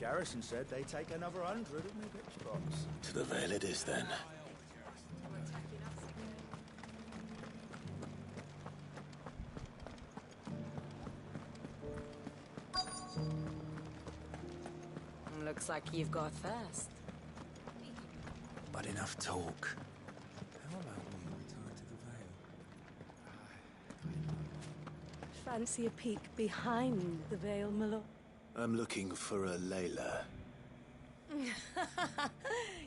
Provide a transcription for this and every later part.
Garrison said they take another 100 of me pitch box. To the Vale it is, then. Looks like you've got thirst. But enough talk. How about we return to the Vale? Fancy a peek behind the veil, my lord? I'm looking for a Layla.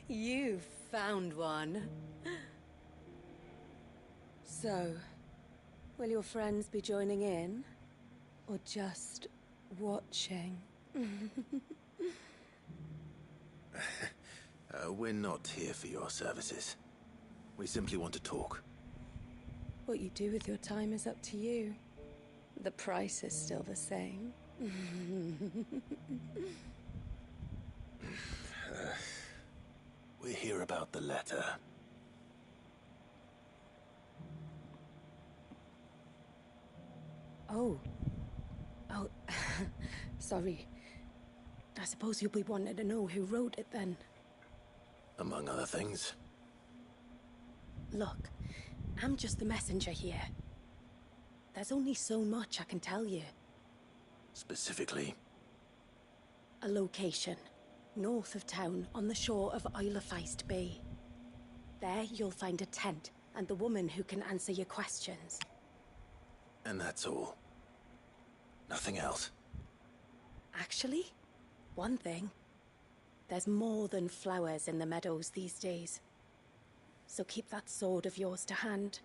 You found one. So, will your friends be joining in? Or just watching? We're not here for your services. We simply want to talk. What you do with your time is up to you. The price is still the same. We're here about the letter. Oh. Sorry. I suppose you'll be wanting to know who wrote it then. Among other things. Look, I'm just the messenger here. There's only so much I can tell you. Specifically? A location, north of town, on the shore of Isle of Feist Bay. There you'll find a tent, and the woman who can answer your questions. And that's all? Nothing else? Actually, one thing. There's more than flowers in the meadows these days. So keep that sword of yours to hand.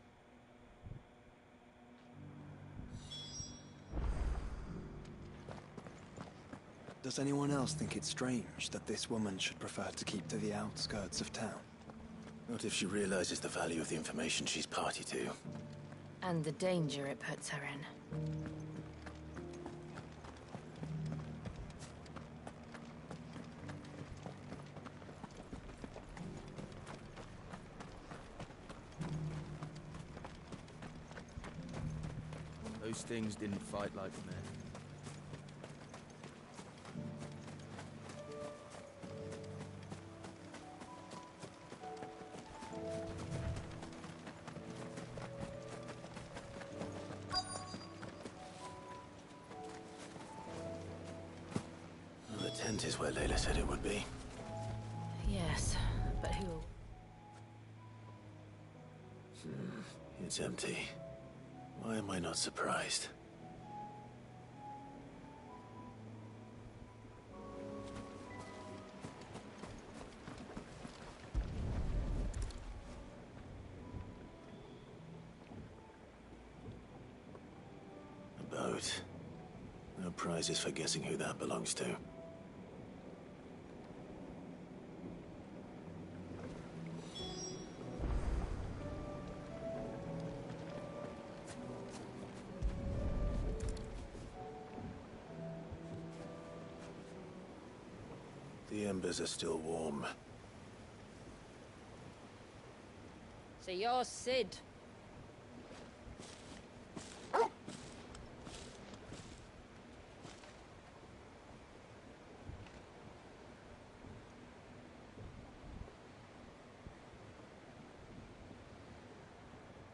Does anyone else think it's strange that this woman should prefer to keep to the outskirts of town? Not if she realizes the value of the information she's party to. And the danger it puts her in. Those things didn't fight like men. Well, the tent is where Layla said it would be. Yes, but who? It's empty. Why am I not surprised? A boat. No prizes for guessing who that belongs to. The embers are still warm. So you're Sid.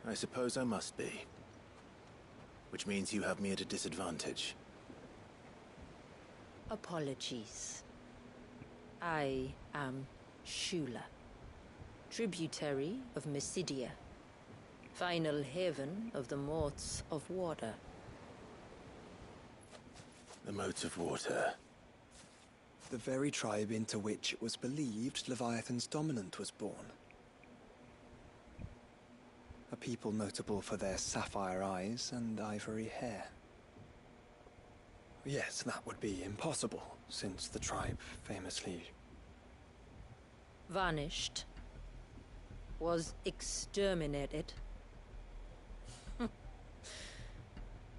I suppose I must be. Which means you have me at a disadvantage. Apologies. I am Shula, tributary of Mysidia, final haven of the Motes of Water. The Motes of Water. The very tribe into which it was believed Leviathan's dominant was born. A people notable for their sapphire eyes and ivory hair. Yes, that would be impossible, since the tribe famously... Vanished. Was exterminated.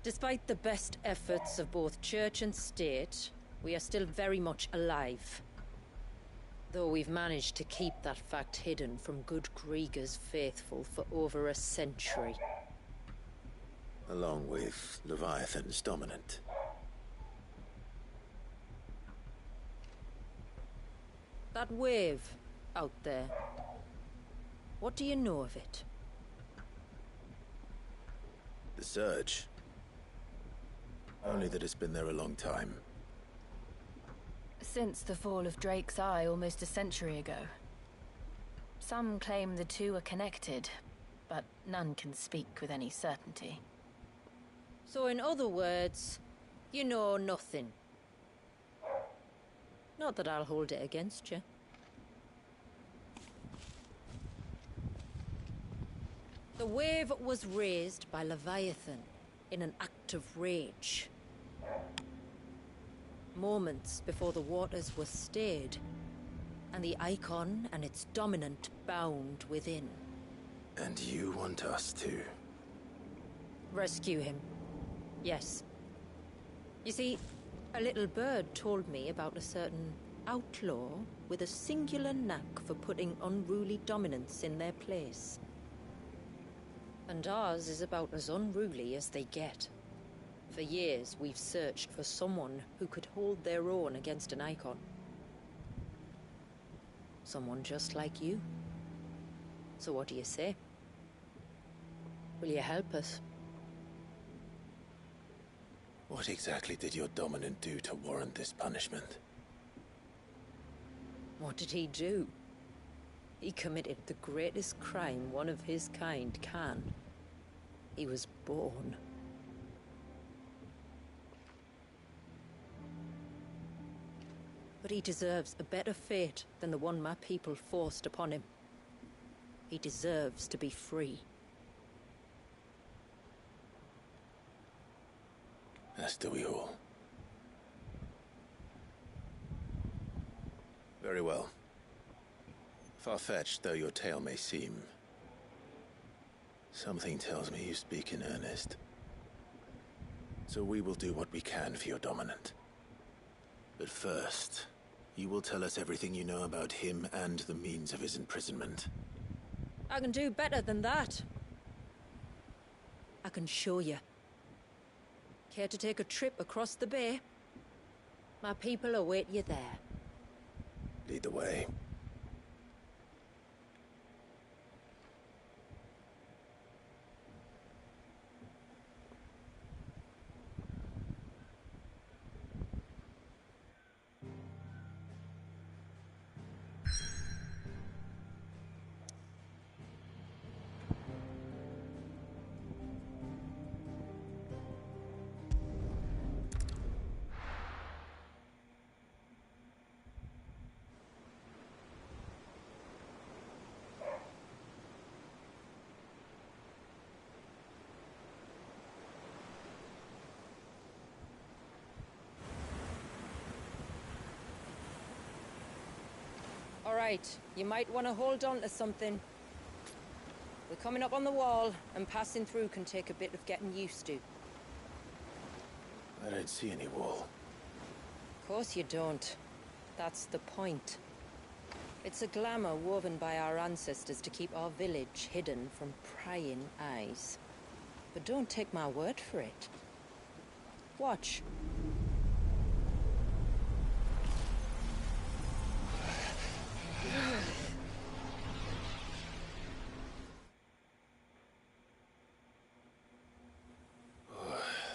Despite the best efforts of both church and state, we are still very much alive. Though we've managed to keep that fact hidden from good Grieger's faithful for over a century. Along with Leviathan's dominant. That wave out there. What do you know of it? The Surge. Only that it's been there a long time. Since the fall of Drake's Eye almost a century ago. Some claim the two are connected, but none can speak with any certainty. So in other words, you know nothing. Not that I'll hold it against you. The wave was raised by Leviathan in an act of rage. Moments before the waters were stayed, and the icon and its dominant bound within. And you want us to? Rescue him. Yes. You see, a little bird told me about a certain outlaw with a singular knack for putting unruly dominants in their place. And ours is about as unruly as they get. For years, we've searched for someone who could hold their own against an icon. Someone just like you. So what do you say? Will you help us? What exactly did your dominant do to warrant this punishment? What did he do? He committed the greatest crime one of his kind can. He was born. But he deserves a better fate than the one my people forced upon him. He deserves to be free. As do we all. Very well. Far-fetched though your tale may seem, something tells me you speak in earnest. So we will do what we can for your dominant. But first, you will tell us everything you know about him and the means of his imprisonment. I can do better than that. I can show you. Care to take a trip across the bay? My people await you there. Lead the way. All right, you might want to hold on to something. We're coming up on the wall, and passing through can take a bit of getting used to. I don't see any wall. Of course you don't. That's the point. It's a glamour woven by our ancestors to keep our village hidden from prying eyes. But don't take my word for it. Watch.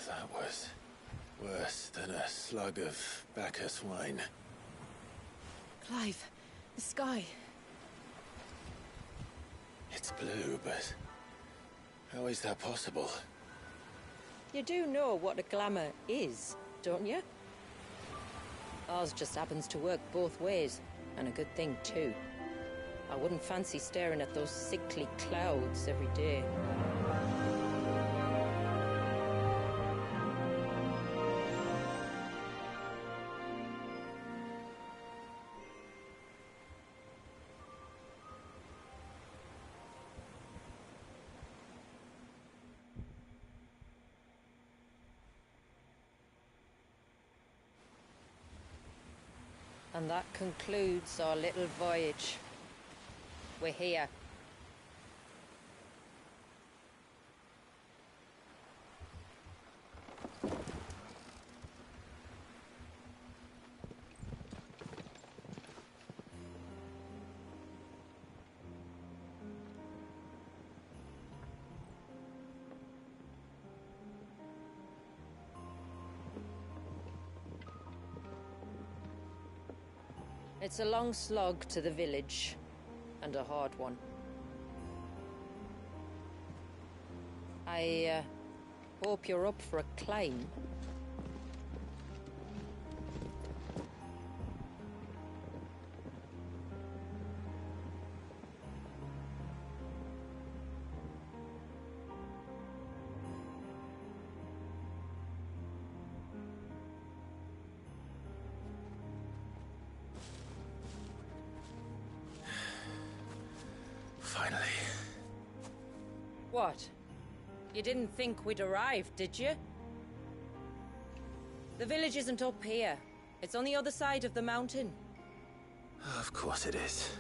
That was worse than a slug of Bacchus wine. Clive, the sky. It's blue, but how is that possible? You do know what a glamour is, don't you? Ours just happens to work both ways, and a good thing too. I wouldn't fancy staring at those sickly clouds every day. And that concludes our little voyage. We're here. It's a long slog to the village, and a hard one. I hope you're up for a climb. Finally. What? You didn't think we'd arrived, did you? The village isn't up here. It's on the other side of the mountain. Of course it is.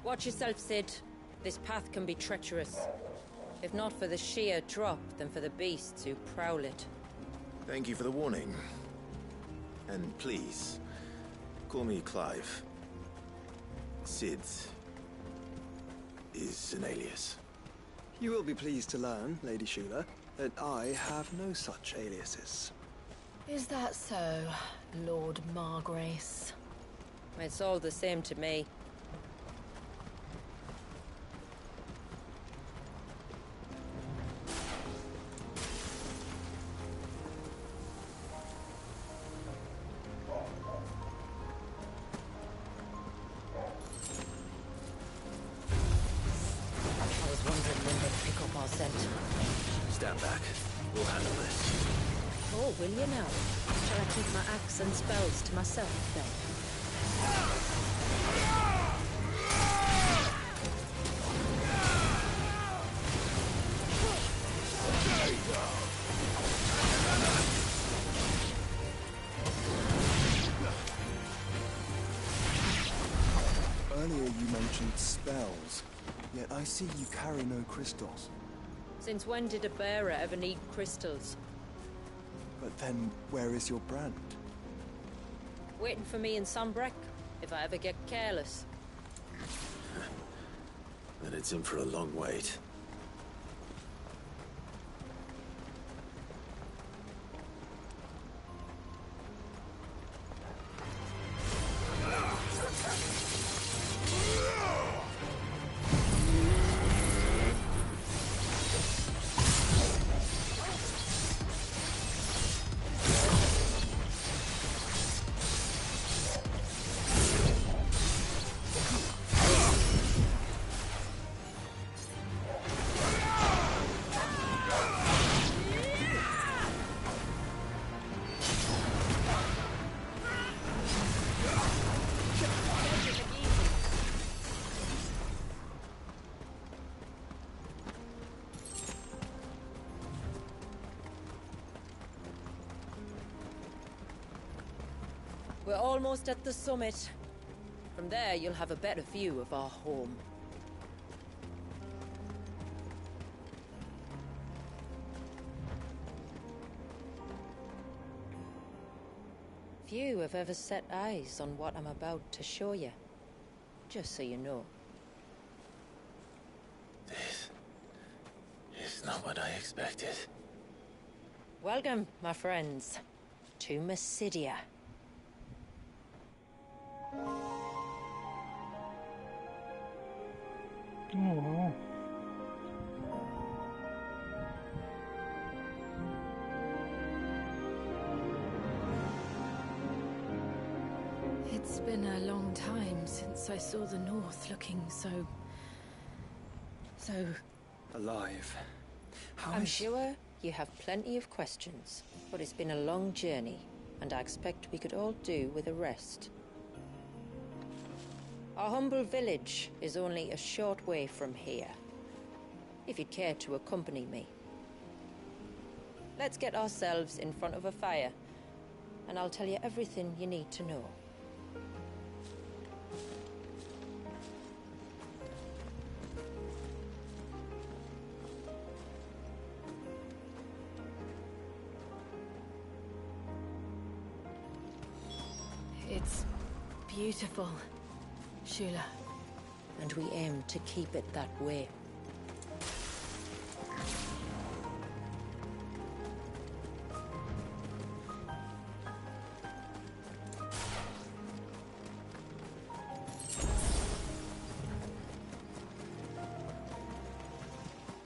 Watch yourself, Sid. This path can be treacherous. If not for the sheer drop, then for the beasts who prowl it. Thank you for the warning. And please, call me Clive. Sid is an alias. You will be pleased to learn, Lady Shula, that I have no such aliases. Is that so, Lord Margrace? It's all the same to me. Stand back. We'll handle this. Oh, will you now? Shall I keep my axe and spells to myself, then? Earlier you mentioned spells, yet I see you carry no crystals. Since when did a bearer ever need crystals? But then, where is your brand? Waiting for me in Sombrek, if I ever get careless. Then it's in for a long wait. We're almost at the summit. From there, you'll have a better view of our home. Few have ever set eyes on what I'm about to show you. Just so you know. This is not what I expected. Welcome, my friends, to Mysidia. Oh. It's been a long time since I saw the North looking so Alive. I'm sure you have plenty of questions, but it's been a long journey, and I expect we could all do with a rest. Our humble village is only a short way from here, if you'd care to accompany me. Let's get ourselves in front of a fire, and I'll tell you everything you need to know. It's beautiful. Shula. And we aim to keep it that way.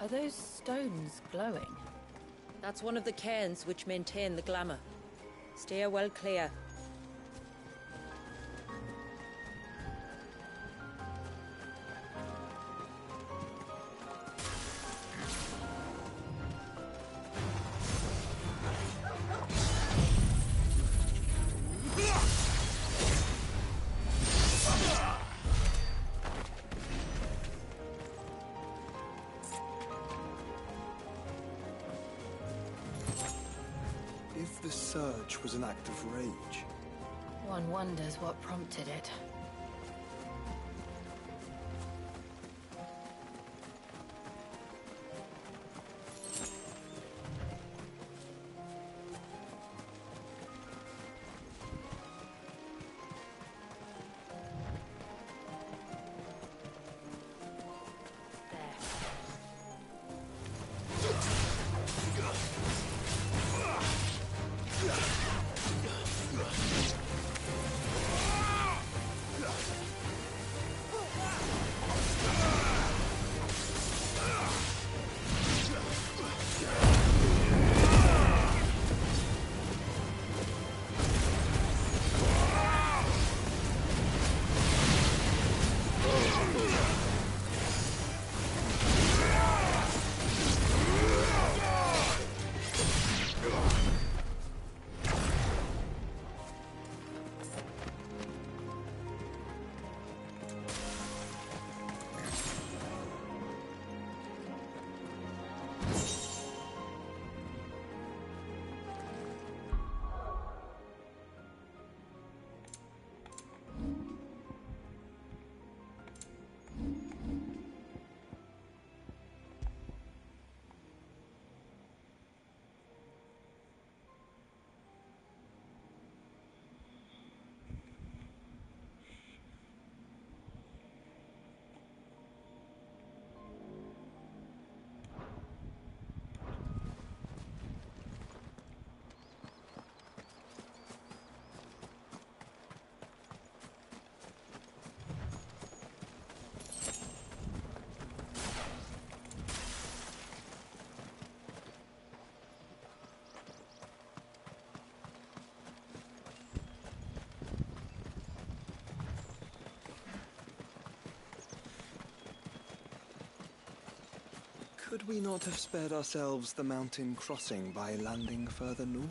Are those stones glowing? That's one of the cairns which maintain the glamour. Steer well clear. If the surge was an act of rage, One wonders what prompted it. could we not have spared ourselves the mountain crossing by landing further north?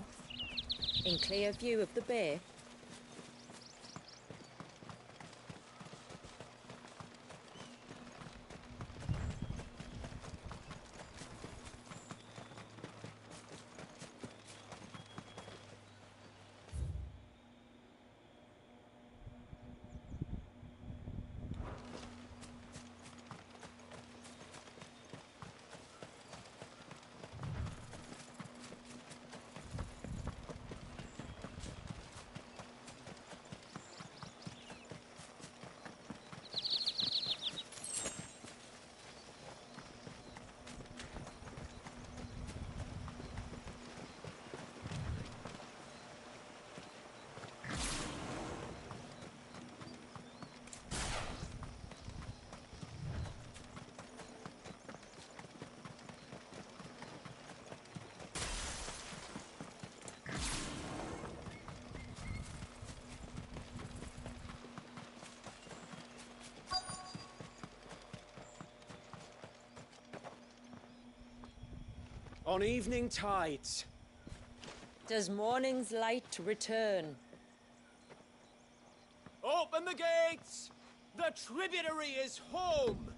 In clear view of the bay, On evening tides. does morning's light return? Open the gates! The tributary is home!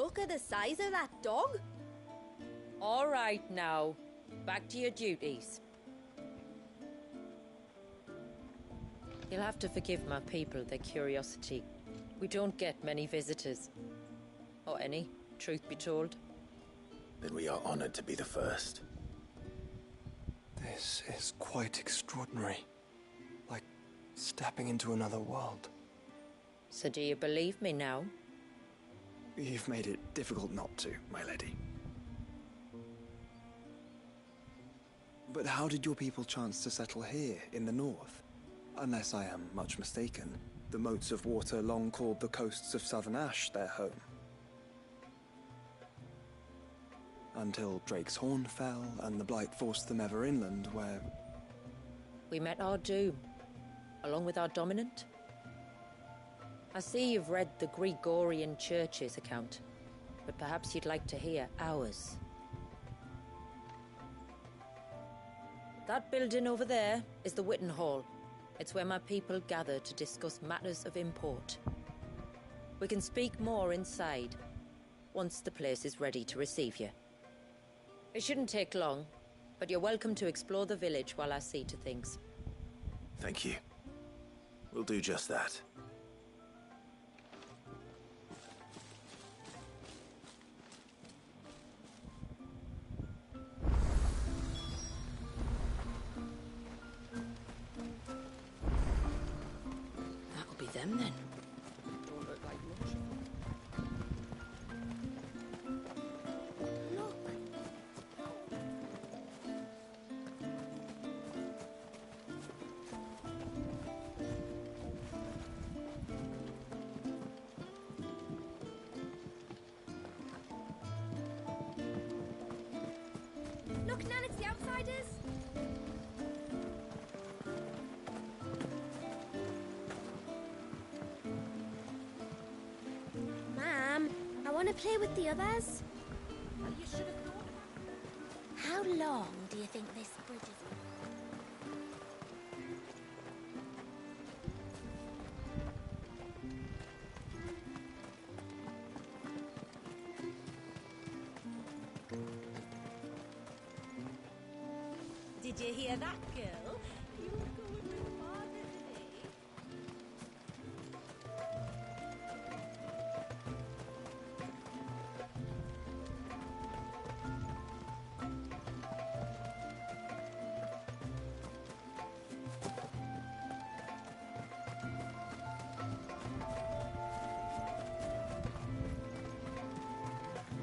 look at the size of that dog. All right now, back to your duties. You'll have to forgive my people their curiosity. We don't get many visitors. Or any, truth be told. Then we are honored to be the first. This is quite extraordinary. Like stepping into another world. So do you believe me now? You've made it difficult not to, my lady. But how did your people chance to settle here in the north? Unless I am much mistaken, the moats of water long called the coasts of Southern Ash their home. Until Drake's Horn fell and the Blight forced them ever inland, where... We met our doom, along with our dominant. I see you've read the Gregorian Church's account, but perhaps you'd like to hear ours. That building over there is the Witten Hall. It's where my people gather to discuss matters of import. We can speak more inside, once the place is ready to receive you. It shouldn't take long, but you're welcome to explore the village while I see to things. Thank you. We'll do just that. That'll be them then. Don't look like much. Look, Nan, it's the outsiders. Ma'am, I want to play with the others. Well, you should have thought about it. How long do you think this bridge is? Did you hear that, girl? You were going with father today.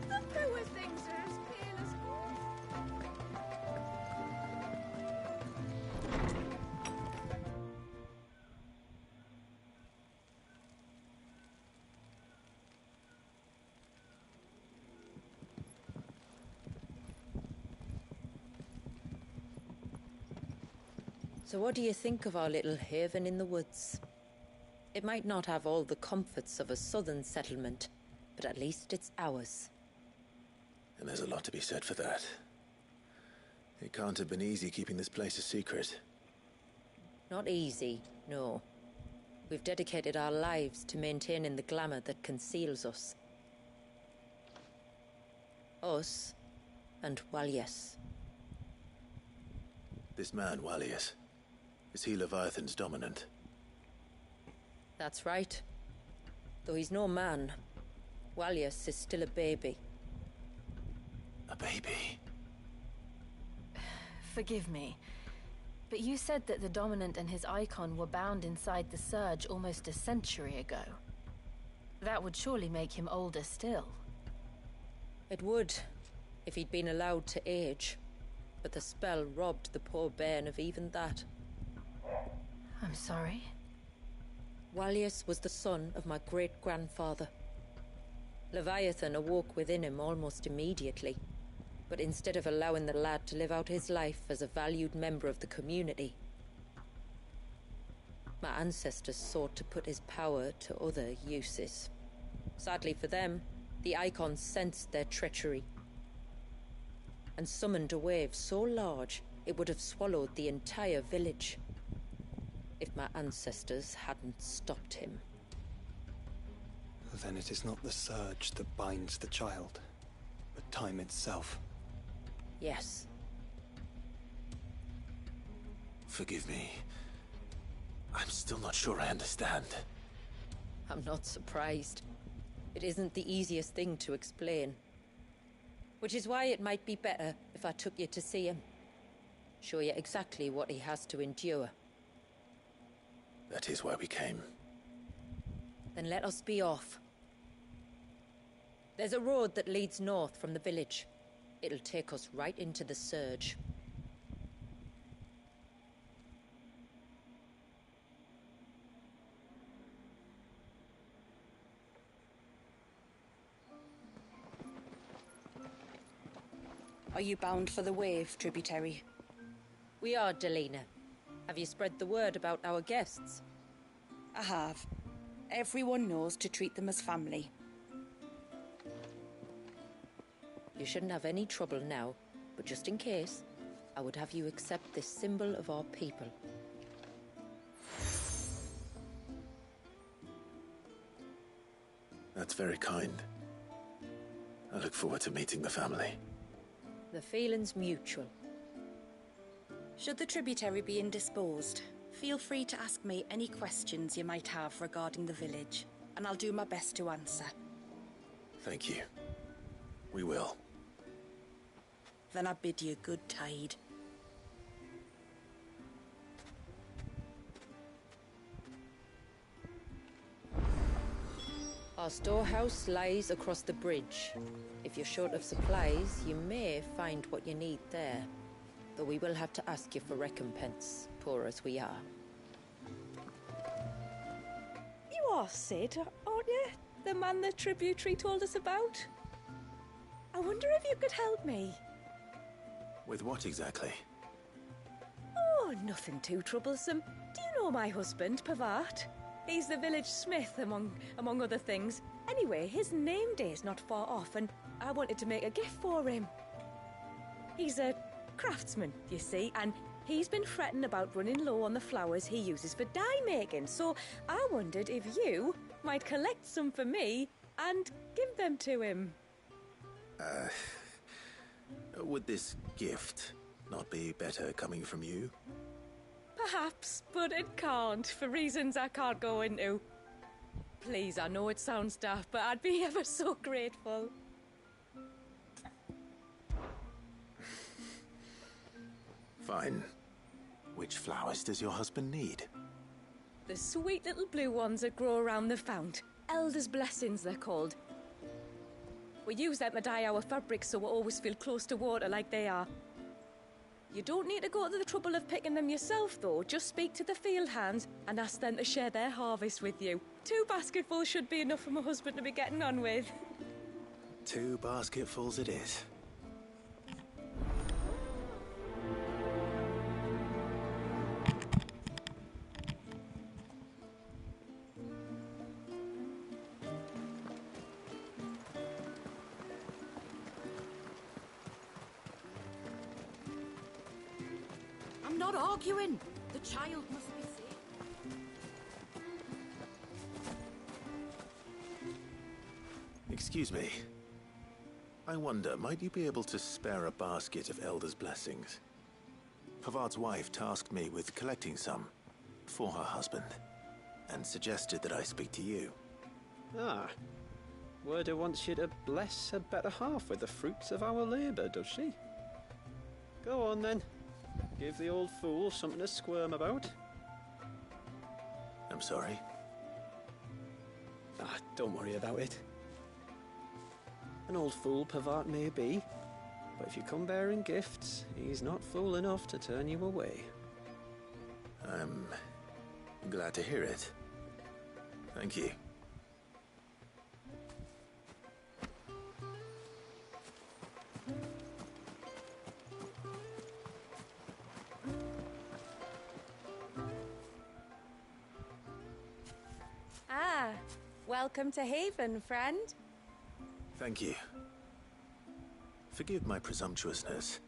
The poor things are as pale as gold. So what do you think of our little haven in the woods? It might not have all the comforts of a southern settlement, but at least it's ours. And there's a lot to be said for that. It can't have been easy keeping this place a secret. Not easy, no. We've dedicated our lives to maintaining the glamour that conceals us. Us and Walyes. This man, Walyes, is he Leviathan's dominant? That's right. Though he's no man, Walyes is still a baby. A baby? Forgive me, but you said that the Dominant and his icon were bound inside the Surge almost a century ago. That would surely make him older still. It would, if he'd been allowed to age. But the spell robbed the poor bairn of even that. I'm sorry. Walyes was the son of my great-grandfather. Leviathan awoke within him almost immediately. But instead of allowing the lad to live out his life as a valued member of the community, my ancestors sought to put his power to other uses. Sadly for them, the Icon sensed their treachery and summoned a wave so large it would have swallowed the entire village if my ancestors hadn't stopped him. Then it is not the surge that binds the child, but time itself. Yes. Forgive me. I'm still not sure I understand. I'm not surprised. It isn't the easiest thing to explain. Which is why it might be better if I took you to see him. Show you exactly what he has to endure. That is why we came. Then let us be off. There's a road that leads north from the village. It'll take us right into the surge. Are you bound for the Wave, tributary? We are, Delina. Have you spread the word about our guests? I have. Everyone knows to treat them as family. You shouldn't have any trouble now, but just in case, I would have you accept this symbol of our people. That's very kind. I look forward to meeting the family. The feeling's mutual. Should the tributary be indisposed, feel free to ask me any questions you might have regarding the village, and I'll do my best to answer. Thank you. We will. Then I bid you good tide. Our storehouse lies across the bridge. If you're short of supplies, you may find what you need there. Though we will have to ask you for recompense, poor as we are. You are Sid, aren't you? The man the tributary told us about? I wonder if you could help me. With what exactly? Oh, nothing too troublesome. Do you know my husband, Pavat? He's the village smith, among other things. Anyway, his name day's not far off, and I wanted to make a gift for him. He's a craftsman, you see, and he's been fretting about running low on the flowers he uses for dye making, so I wondered if you might collect some for me and give them to him. Would this gift not be better coming from you? Perhaps, but it can't, for reasons I can't go into. Please, I know it sounds daft, but I'd be ever so grateful. Fine. Which flowers does your husband need? The sweet little blue ones that grow around the fount. Elder's blessings, they're called. We use them to dye our fabrics so we always feel close to water like they are. You don't need to go to the trouble of picking them yourself, though. Just speak to the field hands and ask them to share their harvest with you. 2 basketfuls should be enough for my husband to be getting on with. 2 basketfuls it is. I'm not arguing. The child must be safe. Excuse me. I wonder, might you be able to spare a basket of Elder's blessings? Pavart's wife tasked me with collecting some for her husband, and suggested that I speak to you. Ah. Werda wants you to bless her better half with the fruits of our labour, does she? Go on then. Give the old fool something to squirm about. I'm sorry. Ah, don't worry about it. An old fool Pavart may be, but if you come bearing gifts, he's not fool enough to turn you away. I'm glad to hear it. Thank you. Ah, welcome to Haven, friend. Thank you. Forgive my presumptuousness,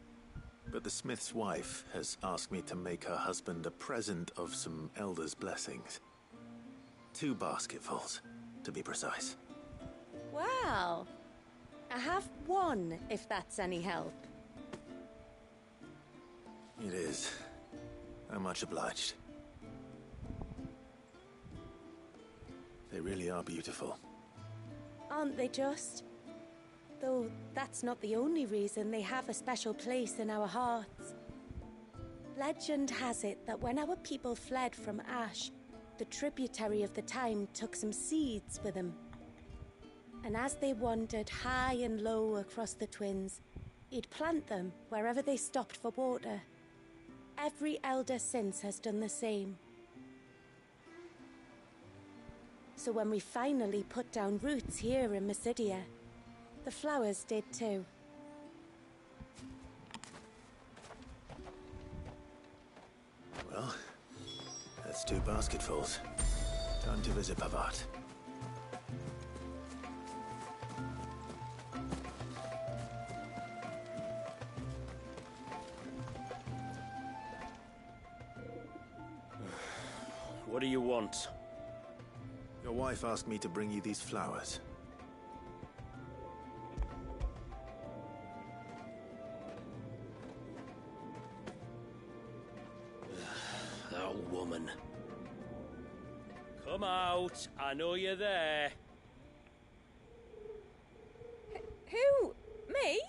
but the smith's wife has asked me to make her husband a present of some Elder's blessings. 2 basketfuls, to be precise. Well, I have one, if that's any help. It is. I'm much obliged. They really are beautiful. Aren't they just? Though that's not the only reason they have a special place in our hearts. Legend has it that when our people fled from Ash, the tributary of the Tyne took some seeds with them. And as they wandered high and low across the Twins, he'd plant them wherever they stopped for water. Every elder since has done the same. So when we finally put down roots here in Mysidia, the flowers did too. Well, that's 2 basketfuls. Time to visit Pavat. What do you want? Your wife asked me to bring you these flowers. That woman. Come out. I know you're there. Who? Me?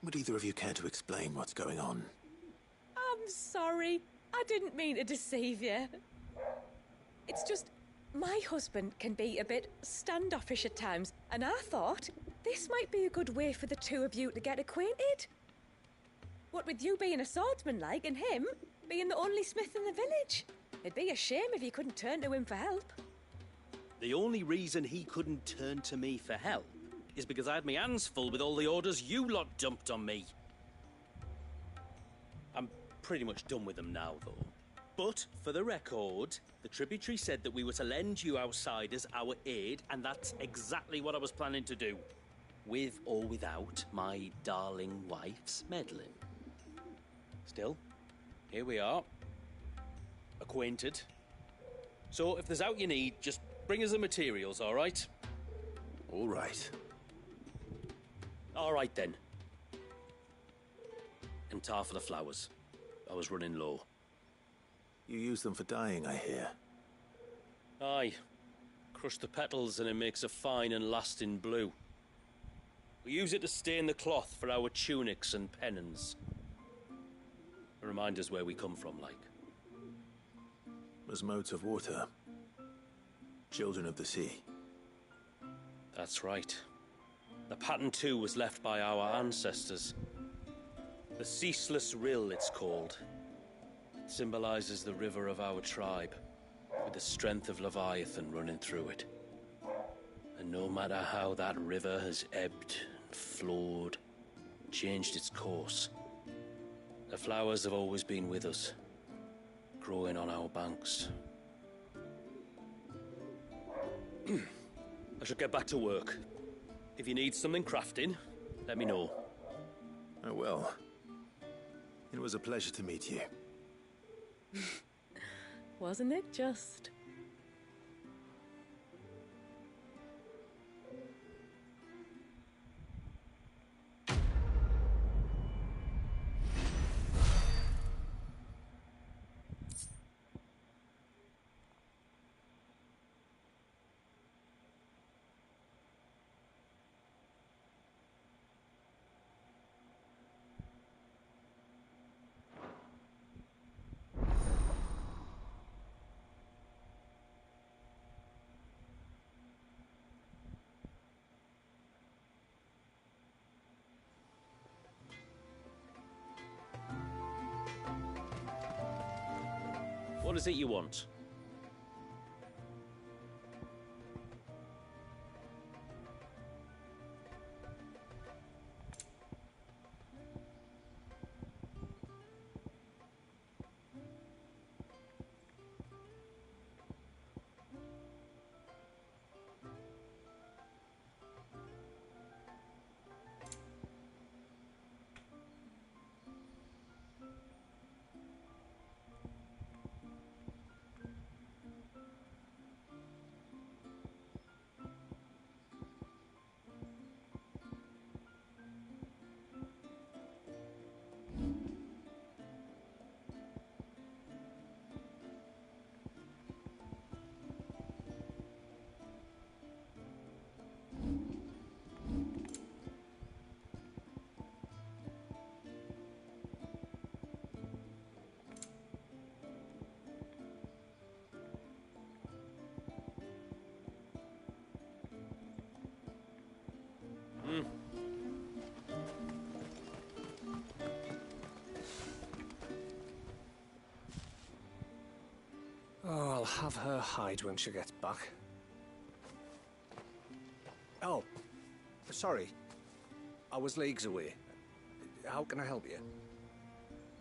Would either of you care to explain what's going on? I'm sorry. I didn't mean to deceive you. It's just, my husband can be a bit standoffish at times, and I thought this might be a good way for the two of you to get acquainted. What with you being a swordsman like, and him being the only smith in the village. It'd be a shame if you couldn't turn to him for help. The only reason he couldn't turn to me for help is because I had my hands full with all the orders you lot dumped on me. I'm pretty much done with them now, though. But, for the record, the tributary said that we were to lend you outsiders our aid, and that's exactly what I was planning to do. With or without my darling wife's meddling. Still, here we are. Acquainted. So, if there's out you need, just bring us the materials, all right? All right. All right, then. And tar for the flowers. I was running low. You use them for dyeing, I hear. Aye. Crush the petals and it makes a fine and lasting blue. We use it to stain the cloth for our tunics and pennons. Remind us where we come from, like. As motes of water. Children of the sea. That's right. The pattern too was left by our ancestors. The Ceaseless Rill, it's called. It symbolizes the river of our tribe, with the strength of Leviathan running through it. And no matter how that river has ebbed and flowed, changed its course, the flowers have always been with us, growing on our banks. I should get back to work. If you need something crafting, let me know. I will. It was a pleasure to meet you. Wasn't it just? What is it you want? Oh, I'll have her hide when she gets back. Oh, sorry. I was leagues away. How can I help you?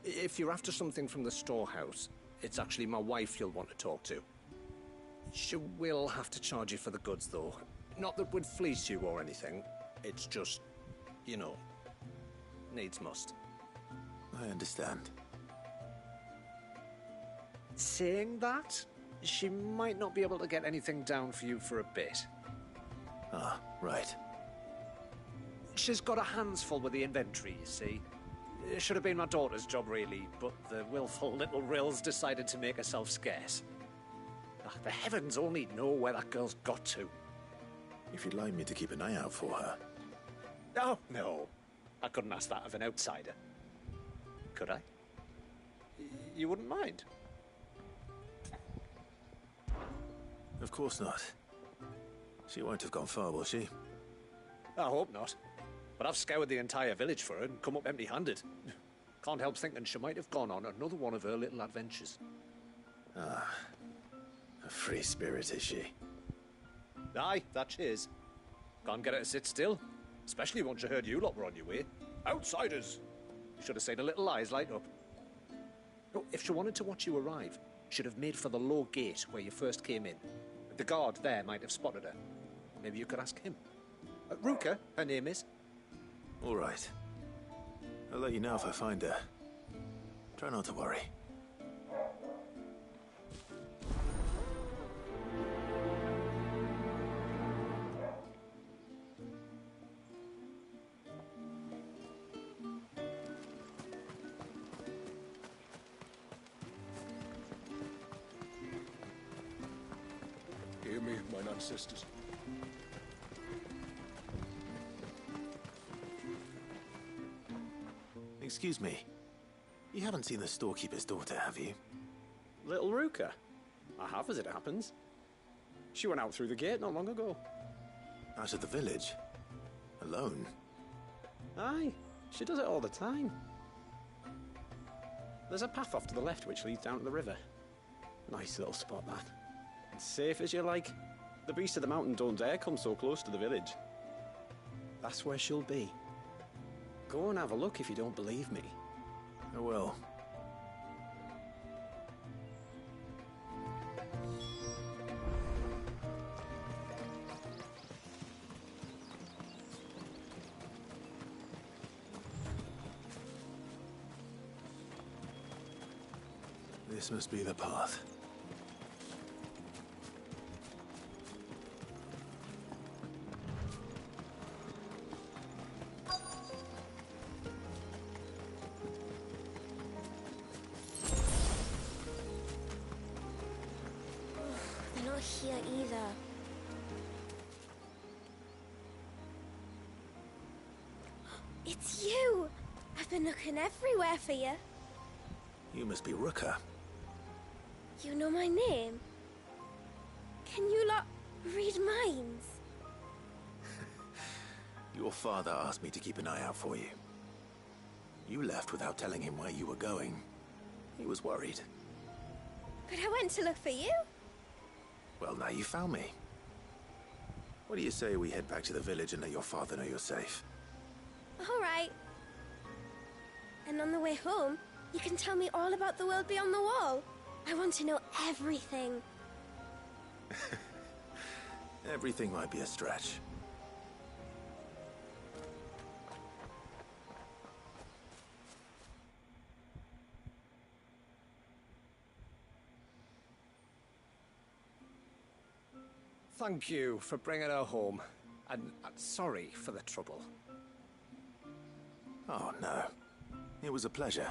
If you're after something from the storehouse, it's actually my wife you'll want to talk to. She will have to charge you for the goods, though. Not that we'd fleece you or anything. It's just, you know, needs must. I understand. Saying that, she might not be able to get anything down for you for a bit. Ah, right. She's got her hands full with the inventory, you see. It should have been my daughter's job, really, but the willful little Rills decided to make herself scarce. Ah, the heavens only know where that girl's got to. If you'd like me to keep an eye out for her. Oh, no. I couldn't ask that of an outsider. Could I? You wouldn't mind? Of course not. She won't have gone far, will she? I hope not. But I've scoured the entire village for her and come up empty-handed. Can't help thinking she might have gone on another one of her little adventures. Ah, a free spirit, is she? Aye, that she is. Can't get her to sit still. Especially once you heard you lot were on your way. Outsiders! You should have seen her little eyes light up. Oh, if she wanted to watch you arrive, she'd have made for the low gate where you first came in. The guard there might have spotted her. Maybe you could ask him. Ruka, her name is. All right. I'll let you know if I find her. Try not to worry. Hear me, mine ancestors. Excuse me. You haven't seen the storekeeper's daughter, have you? Little Ruka? I have, as it happens. She went out through the gate not long ago. Out of the village? Alone? Aye, she does it all the time. There's a path off to the left which leads down to the river. Nice little spot, that. It's safe as you like. The beasts of the mountain don't dare come so close to the village. That's where she'll be. Go and have a look if you don't believe me. I will. This must be the path. Here either. It's you! I've been looking everywhere for you. You must be Ruka. You know my name? Can you lot read minds? Your father asked me to keep an eye out for you. You left without telling him where you were going. He was worried. But I went to look for you. Well, now you found me. What do you say we head back to the village and let your father know you're safe? All right. And on the way home, you can tell me all about the world beyond the wall. I want to know everything. Everything might be a stretch. Thank you for bringing her home. And sorry for the trouble. Oh, no. It was a pleasure.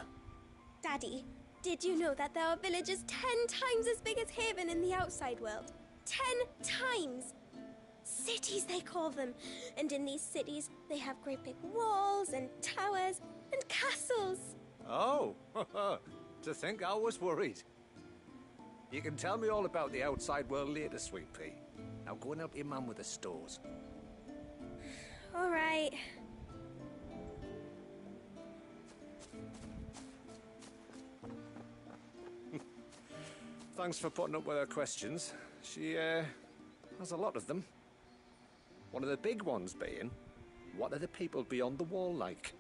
Daddy, did you know that there are villages 10 times as big as Haven in the outside world? 10 times! Cities, they call them. And in these cities, they have great big walls and towers and castles. Oh, to think I was worried. You can tell me all about the outside world later, Sweet Pea. Now go and help your mum with the stores. All right. Thanks for putting up with her questions. She, has a lot of them. One of the big ones being, what are the people beyond the wall like?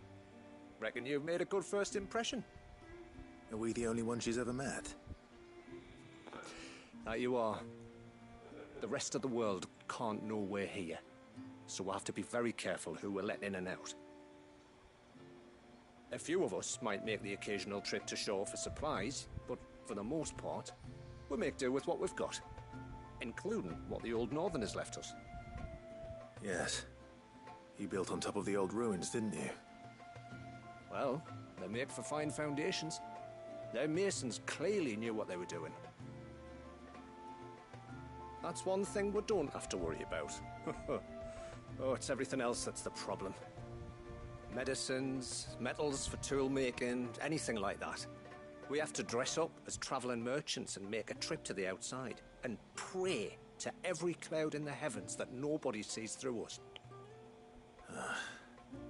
Reckon you've made a good first impression. Are we the only ones she's ever met? That you are. The rest of the world can't know we're here, so we'll have to be very careful who we're letting in and out. A few of us might make the occasional trip to shore for supplies, but for the most part, we'll make do with what we've got, including what the old Northerners left us. Yes. You built on top of the old ruins, didn't you? Well, they make for fine foundations. Their masons clearly knew what they were doing. That's one thing we don't have to worry about. Oh, it's everything else that's the problem. Medicines, metals for tool making, anything like that. We have to dress up as traveling merchants and make a trip to the outside and pray to every cloud in the heavens that nobody sees through us.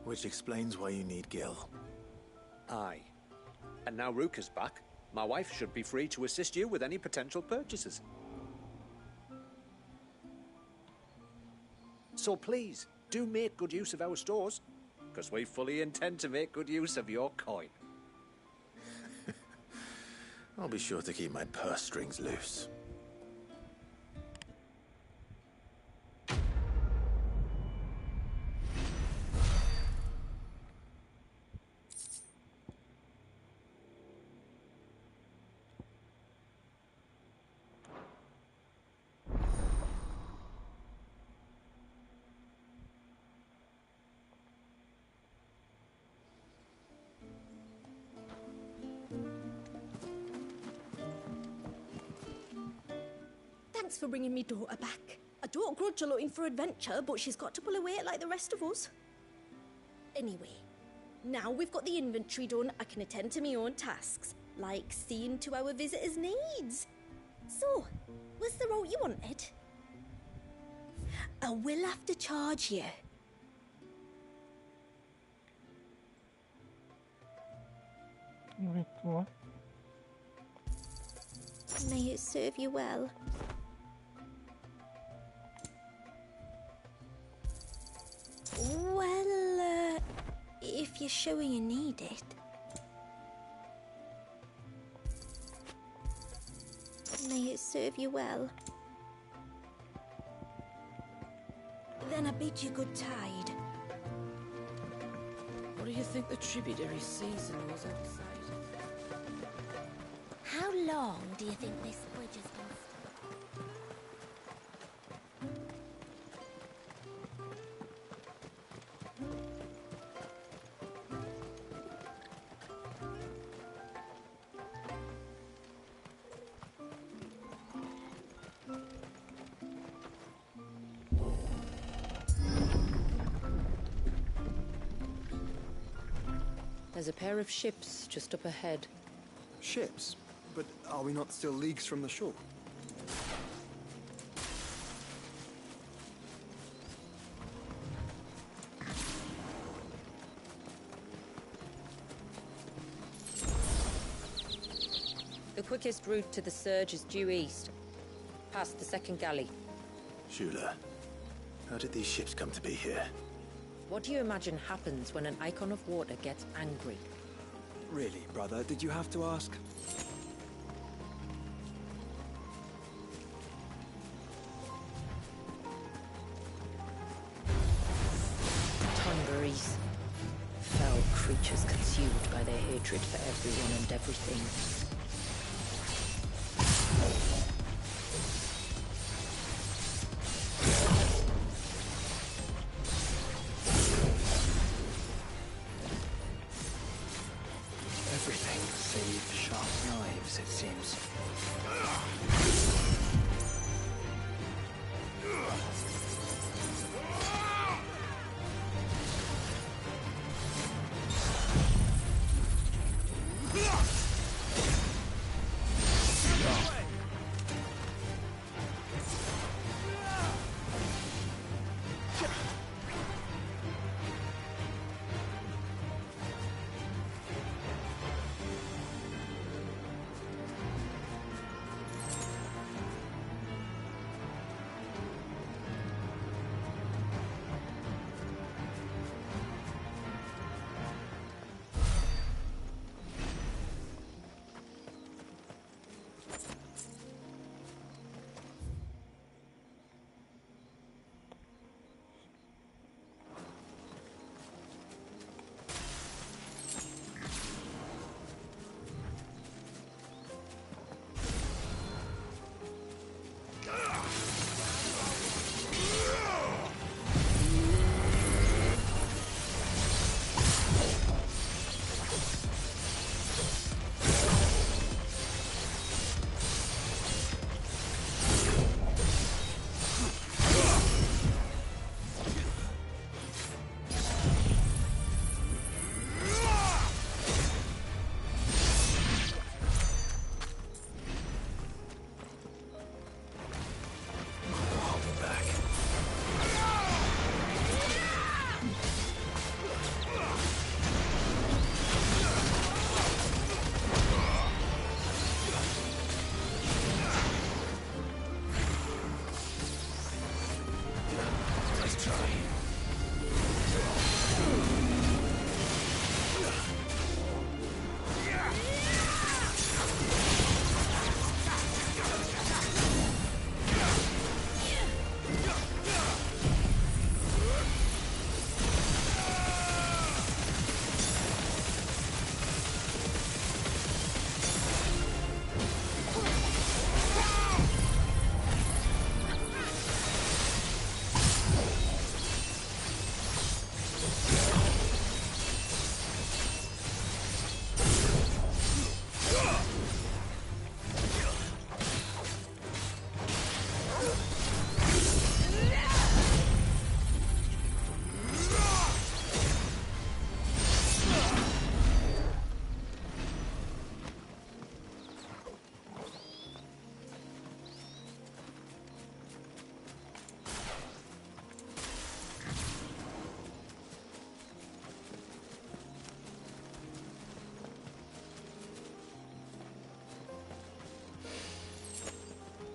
Which explains why you need Gil. Aye. And now Ruka's back, my wife should be free to assist you with any potential purchases. So please, do make good use of our stores, because we fully intend to make good use of your coin. I'll be sure to keep my purse strings loose. Thanks for bringing me daughter back. I don't grudge her looking for adventure, but she's got to pull her weight like the rest of us. Anyway, now we've got the inventory done, I can attend to my own tasks, like seeing to our visitors' needs. So, what's the route you wanted? I will have to charge you. May it serve you well. Well, if you're sure you need it. May it serve you well. Then I bid you good tide. What do you think the tributary season was outside? How long do you think this bridge has been? There's a pair of ships just up ahead. Ships? But are we not still leagues from the shore? The quickest route to the surge is due east, past the second galley. Shula, how did these ships come to be here? What do you imagine happens when an icon of water gets angry? Really, brother, did you have to ask? Tongarees. Foul creatures consumed by their hatred for everyone and everything. Everything save sharp knives, it seems.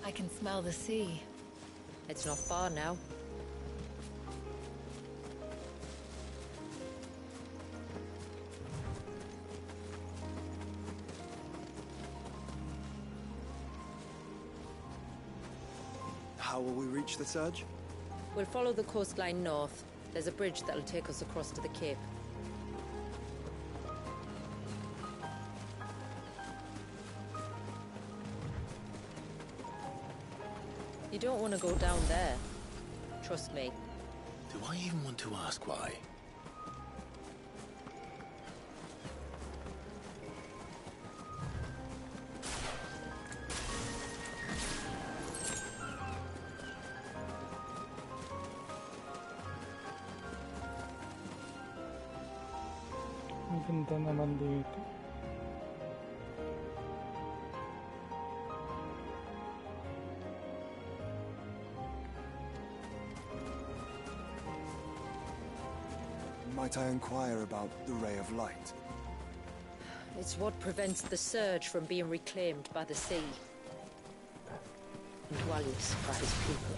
I can smell the sea. It's not far now. How will we reach the surge? We'll follow the coastline north. There's a bridge that'll take us across to the cape. You don't want to go down there. Trust me. Do I even want to ask why? Ang ganda naman dito. Might I inquire about the Ray of Light? It's what prevents the surge from being reclaimed by the sea. And Dwalius by his people.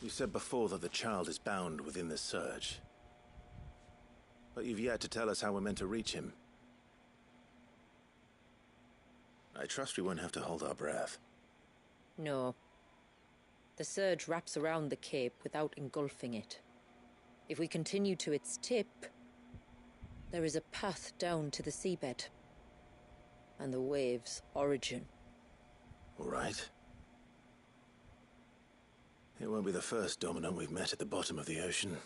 You said before that the child is bound within the surge. But you've yet to tell us how we're meant to reach him. I trust we won't have to hold our breath. No. The surge wraps around the cape without engulfing it. If we continue to its tip, there is a path down to the seabed. And the wave's origin. All right. It won't be the first dominant we've met at the bottom of the ocean.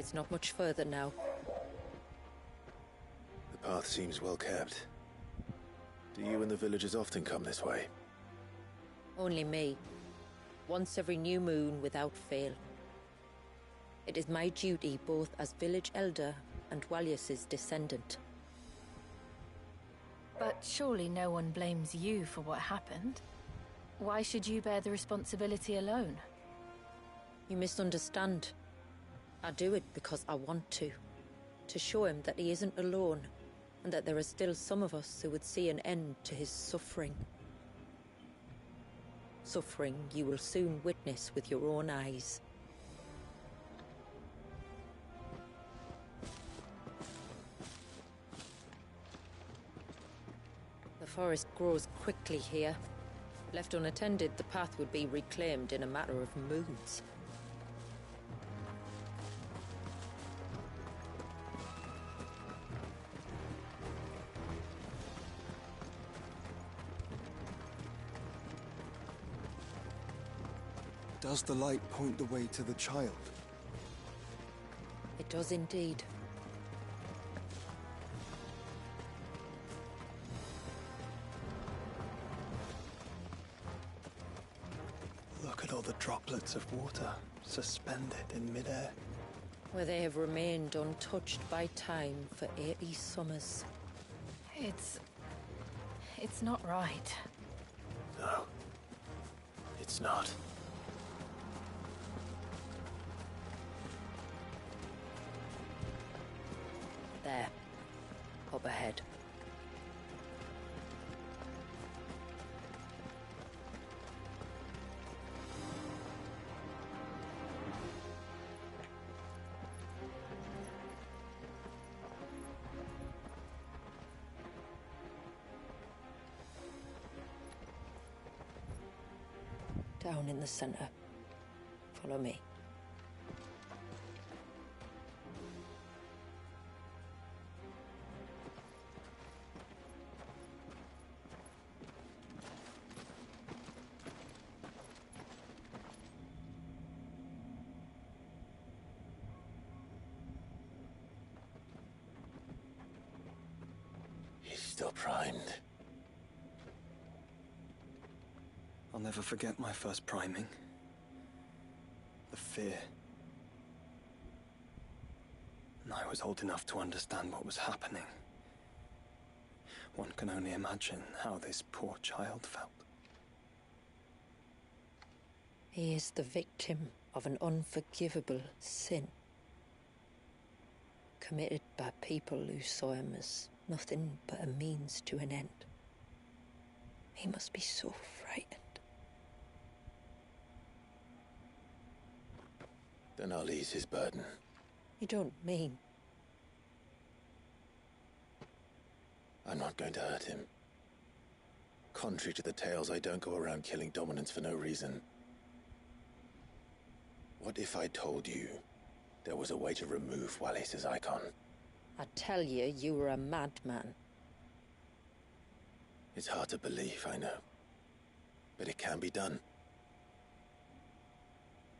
It's not much further now. The path seems well kept. Do you and the villagers often come this way? Only me. Once every new moon without fail. It is my duty both as village elder and Walius's descendant. But surely no one blames you for what happened. Why should you bear the responsibility alone? You misunderstand. I do it because I want to. To show him that he isn't alone, and that there are still some of us who would see an end to his suffering. Suffering you will soon witness with your own eyes. The forest grows quickly here. Left unattended, the path would be reclaimed in a matter of moons. Does the light point the way to the child? It does indeed. Look at all the droplets of water suspended in midair. Where they have remained untouched by time for 80 summers. It's not right. No. It's not. There. Up ahead. Down in the center. Follow me. He's still primed. I'll never forget my first priming. The fear. And I was old enough to understand what was happening. One can only imagine how this poor child felt. He is the victim of an unforgivable sin. Committed by people who saw him as nothing but a means to an end. He must be so frightened. Then I'll ease his burden. You don't mean? I'm not going to hurt him. Contrary to the tales, I don't go around killing dominants for no reason. What if I told you there was a way to remove Walius's icon? I tell you, you were a madman. It's hard to believe, I know. But it can be done.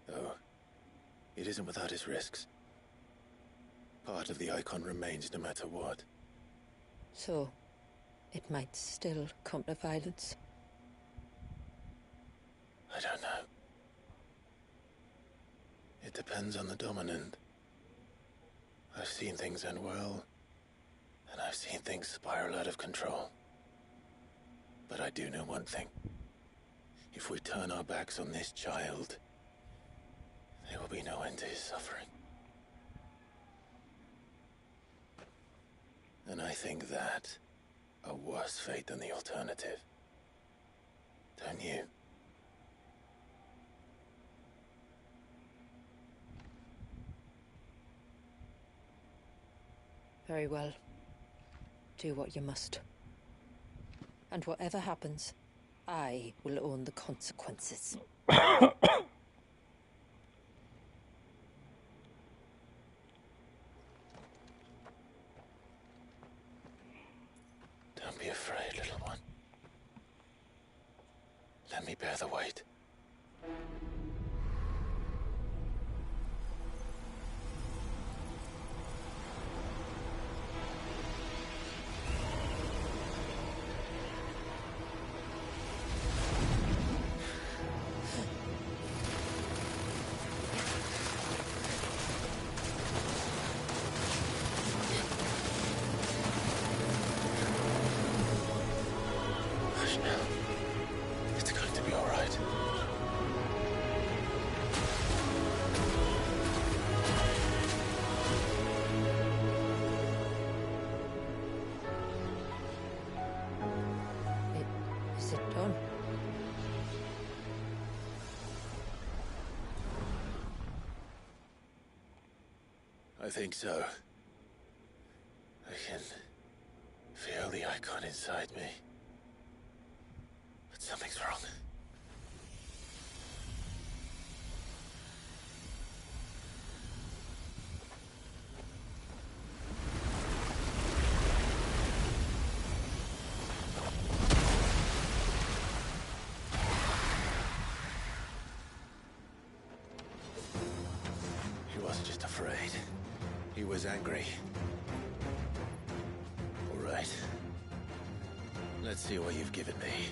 Though, it isn't without its risks. Part of the icon remains no matter what. So, it might still come to violence? I don't know. It depends on the dominant. I've seen things end well, and I've seen things spiral out of control. But I do know one thing. If we turn our backs on this child, there will be no end to his suffering. And I think that a worse fate than the alternative. Don't you? Very well. Do what you must. And whatever happens, I will own the consequences. Don't be afraid, little one. Let me bear the weight. I think so. I can feel the icon inside me. But something's wrong. He wasn't just afraid. He was angry. All right. Let's see what you've given me.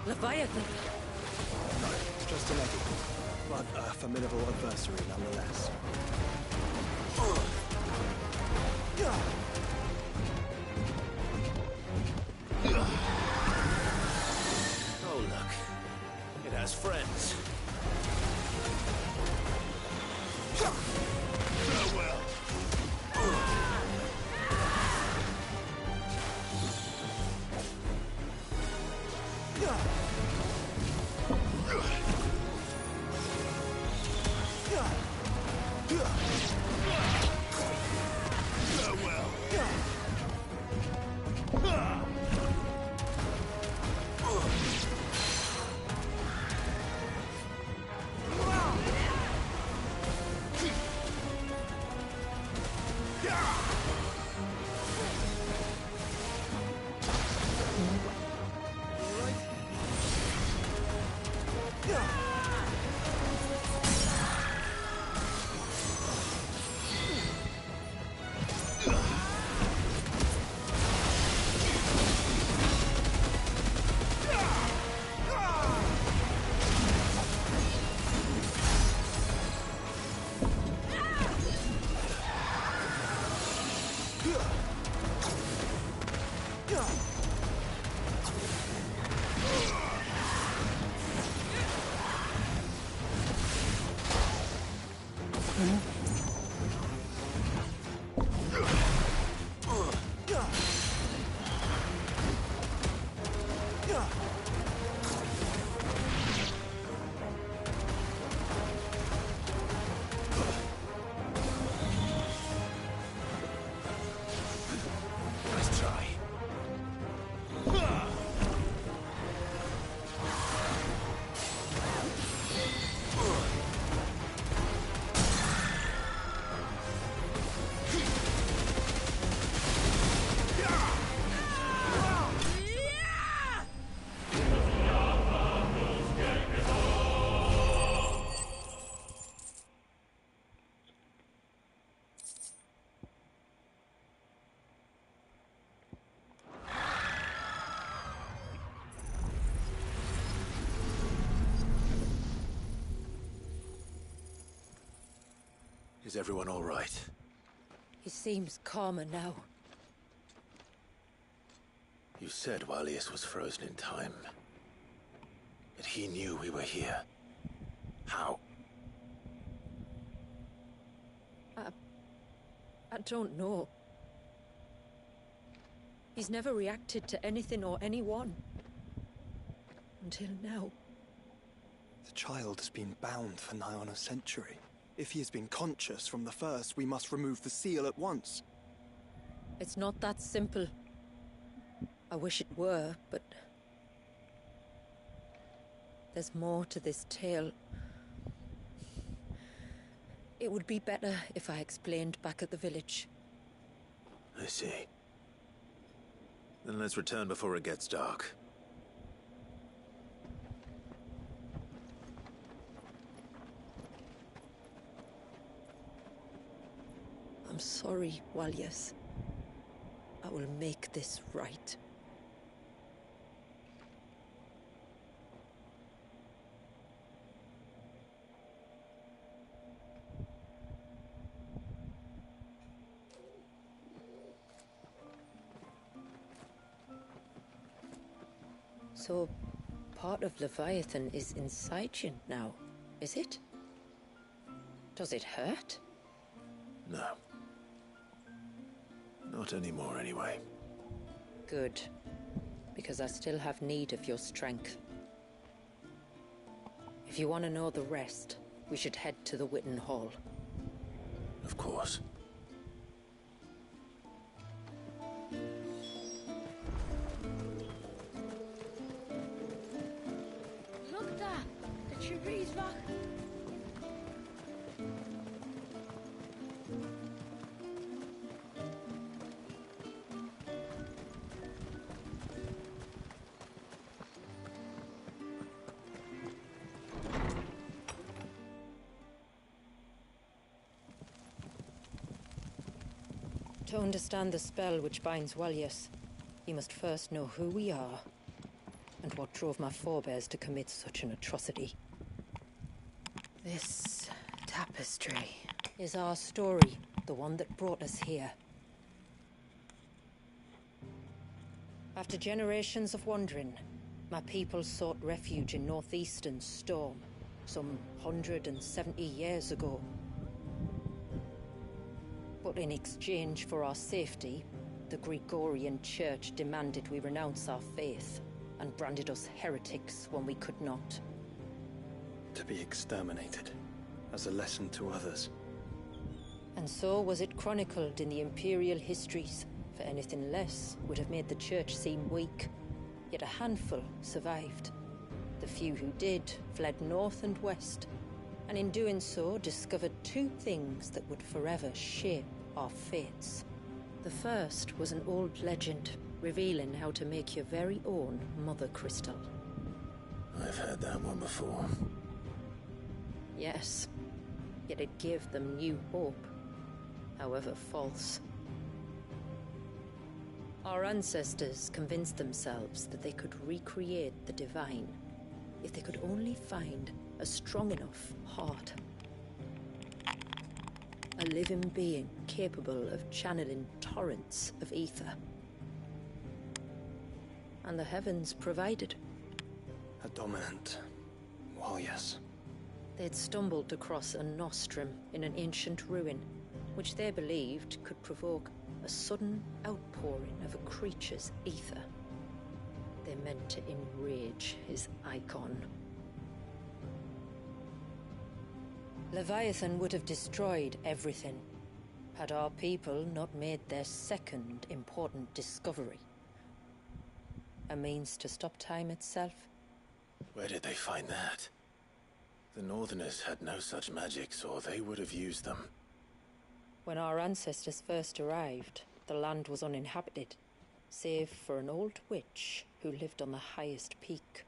Leviathan! No, just a leggy, but a formidable adversary nonetheless. Oh, look. It has friends. Farewell. Is everyone all right? He seems calmer now. You said Walius was frozen in time. But he knew we were here. How? I don't know. He's never reacted to anything or anyone. Until now. The child has been bound for nigh on a century. If he has been conscious from the first, we must remove the seal at once. It's not that simple. I wish it were, but... there's more to this tale. It would be better if I explained back at the village. I see. Then let's return before it gets dark. I'm sorry, Walius. I will make this right. So, part of Leviathan is inside you now, is it? Does it hurt? No. Not anymore, anyway. Good. Because I still have need of your strength. If you want to know the rest, we should head to the Witten Hall. Of course. Look there! The tree's back. To understand the spell which binds Walius, you must first know who we are, and what drove my forebears to commit such an atrocity. This tapestry is our story, the one that brought us here. After generations of wandering, my people sought refuge in northeastern Storm, some 170 years ago. But in exchange for our safety, the Gregorian Church demanded we renounce our faith, and branded us heretics when we could not. To be exterminated, as a lesson to others. And so was it chronicled in the Imperial histories, for anything less would have made the Church seem weak. Yet a handful survived. The few who did fled north and west, and in doing so discovered two things that would forever shape our fates. The first was an old legend, revealing how to make your very own Mother Crystal. I've heard that one before. Yes, yet it gave them new hope, however false. Our ancestors convinced themselves that they could recreate the divine if they could only find a strong enough heart. A living being capable of channeling torrents of ether. And the heavens provided. A dominant. Well, yes. They'd stumbled across a nostrum in an ancient ruin, which they believed could provoke a sudden outpouring of a creature's ether. They meant to enrage his icon. Leviathan would have destroyed everything, had our people not made their second important discovery. A means to stop time itself. Where did they find that? The Northerners had no such magics, or they would have used them. When our ancestors first arrived, the land was uninhabited, save for an old witch who lived on the highest peak.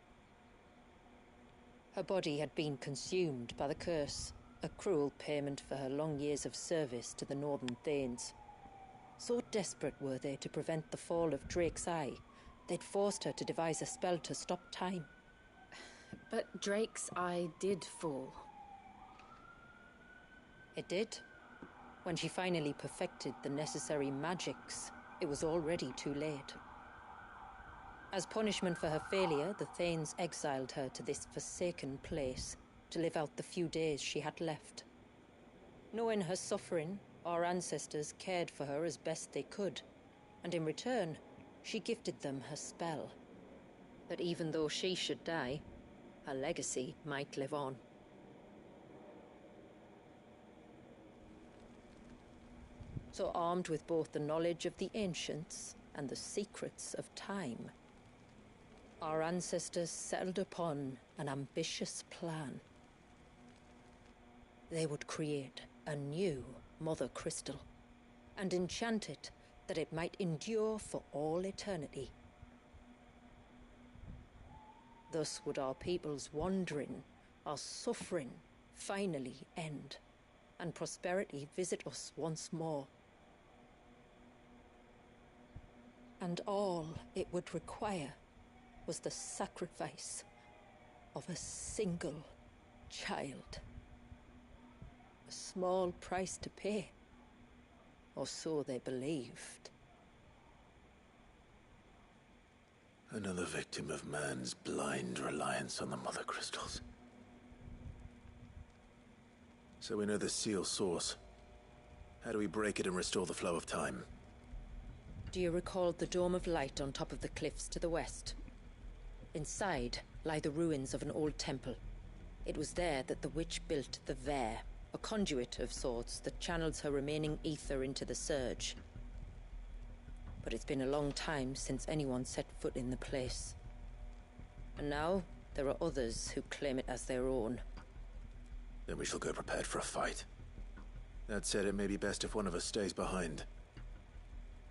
Her body had been consumed by the curse, a cruel payment for her long years of service to the Northern Thanes. So desperate were they to prevent the fall of Drake's Eye, they'd forced her to devise a spell to stop time. But Drake's Eye did fall. It did, When she finally perfected the necessary magics, it was already too late. As punishment for her failure, the Thanes exiled her to this forsaken place to live out the few days she had left. Knowing her suffering, our ancestors cared for her as best they could, and in return, she gifted them her spell. That even though she should die, her legacy might live on. So armed with both the knowledge of the ancients and the secrets of time, our ancestors settled upon an ambitious plan. They would create a new Mother Crystal, and enchant it that it might endure for all eternity. Thus would our people's wandering, our suffering, finally end, and prosperity visit us once more. And all it would require was the sacrifice of a single child. A small price to pay, or so they believed. Another victim of man's blind reliance on the Mother Crystals. So we know the seal source. How do we break it and restore the flow of time? Do you recall the Dome of Light on top of the cliffs to the west? Inside lie the ruins of an old temple. It was there that the witch built the Vare, a conduit of sorts that channels her remaining ether into the Surge. But it's been a long time since anyone set foot in the place. And now, there are others who claim it as their own. Then we shall go prepared for a fight. That said, it may be best if one of us stays behind.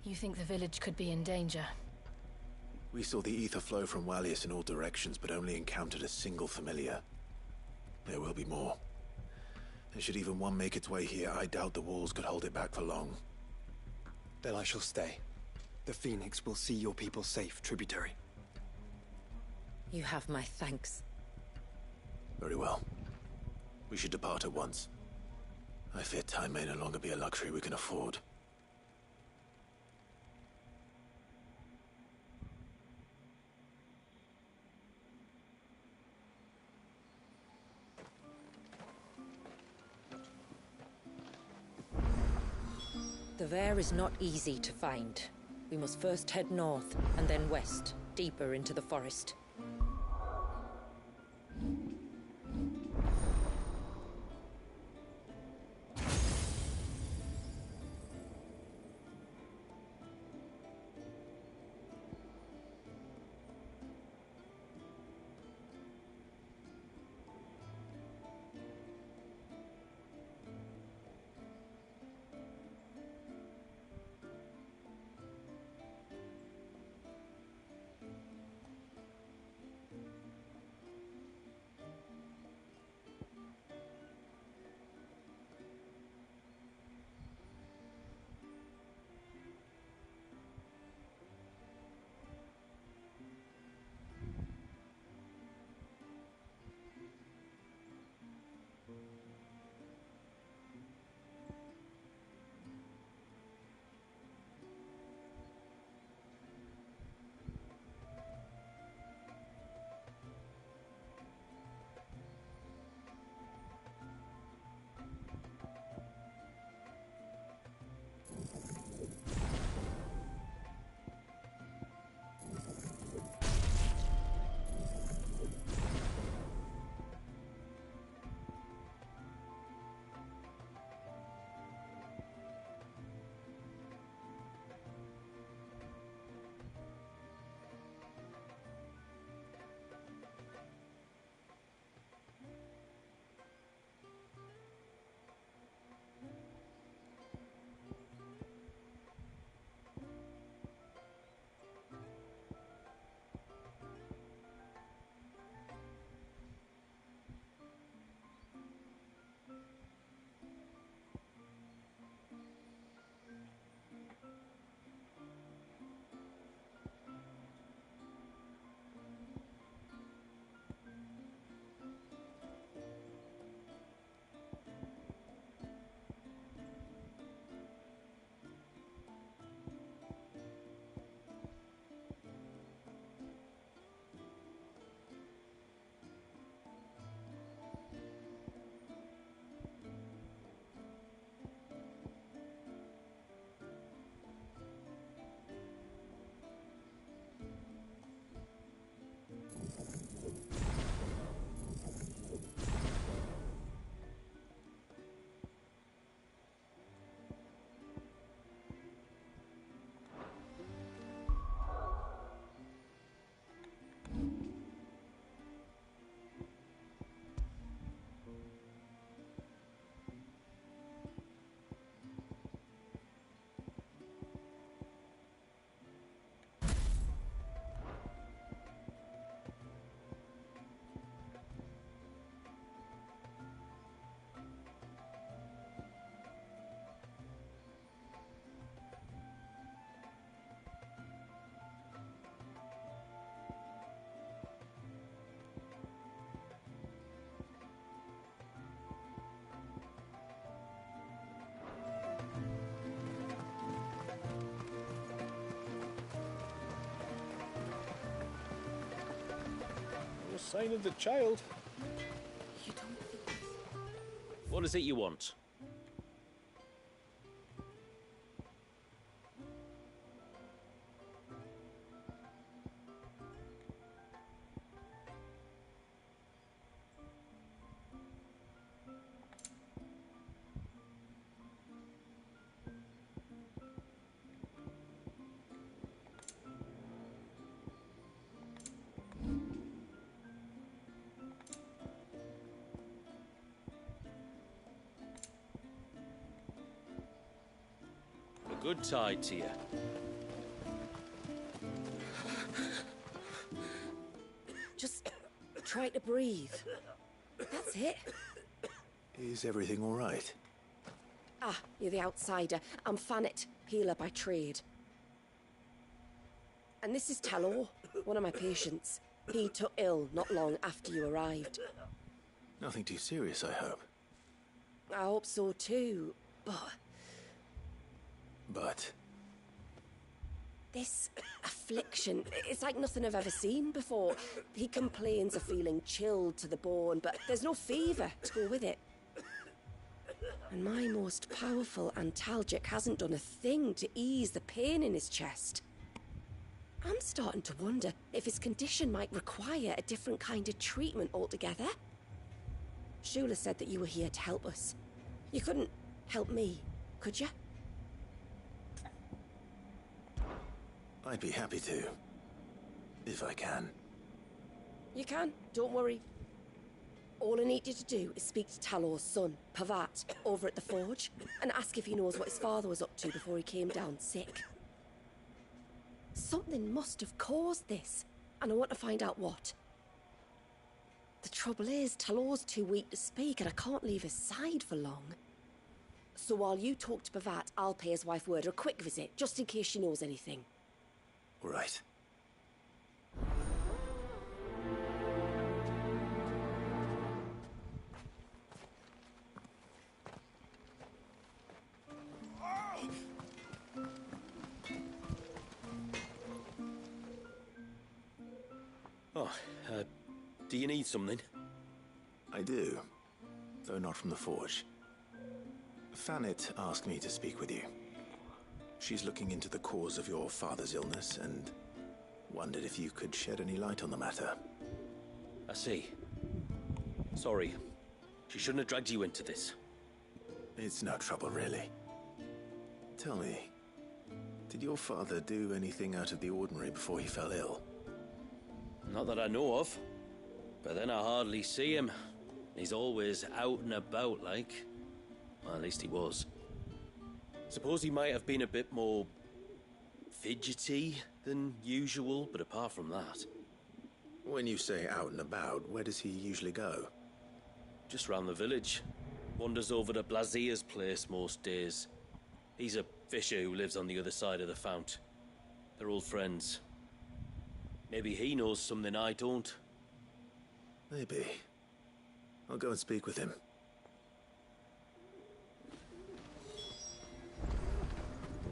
You think the village could be in danger? We saw the ether flow from Wallius in all directions, but only encountered a single familiar. There will be more. And should even one make its way here, I doubt the walls could hold it back for long. Then I shall stay. The Phoenix will see your people safe, tributary. You have my thanks. Very well. We should depart at once. I fear time may no longer be a luxury we can afford. The Vare is not easy to find. We must first head north, and then west, deeper into the forest. sign of the child. You don't think... What is it you want? A good tide to you. Just try to breathe. That's it. Is everything all right? Ah, you're the outsider. I'm Fannet, healer by trade. And this is Talor, one of my patients. He took ill not long after you arrived. Nothing too serious, I hope. I hope so too, but... But? This affliction, it's like nothing I've ever seen before. He complains of feeling chilled to the bone, but there's no fever to go with it. And my most powerful antalgic hasn't done a thing to ease the pain in his chest. I'm starting to wonder if his condition might require a different kind of treatment altogether. Shula said that you were here to help us. You couldn't help me, could you? I'd be happy to. If I can. You can, don't worry. All I need you to do is speak to Talor's son, Pavat, over at the forge, and ask if he knows what his father was up to before he came down sick. Something must have caused this, and I want to find out what. The trouble is, Talor's too weak to speak, and I can't leave his side for long. So while you talk to Pavat, I'll pay his wife word a quick visit, just in case she knows anything. Right. Oh, do you need something? I do, though not from the forge. Fannet asked me to speak with you. She's looking into the cause of your father's illness and wondered if you could shed any light on the matter. I see. Sorry. She shouldn't have dragged you into this. It's no trouble, really. Tell me, did your father do anything out of the ordinary before he fell ill? Not that I know of. But then I hardly see him. He's always out and about, like. Well, at least he was. Suppose he might have been a bit more fidgety than usual, but apart from that... When you say out and about, where does he usually go? Just round the village. Wanders over to Blazier's place most days. He's a fisher who lives on the other side of the fount. They're old friends. Maybe he knows something I don't. Maybe. I'll go and speak with him.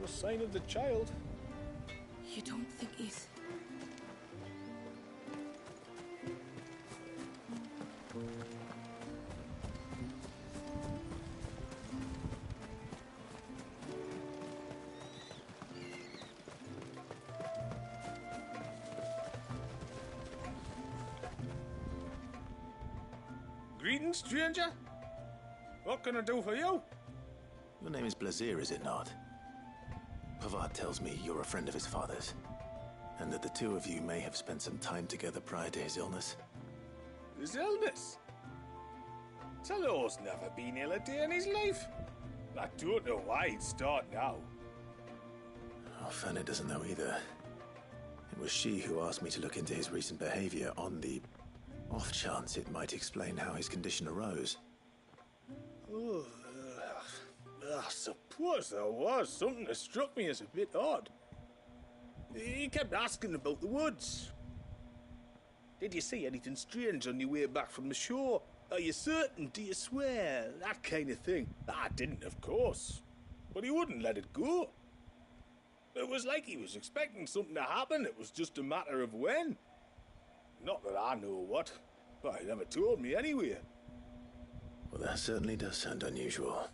No sign of the child. You don't think he's... Greetings, stranger. What can I do for you? Your name is Blazier, is it not? Pavat tells me you're a friend of his father's, and that the two of you may have spent some time together prior to his illness. His illness? Talor's never been ill a day in his life. I don't know why he'd start now. Oh, Fanny doesn't know either. It was she who asked me to look into his recent behavior on the off chance it might explain how his condition arose. Oh, I suppose there was something that struck me as a bit odd. He kept asking about the woods. Did you see anything strange on your way back from the shore? Are you certain? Do you swear? That kind of thing. I didn't, of course. But he wouldn't let it go. It was like he was expecting something to happen. It was just a matter of when. Not that I know what. But he never told me anyway. Well, that certainly does sound unusual.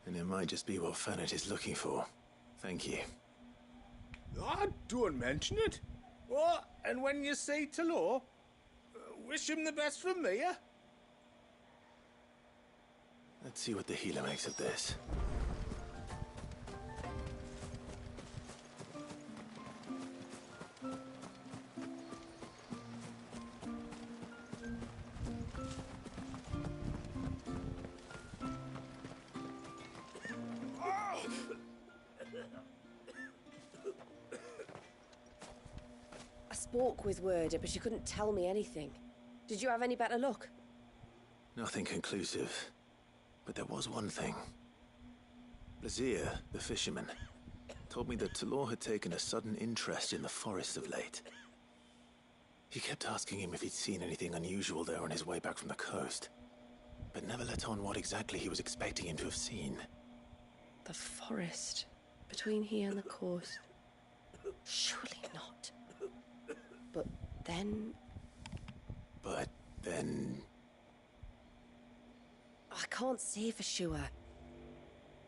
And it might just be what Fanet is looking for. Thank you. Ah, don't mention it. Oh, and when you say Talor, wish him the best from me, eh? Let's see what the healer makes of this. I spoke with Werder, but she couldn't tell me anything. Did you have any better luck? Nothing conclusive. But there was one thing. Lazir, the fisherman, told me that Talor had taken a sudden interest in the forest of late. He kept asking him if he'd seen anything unusual there on his way back from the coast, but never let on what exactly he was expecting him to have seen. The forest between here and the coast. Surely not. But then... I can't say for sure,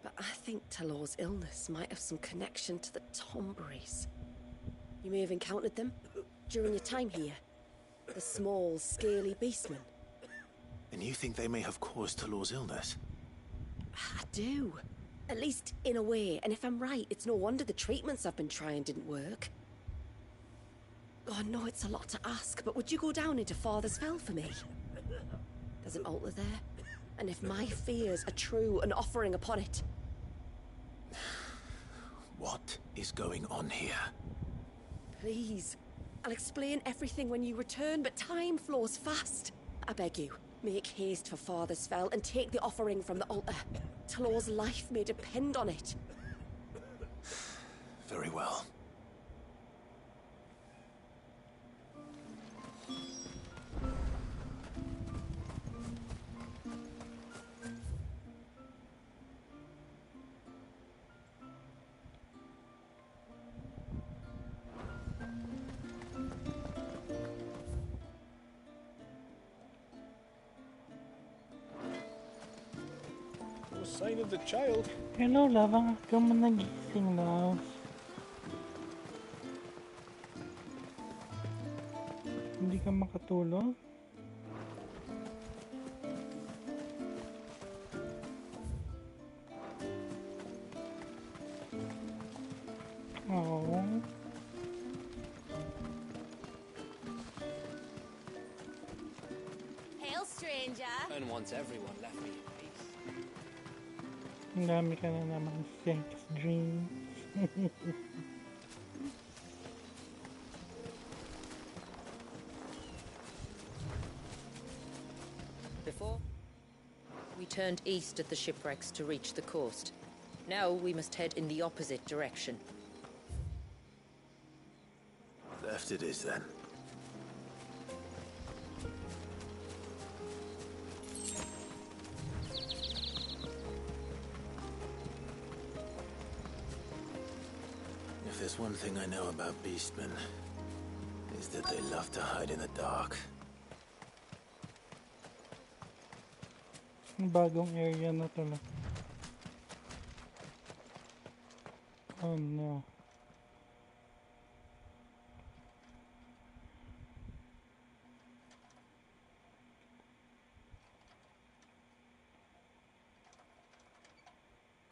but I think Talor's illness might have some connection to the Tomberries. You may have encountered them during your time here. The small, scaly beastmen. And you think they may have caused Talor's illness? I do. At least in a way, and if I'm right, it's no wonder the treatments I've been trying didn't work. Oh, I know it's a lot to ask, but would you go down into Father's Fell for me? There's an altar there, and if my fears are true, an offering upon it. What is going on here? Please. I'll explain everything when you return, but time flows fast. I beg you, make haste for Father's Fell and take the offering from the altar. Talor's life may depend on it. Very well. No sign of the child. Hello, love. Ang ka mo nagising, love. Hindi ka makatulog? Oh. Hail, stranger. And once everyone left me in peace. Ang dami ka na naman sex dreams. Before, we turned east at the shipwrecks to reach the coast. Now we must head in the opposite direction. Left it is, then. If there's one thing I know about beastmen, is that they love to hide in the dark. Bagong area na to lang. Oh no.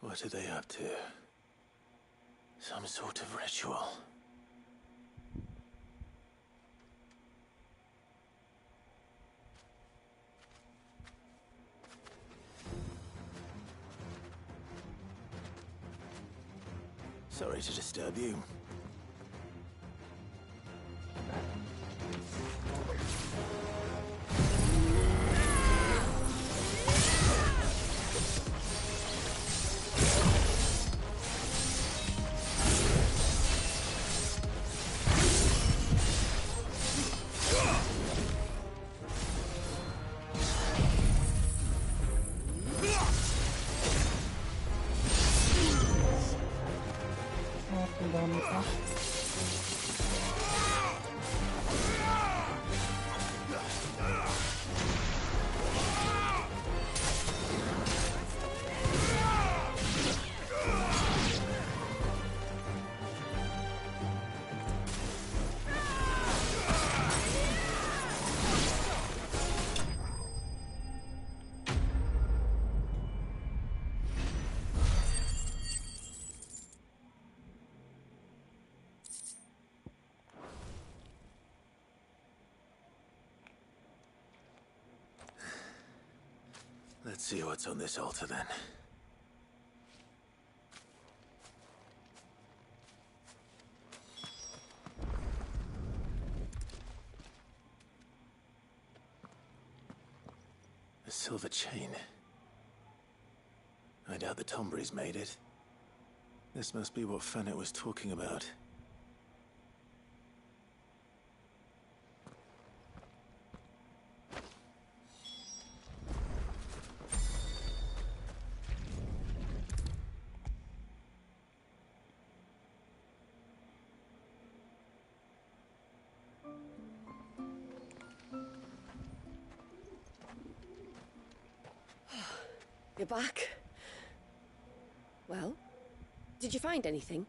What are they up to? Some sort of ritual. Sorry to disturb you. Ang dami pa. Let's see what's on this altar then. A silver chain. I doubt the Tombrys made it. This must be what Fennec was talking about. You're back. Well, did you find anything?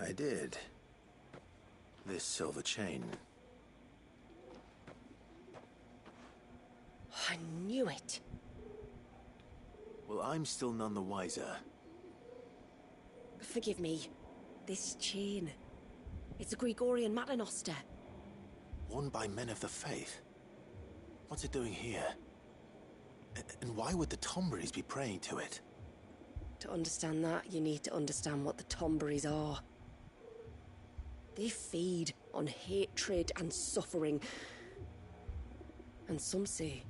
I did. This silver chain. I knew it. Well, I'm still none the wiser. Forgive me. This chain. It's a Gregorian Maternoster. Worn by men of the faith. What's it doing here? And why would the Tombrys be praying to it? To understand that, you need to understand what the Tombrys are. They feed on hatred and suffering. And some say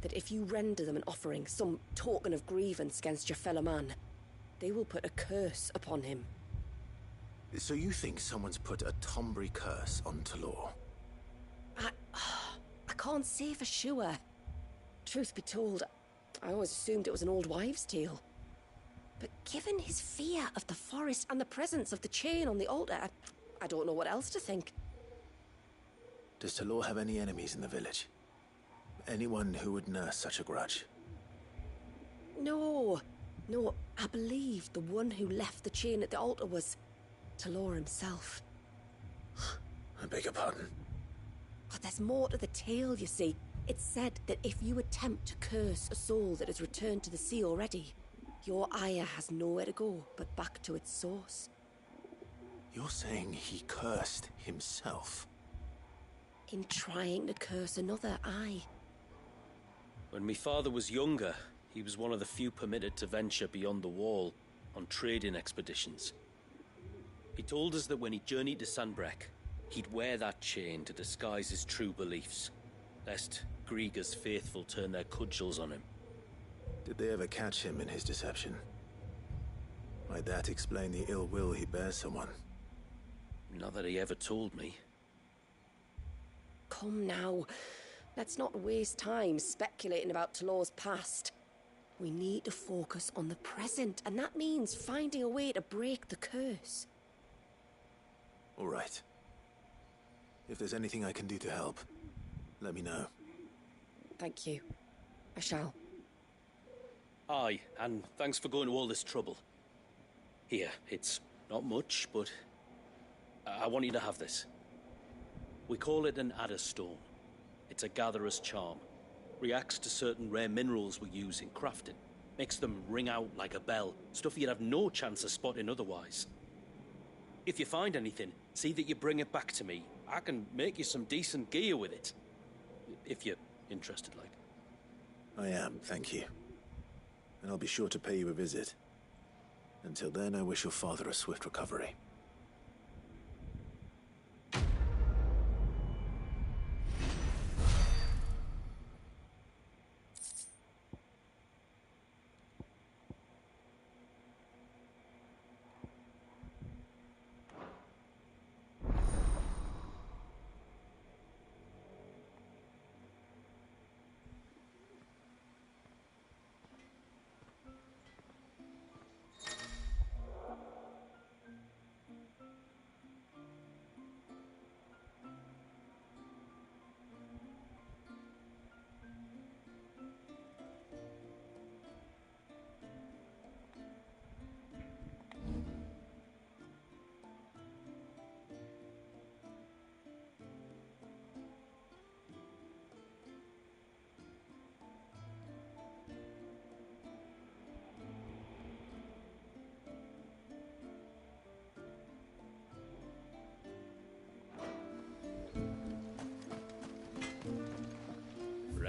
that if you render them an offering, some token of grievance against your fellow man, they will put a curse upon him. So you think someone's put a Tombry curse on Talor? I can't say for sure. Truth be told, I always assumed it was an old wives' tale. But given his fear of the forest and the presence of the chain on the altar, I don't know what else to think. Does Talor have any enemies in the village? Anyone who would nurse such a grudge? No, I believe the one who left the chain at the altar was Talor himself. I beg your pardon? But there's more to the tale, you see. It's said that if you attempt to curse a soul that has returned to the sea already, your ire has nowhere to go but back to its source. You're saying he cursed himself? In trying to curse another, aye. When my father was younger, he was one of the few permitted to venture beyond the wall on trading expeditions. He told us that when he journeyed to Sanbreque, he'd wear that chain to disguise his true beliefs, lest Griega's faithful turn their cudgels on him. Did they ever catch him in his deception? Might that explain the ill will he bears someone? Not that he ever told me. Come now. Let's not waste time speculating about Talor's past. We need to focus on the present, and that means finding a way to break the curse. All right. If there's anything I can do to help, let me know. Thank you. I shall. Aye, and thanks for going to all this trouble. Here, it's not much, but I want you to have this. We call it an Adder Stone. It's a gatherer's charm. Reacts to certain rare minerals we use in crafting. Makes them ring out like a bell, stuff you'd have no chance of spotting otherwise. If you find anything, see that you bring it back to me. I can make you some decent gear with it. If you're interested, like. I am, thank you. And I'll be sure to pay you a visit. Until then, I wish your father a swift recovery.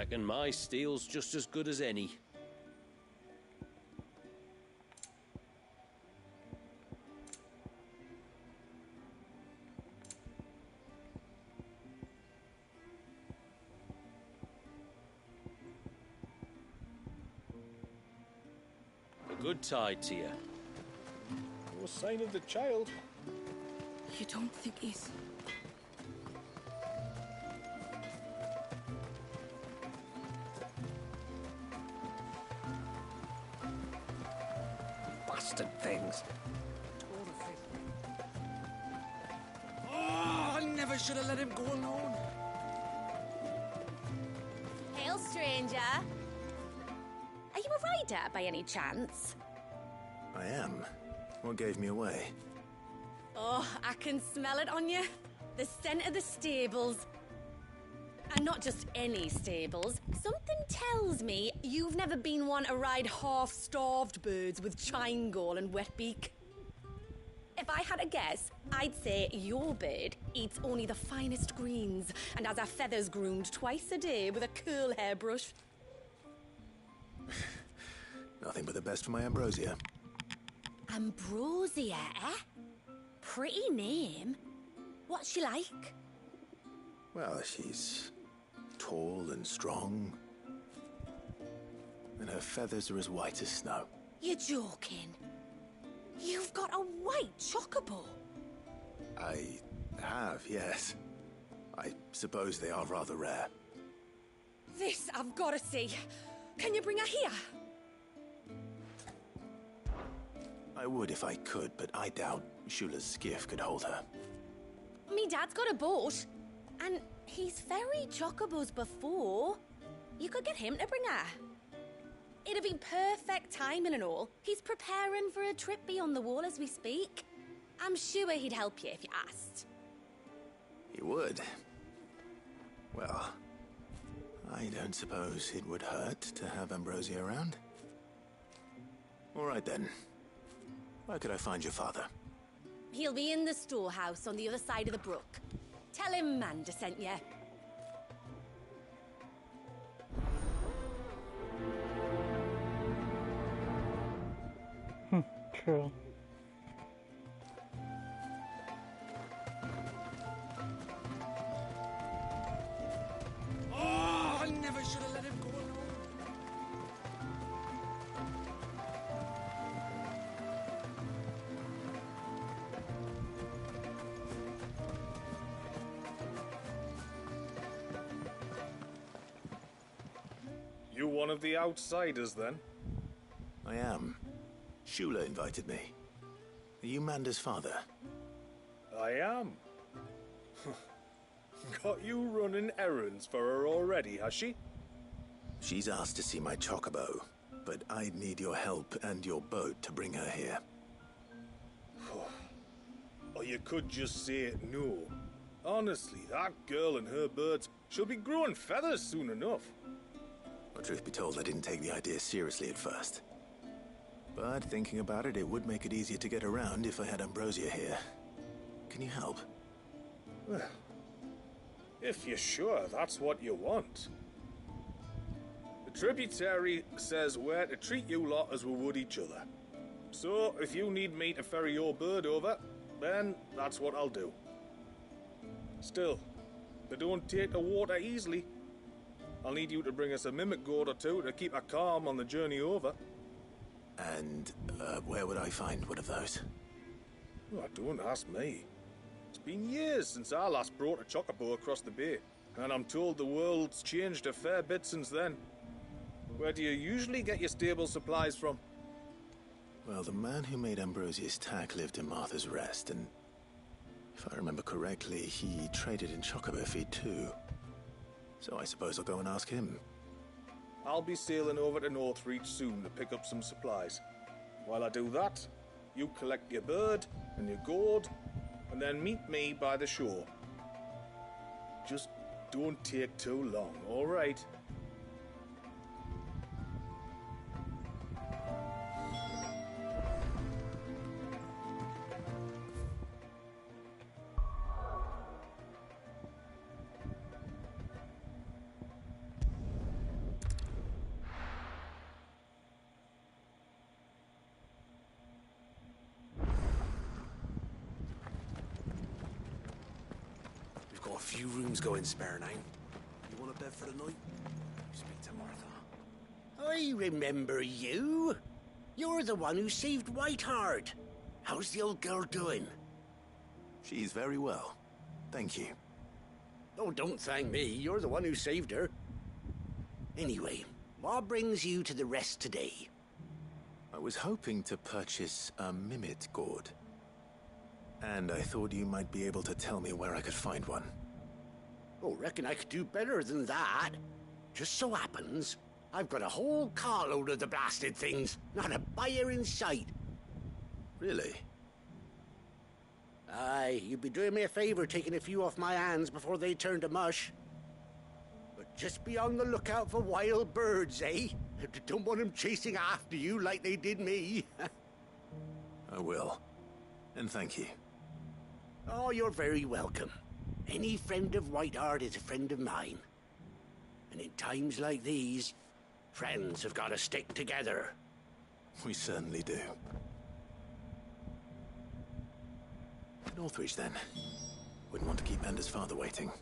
Reckon my steel's just as good as any. A good tide to you. No sign of the child. You don't think he's... Bastard things. Oh, I never should have let him go alone. Hail, stranger. Are you a rider by any chance? I am. What gave me away? Oh, I can smell it on you. The scent of the stables. And not just any stables. Something tells me you've never been one to ride half-starved birds with chine gall and wet beak. If I had a guess, I'd say your bird eats only the finest greens and has her feathers groomed twice a day with a curl hairbrush. Nothing but the best for my Ambrosia. Ambrosia, eh? Pretty name. What's she like? Well, she's tall and strong. And her feathers are as white as snow. You're joking. You've got a white chocobo. I have, yes. I suppose they are rather rare. This I've got to see. Can you bring her here? I would if I could, but I doubt Shula's skiff could hold her. Me dad's got a boat. And he's ferried chocobos before. You could get him to bring her. It'd be perfect timing and all. He's preparing for a trip beyond the wall as we speak. I'm sure he'd help you if you asked. He would. Well, I don't suppose it would hurt to have Ambrosia around. All right then. Where could I find your father? He'll be in the storehouse on the other side of the brook. Tell him Manda sent you. True. Oh, I never should have let him go alone. You one of the outsiders, then? I am. Shula invited me. Are you Manda's father? I am. Got you running errands for her already, has she? She's asked to see my chocobo, but I'd need your help and your boat to bring her here. Or you could just say no. Honestly, that girl and her birds, she'll be growing feathers soon enough. Well, truth be told, I didn't take the idea seriously at first. But thinking about it, it would make it easier to get around if I had Ambrosia here. Can you help? Well, if you're sure that's what you want. The tributary says we're to treat you lot as we would each other. So, if you need me to ferry your bird over, then that's what I'll do. Still, they don't take the water easily. I'll need you to bring us a mimic gourd or two to keep her calm on the journey over. And where would I find one of those? Oh, don't ask me. It's been years since I last brought a chocobo across the bay, and I'm told the world's changed a fair bit since then. Where do you usually get your stable supplies from? Well, the man who made Ambrosia's tack lived in Martha's Rest, and if I remember correctly, he traded in chocobo feed too. So I suppose I'll go and ask him. I'll be sailing over to Northreach soon to pick up some supplies. While I do that, you collect your bird and your gourd, and then meet me by the shore. Just don't take too long, all right? a few rooms going spare now. You want a bed for the night? Speak to Martha. I remember you. You're the one who saved Whiteheart. How's the old girl doing? She's very well. Thank you. Oh, don't thank me. You're the one who saved her. Anyway, what brings you to the rest today? I was hoping to purchase a Mimit gourd. And I thought you might be able to tell me where I could find one. Oh, reckon I could do better than that. Just so happens, I've got a whole carload of the blasted things. Not a buyer in sight. Really? Aye, you'd be doing me a favor taking a few off my hands before they turn to mush. But just be on the lookout for wild birds, eh? Don't want them chasing after you like they did me. I will. And thank you. Oh, you're very welcome. Any friend of Whiteheart is a friend of mine. And in times like these, friends have got to stick together. We certainly do. Northreach, then. Wouldn't want to keep Anders' father waiting.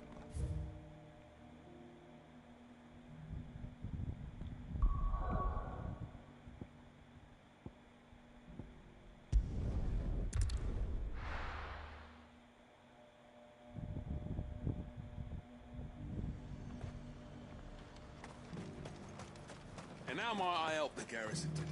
And how might I help the garrison today?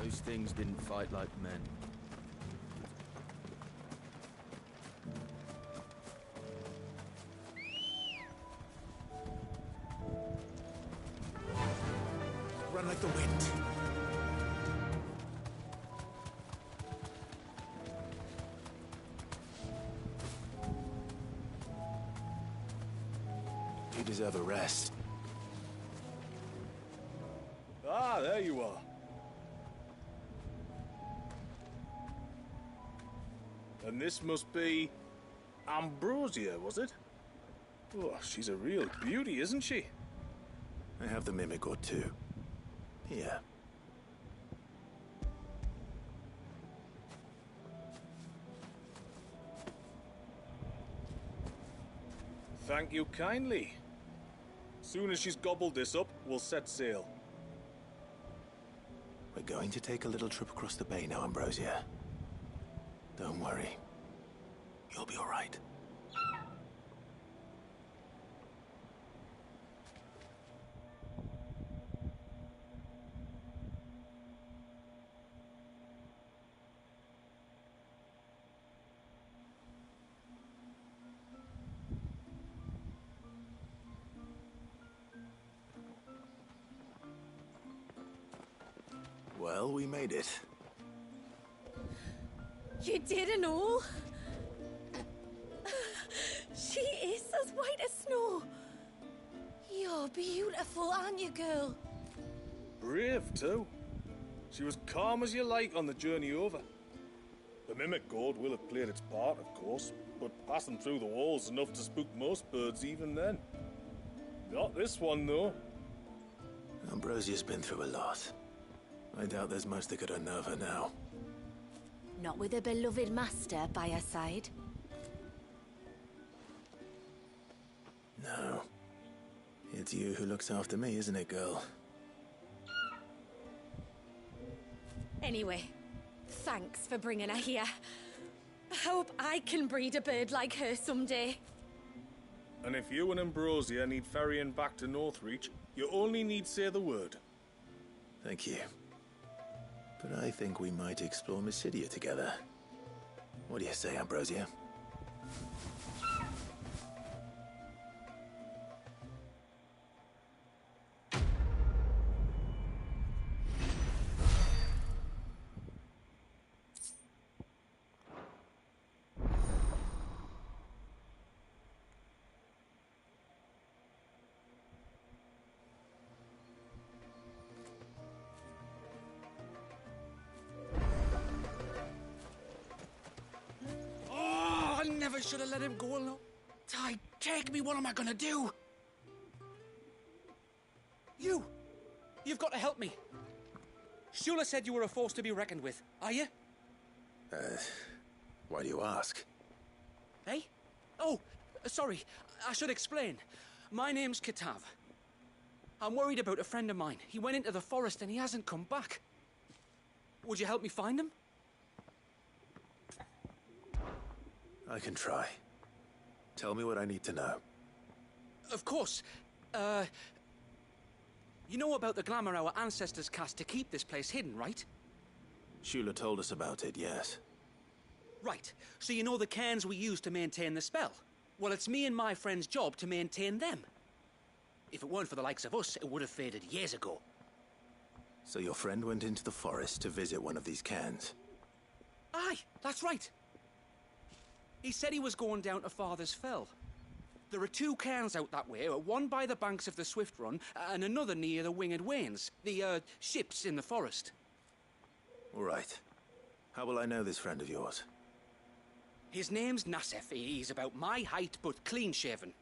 Those things didn't fight like men. Run like the wind. You deserve a rest. Ah, there you are. And this must be Ambrosia, was it? Oh, she's a real beauty, isn't she? I have the Mimic or two. Here. Thank you kindly. Soon as she's gobbled this up, we'll set sail. We're going to take a little trip across the bay now, Ambrosia. Don't worry. You'll be all right. Well, we made it. You didn't all? She is as white as snow. You're beautiful, aren't you, girl? Brave, too. She was calm as you like on the journey over. The Mimic Gourd will have played its part, of course, but passing through the walls enough to spook most birds even then. Not this one, though. Ambrosia's been through a lot. I doubt there's much that could unnerve her now. Not with a beloved master by her side. No. It's you who looks after me, isn't it, girl? Anyway, thanks for bringing her here. I hope I can breed a bird like her someday. And if you and Ambrosia need ferrying back to Northreach, you only need say the word. Thank you. But I think we might explore Mysidia together. What do you say, Ambrosia? should have let him go alone. Ty, take me. What am I gonna do? You've got to help me. Shula said you were a force to be reckoned with. Are you? Why do you ask? Eh? Oh, sorry. I should explain. My name's Kitav. I'm worried about a friend of mine. He went into the forest and he hasn't come back. Would you help me find him? I can try. Tell me what I need to know. Of course. You know about the glamour our ancestors cast to keep this place hidden, right? Shula told us about it, yes. Right. So you know the cairns we use to maintain the spell? Well, it's me and my friend's job to maintain them. If it weren't for the likes of us, it would have faded years ago. So your friend went into the forest to visit one of these cairns? Aye, that's right. He said he was going down to Father's Fell. There are 2 cairns out that way, one by the banks of the Swift Run, and another near the Winged Wains, the, ships in the forest. All right. How will I know this friend of yours? His name's Nasef. He's about my height, but clean-shaven.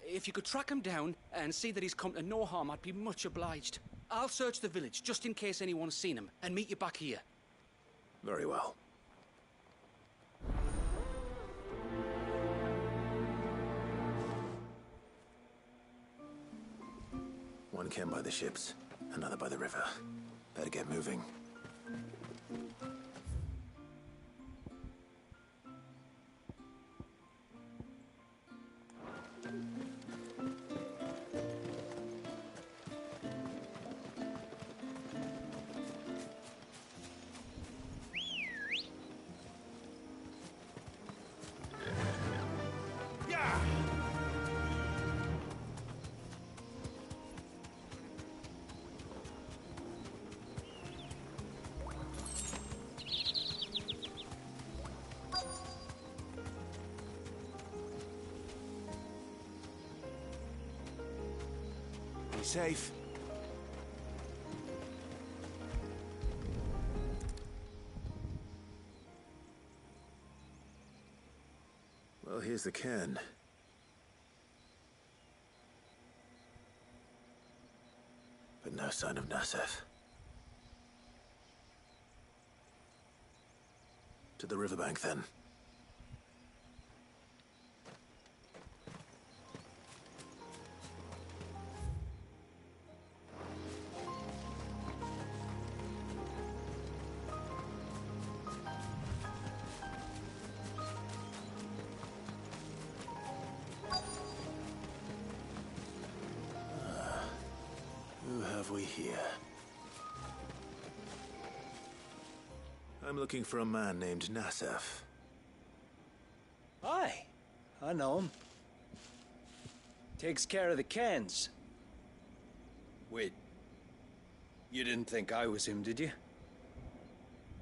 If you could track him down and see that he's come to no harm, I'd be much obliged. I'll search the village, just in case anyone's seen him, and meet you back here. Very well. One cairn by the ships, another by the river. Better get moving. Safe. Well, here's the cairn. But no sign of Nasef. To the riverbank, then. I'm looking for a man named Nasef. Aye, I know him. Takes care of the cairns. Wait, you didn't think I was him, did you?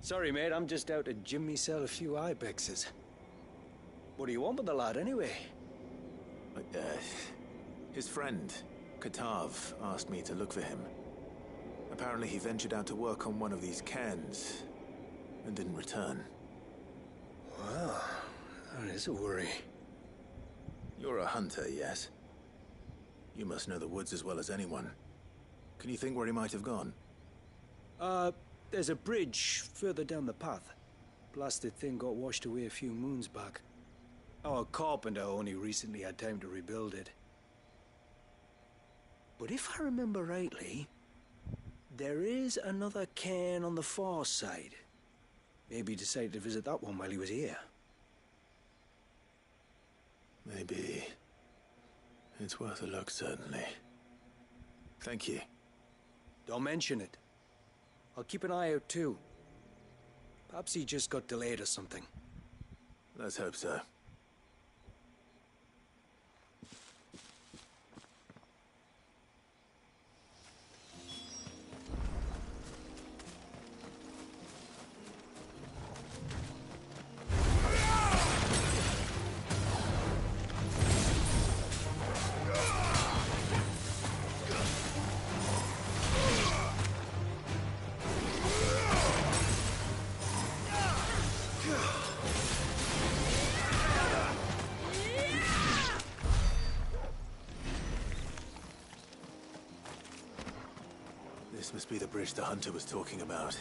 Sorry, mate, I'm just out to gym myself a few ibexes. What do you want with the lad, anyway? His friend, Katav, asked me to look for him. Apparently he ventured out to work on one of these cairns and didn't return. Well, that is a worry. You're a hunter, yes? You must know the woods as well as anyone. Can you think where he might have gone? There's a bridge further down the path. Blasted thing got washed away a few moons back. Our carpenter only recently had time to rebuild it. But if I remember rightly, there is another cairn on the far side. Maybe he decided to visit that one while he was here. Maybe. It's worth a look, certainly. Thank you. Don't mention it. I'll keep an eye out too. Perhaps he just got delayed or something. Let's hope so. This must be the bridge the hunter was talking about.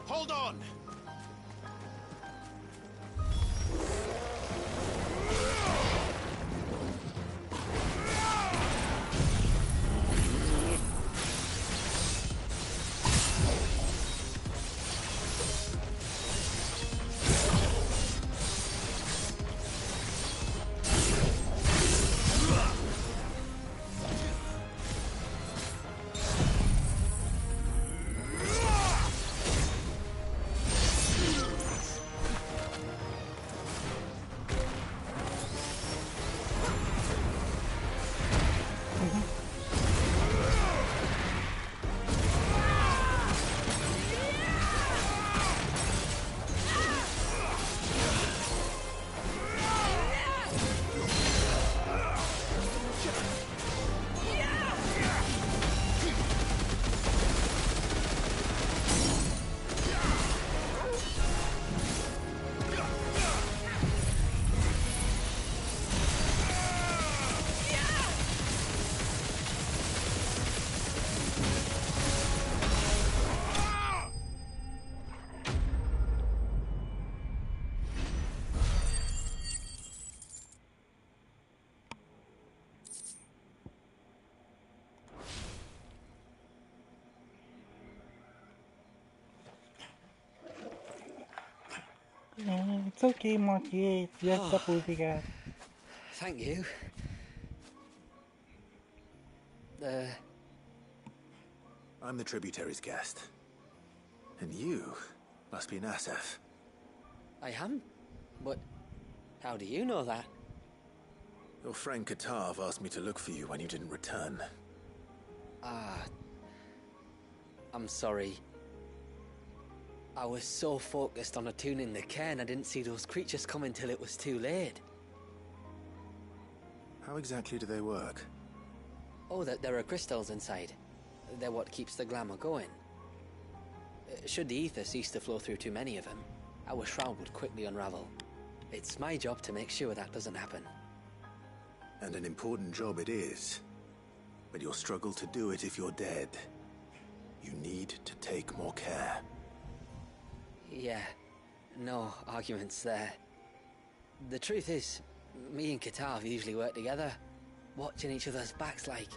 Hold on! It's okay, Monkey. It's just a pussycat. Thank you. I'm the tributary's guest. And you must be Nasef. I am? But how do you know that? Your friend Katav asked me to look for you when you didn't return. I'm sorry. I was so focused on attuning the cairn, I didn't see those creatures come until it was too late. How exactly do they work? Oh, there are crystals inside. They're what keeps the glamour going. Should the ether cease to flow through too many of them, our shroud would quickly unravel. It's my job to make sure that doesn't happen. And an important job it is. But you'll struggle to do it if you're dead. You need to take more care. Yeah, no arguments there. The truth is, me and Katav usually work together, watching each other's backs like.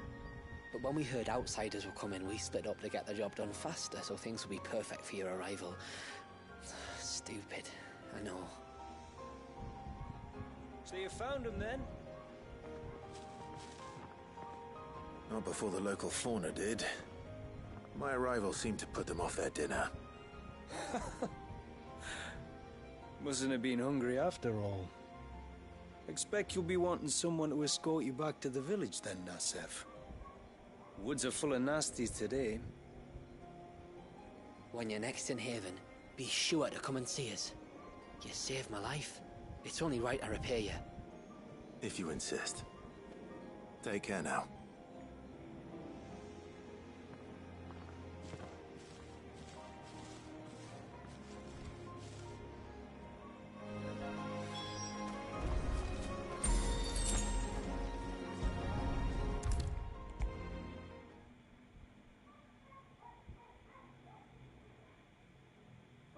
But when we heard outsiders were coming, we split up to get the job done faster, so things would be perfect for your arrival. Stupid, I know. So you found him then? Not before the local fauna did. My arrival seemed to put them off their dinner. Mustn't have been hungry after all. Expect you'll be wanting someone to escort you back to the village then, Nasef. Woods are full of nasties today. When you're next in Haven, be sure to come and see us. You saved my life. It's only right I repay you. If you insist. Take care now.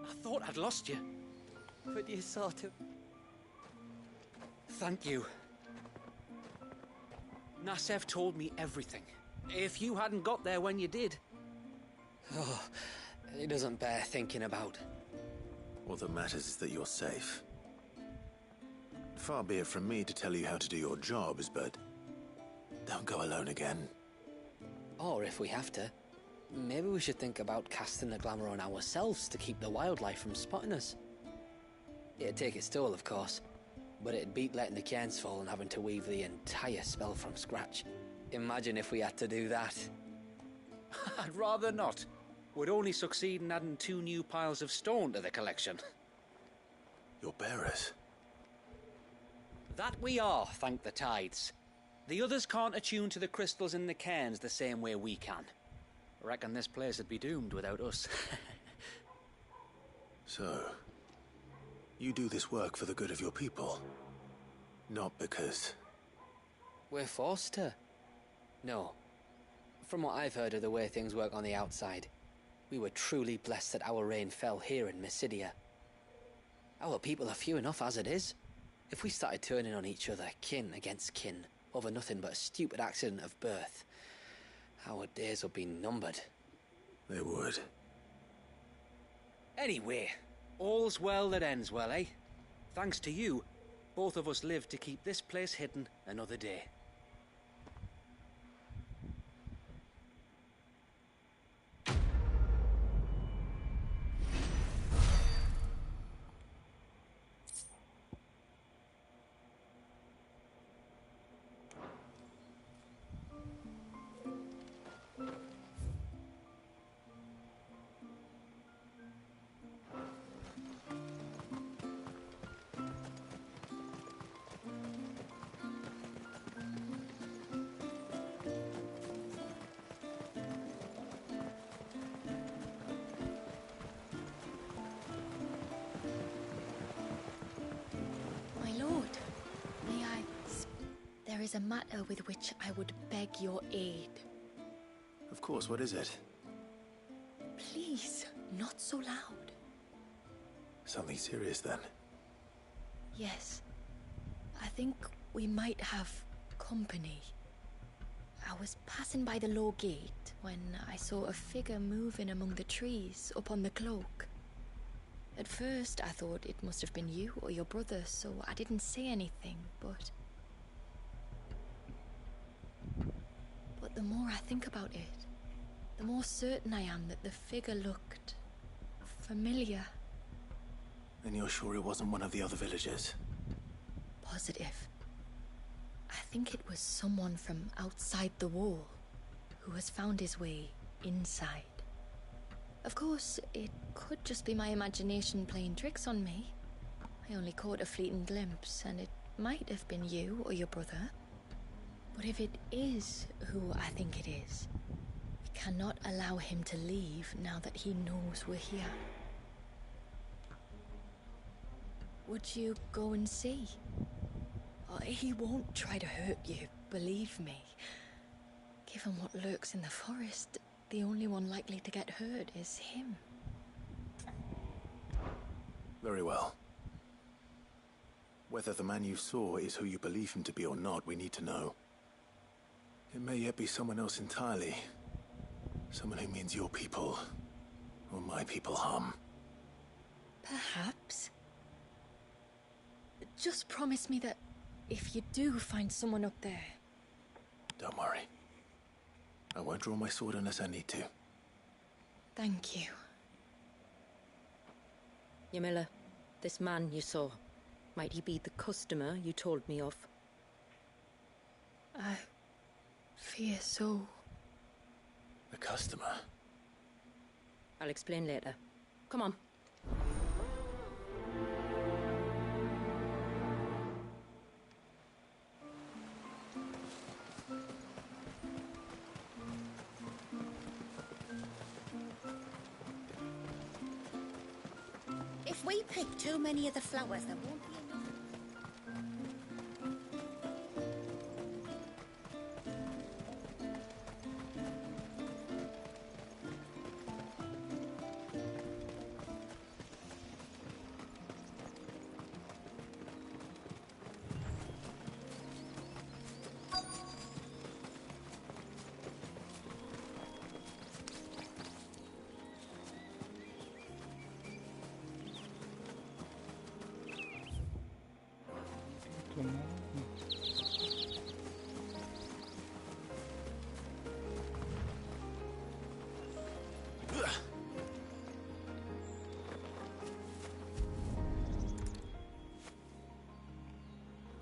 I thought I'd lost you. But you sort of... Thank you. Nasef told me everything. If you hadn't got there when you did... Oh, it doesn't bear thinking about. All that matters is that you're safe. Far be it from me to tell you how to do your jobs, but... don't go alone again. Or if we have to, maybe we should think about casting the glamour on ourselves to keep the wildlife from spotting us. It'd take its toll, of course, but it'd beat letting the cairns fall and having to weave the entire spell from scratch. Imagine if we had to do that. I'd rather not. would only succeed in adding 2 new piles of stone to the collection. Your bearers? That we are, thank the tides. The others can't attune to the crystals in the cairns the same way we can. Reckon this place would be doomed without us. So, you do this work for the good of your people? Not because... We're forced to. No. From what I've heard of the way things work on the outside, we were truly blessed that our rain fell here in Mysidia. Our people are few enough as it is. If we started turning on each other, kin against kin, over nothing but a stupid accident of birth, our days would be numbered. They would. Anyway, all's well that ends well, eh? Thanks to you, both of us lived to keep this place hidden another day. There is a matter with which I would beg your aid. Of course, what is it? Please, not so loud. Something serious, then? Yes. I think we might have company. I was passing by the low gate when I saw a figure moving among the trees up on the cloak. At first, I thought it must have been you or your brother, so I didn't say anything, but the more I think about it, the more certain I am that the figure looked familiar. Then you're sure it wasn't one of the other villagers? Positive. I think it was someone from outside the wall who has found his way inside. Of course, it could just be my imagination playing tricks on me. I only caught a fleeting glimpse, and it might have been you or your brother. But if it is who I think it is, we cannot allow him to leave now that he knows we're here. Would you go and see? Oh, he won't try to hurt you, believe me. Given what lurks in the forest, the only one likely to get hurt is him. Very well. Whether the man you saw is who you believe him to be or not, we need to know. It may yet be someone else entirely. Someone who means your people, or my people, harm. Perhaps. Just promise me that if you do find someone up there... Don't worry. I won't draw my sword unless I need to. Thank you. Ymilla, this man you saw, might he be the customer you told me of? I fear so. The customer? I'll explain later. Come on. If we pick too many of the flowers, there won't be enough.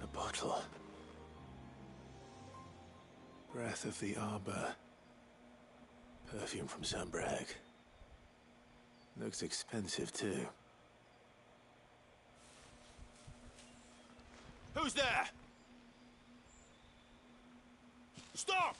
A bottle. Breath of the Arbor. Perfume from Sambrag. Looks expensive, too. Who's there? Stop!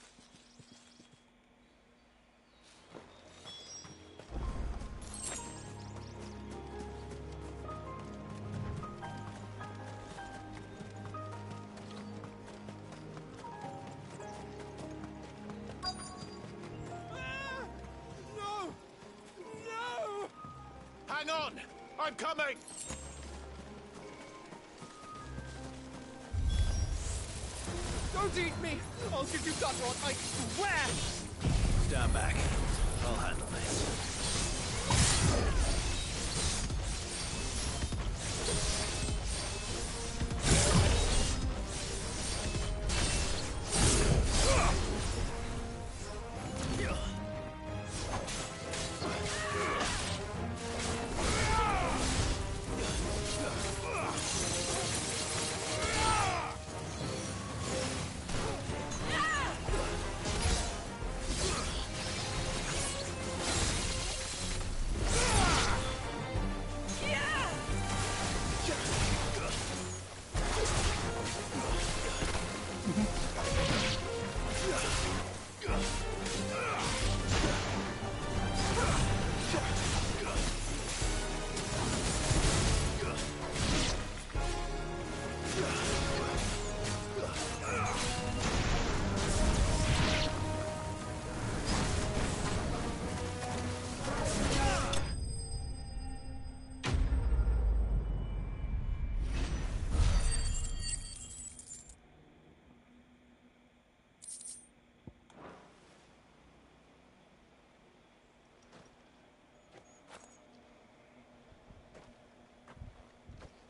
No! No! Hang on! I'm coming! Don't eat me! I'll give you that one, I swear! Stand back. I'll handle this.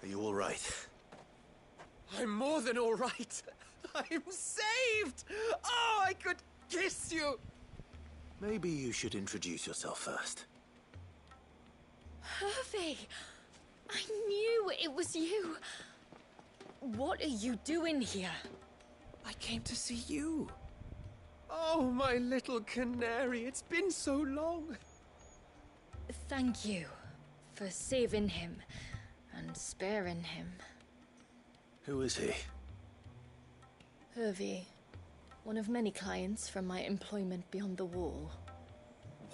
Are you all right? I'm more than all right. I'm saved! Oh, I could kiss you! Maybe you should introduce yourself first. Hervey! I knew it was you. What are you doing here? I came to see you. Oh, my little canary, it's been so long. Thank you for saving him and sparing him. Who is he? Hervey, one of many clients from my employment beyond the wall.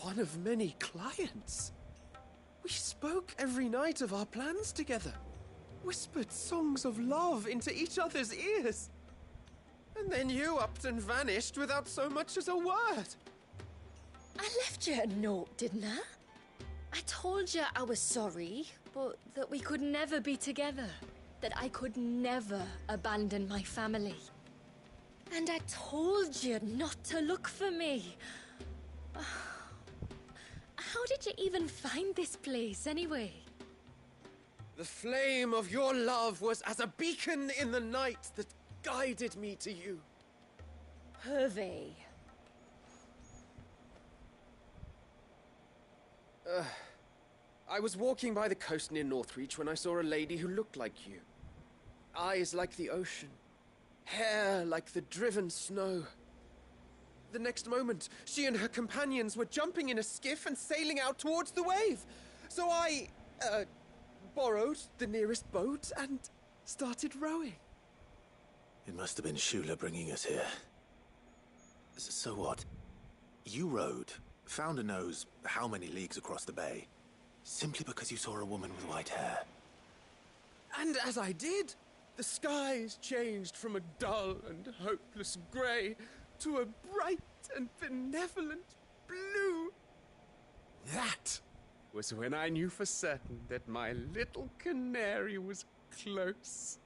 One of many clients? We spoke every night of our plans together. Whispered songs of love into each other's ears. And then you upped and vanished without so much as a word. I left you a note, didn't I? I told you I was sorry, but that we could never be together. That I could never abandon my family. And I told you not to look for me. How did you even find this place, anyway? The flame of your love was as a beacon in the night that guided me to you. Hervey. I was walking by the coast near Northreach when I saw a lady who looked like you. Eyes like the ocean. Hair like the driven snow. The next moment, she and her companions were jumping in a skiff and sailing out towards the wave. So I, borrowed the nearest boat and started rowing. It must have been Shula bringing us here. So what? You rowed, found a nose how many leagues across the bay, simply because you saw a woman with white hair. And as I did, the skies changed from a dull and hopeless grey to a bright and benevolent blue. That was when I knew for certain that my little canary was close.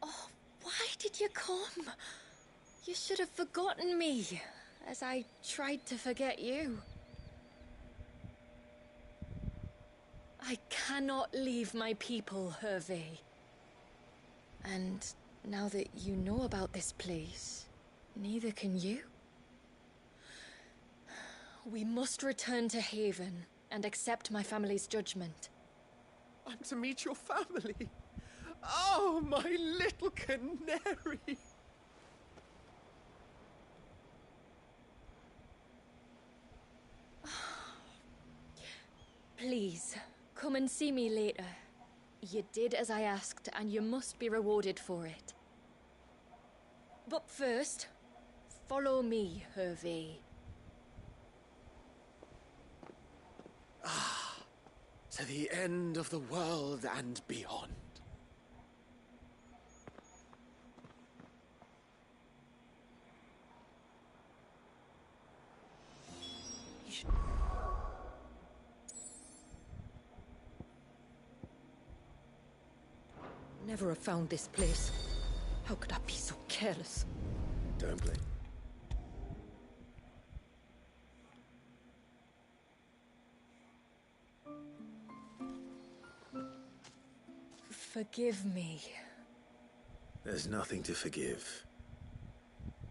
Oh, why did you come? You should have forgotten me, as I tried to forget you. I cannot leave my people, Hervey. And now that you know about this place, neither can you. We must return to Haven and accept my family's judgment. I'm to meet your family. Oh, my little canary. Come and see me later. You did as I asked, and you must be rewarded for it. But first, follow me, Hervé. To the end of the world and beyond. Never have found this place. How could I be so careless? Don't blame. Forgive me. There's nothing to forgive.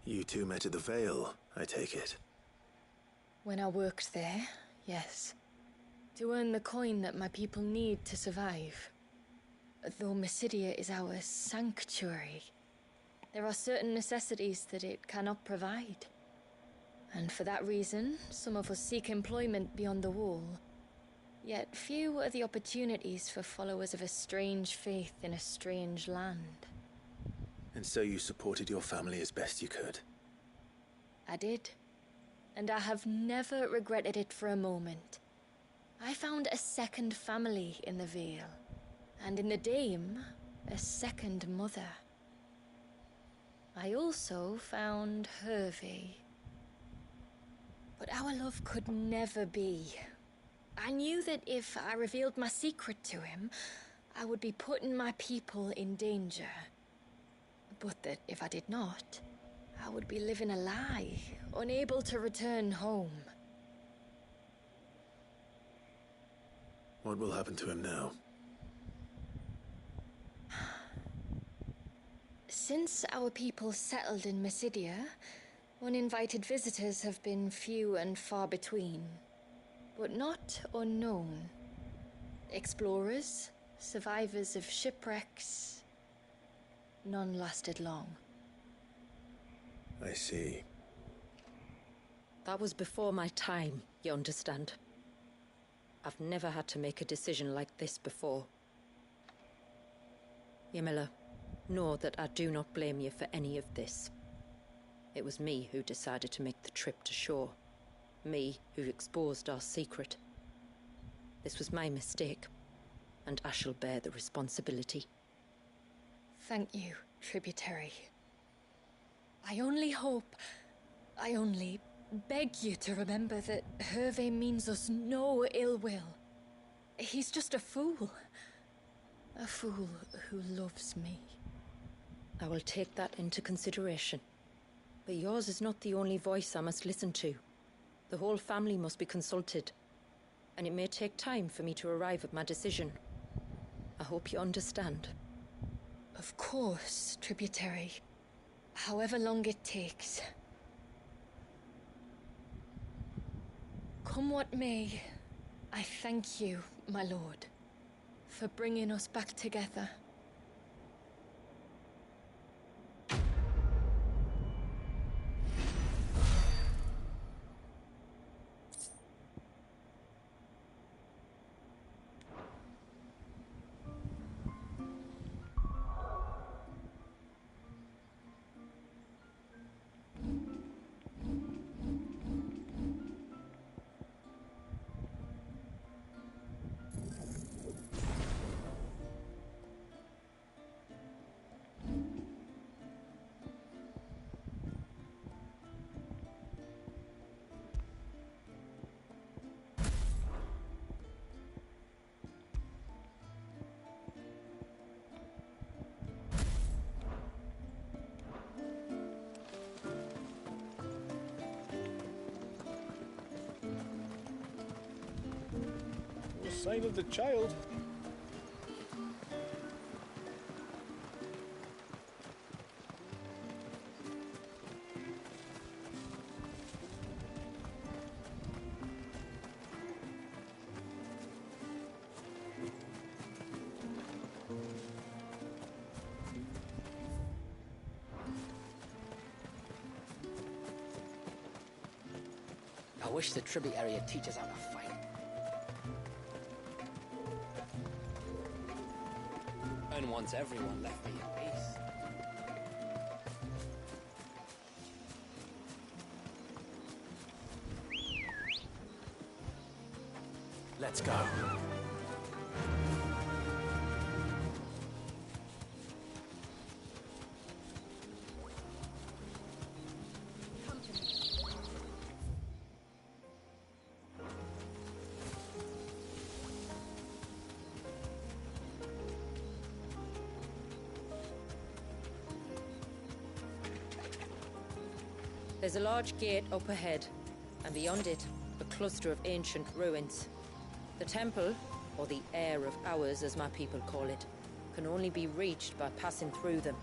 You two met at the Vale, I take it. When I worked there, yes. To earn the coin that my people need to survive. Though Mysidia is our sanctuary, there are certain necessities that it cannot provide. And for that reason, some of us seek employment beyond the wall. Yet few are the opportunities for followers of a strange faith in a strange land. And so you supported your family as best you could? I did. And I have never regretted it for a moment. I found a second family in the Vale. And in the Dame, a second mother. I also found Hervé. But our love could never be. I knew that if I revealed my secret to him, I would be putting my people in danger. But that if I did not, I would be living a lie, unable to return home. What will happen to him now? Since our people settled in Mysidia, uninvited visitors have been few and far between, but not unknown. Explorers, survivors of shipwrecks, none lasted long. I see. That was before my time, you understand? I've never had to make a decision like this before. Ymilla, know that I do not blame you for any of this. It was me who decided to make the trip to shore. Me who exposed our secret. This was my mistake, and I shall bear the responsibility. Thank you, tributary. I only beg you to remember that Hervé means us no ill will. He's just a fool. A fool who loves me. I will take that into consideration. But yours is not the only voice I must listen to. The whole family must be consulted. And it may take time for me to arrive at my decision. I hope you understand. Of course, tributary. However long it takes. Come what may, I thank you, my lord, for bringing us back together. Sign of the child. I wish the tributary would teach us how to fight. once everyone left me in peace. Let's go. There's a large gate up ahead, and beyond it, a cluster of ancient ruins. The temple, or the Heir of Hours as my people call it, can only be reached by passing through them.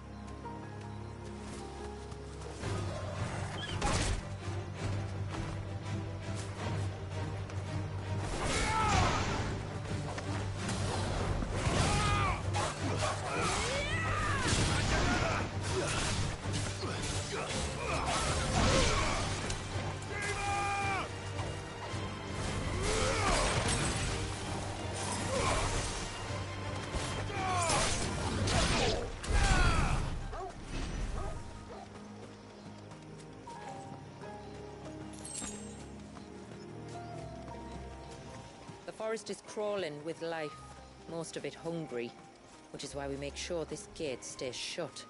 The forest is crawling with life, most of it hungry, which is why we make sure this gate stays shut.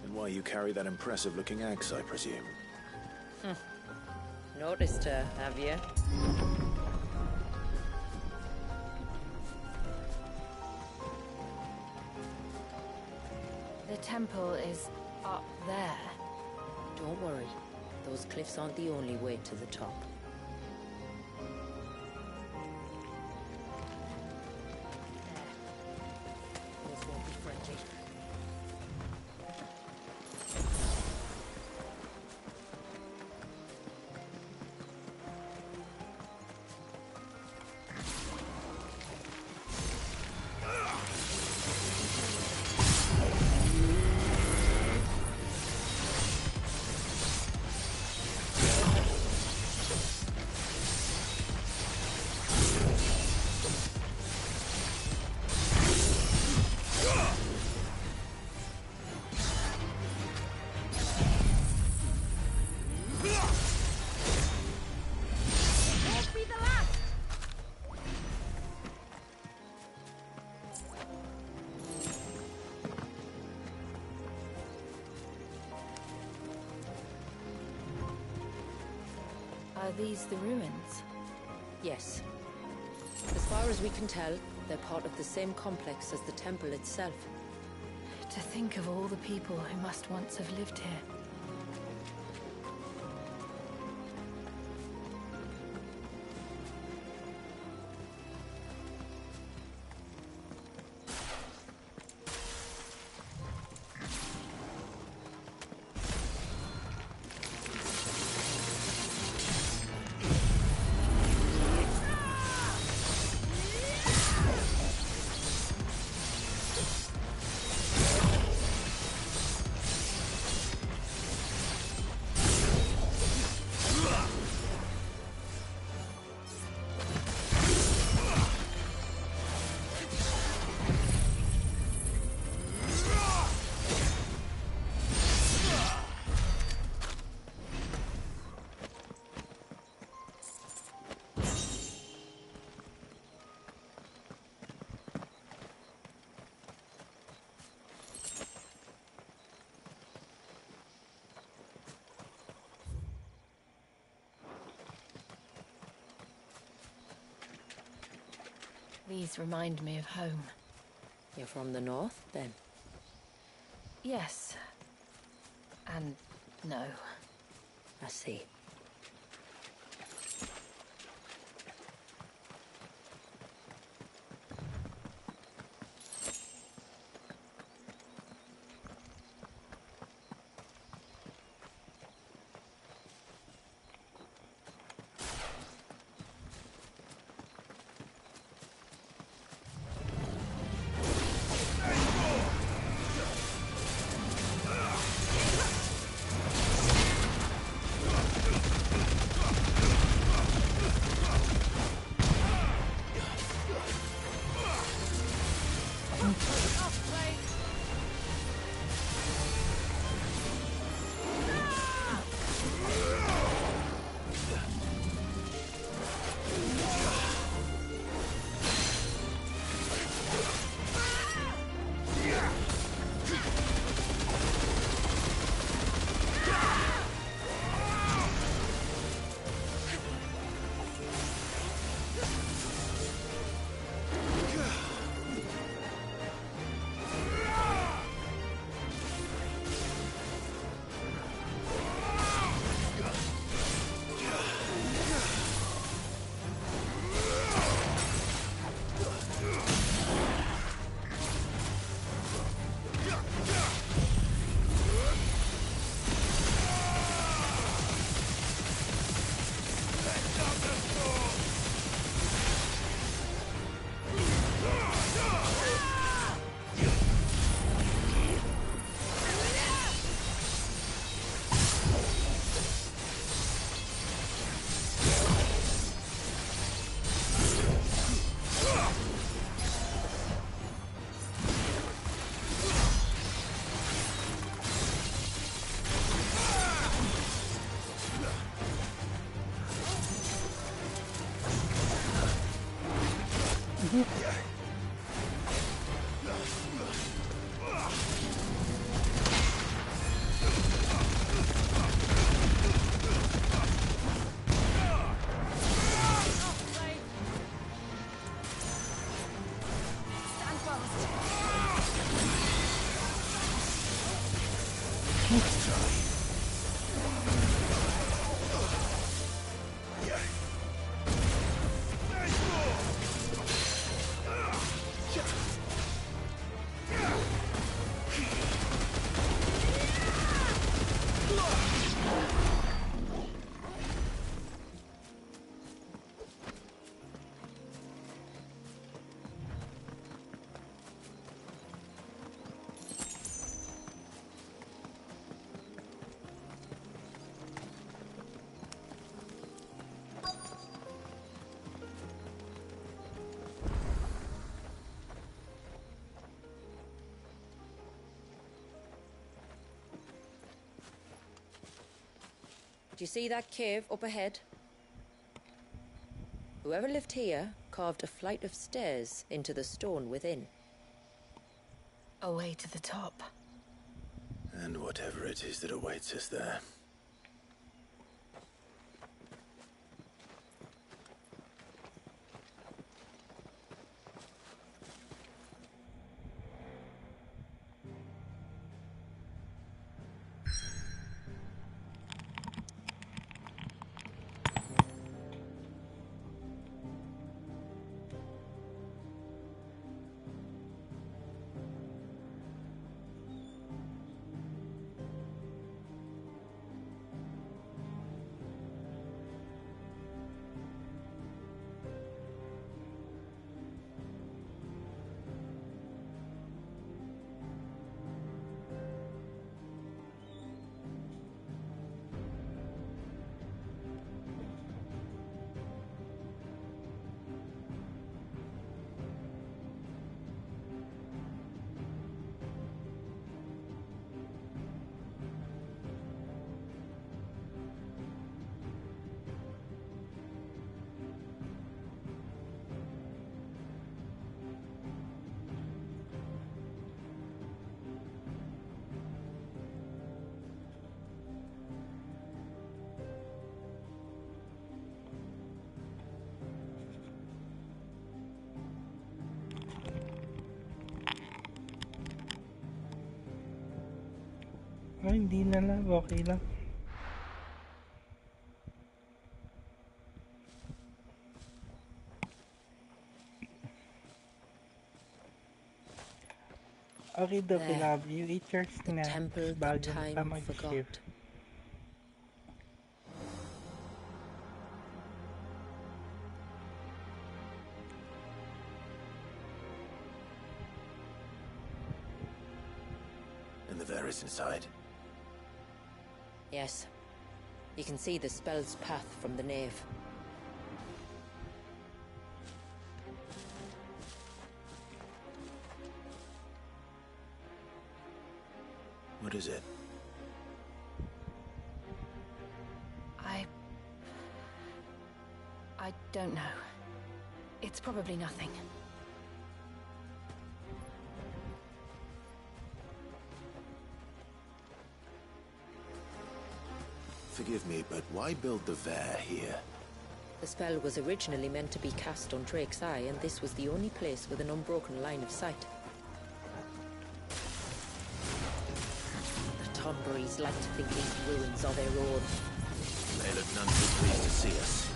And why you carry that impressive-looking axe, I presume. Noticed her, have you? The temple is up there. Don't worry. Those cliffs aren't the only way to the top. Those won't be friendly. Are these the ruins? Yes. As far as we can tell, they're part of the same complex as the temple itself. To think of all the people who must once have lived here. These remind me of home. You're from the north, then? Yes. And no. I see. Do you see that cave up ahead? Whoever lived here carved a flight of stairs into the stone within. A way to the top. And whatever it is that awaits us there. Ay, hindi na lang. Okay lang. Okay, dokie, love you. Eat your snacks bago ka mag-shift. And the Varys inside? Yes. You can see the spell's path from the nave. What is it? I don't know. It's probably nothing. Forgive me, but why build the Vare here? The spell was originally meant to be cast on Drake's Eye, and this was the only place with an unbroken line of sight. The Tonberries like to think these ruins are their own. They'll have none too pleased to see us.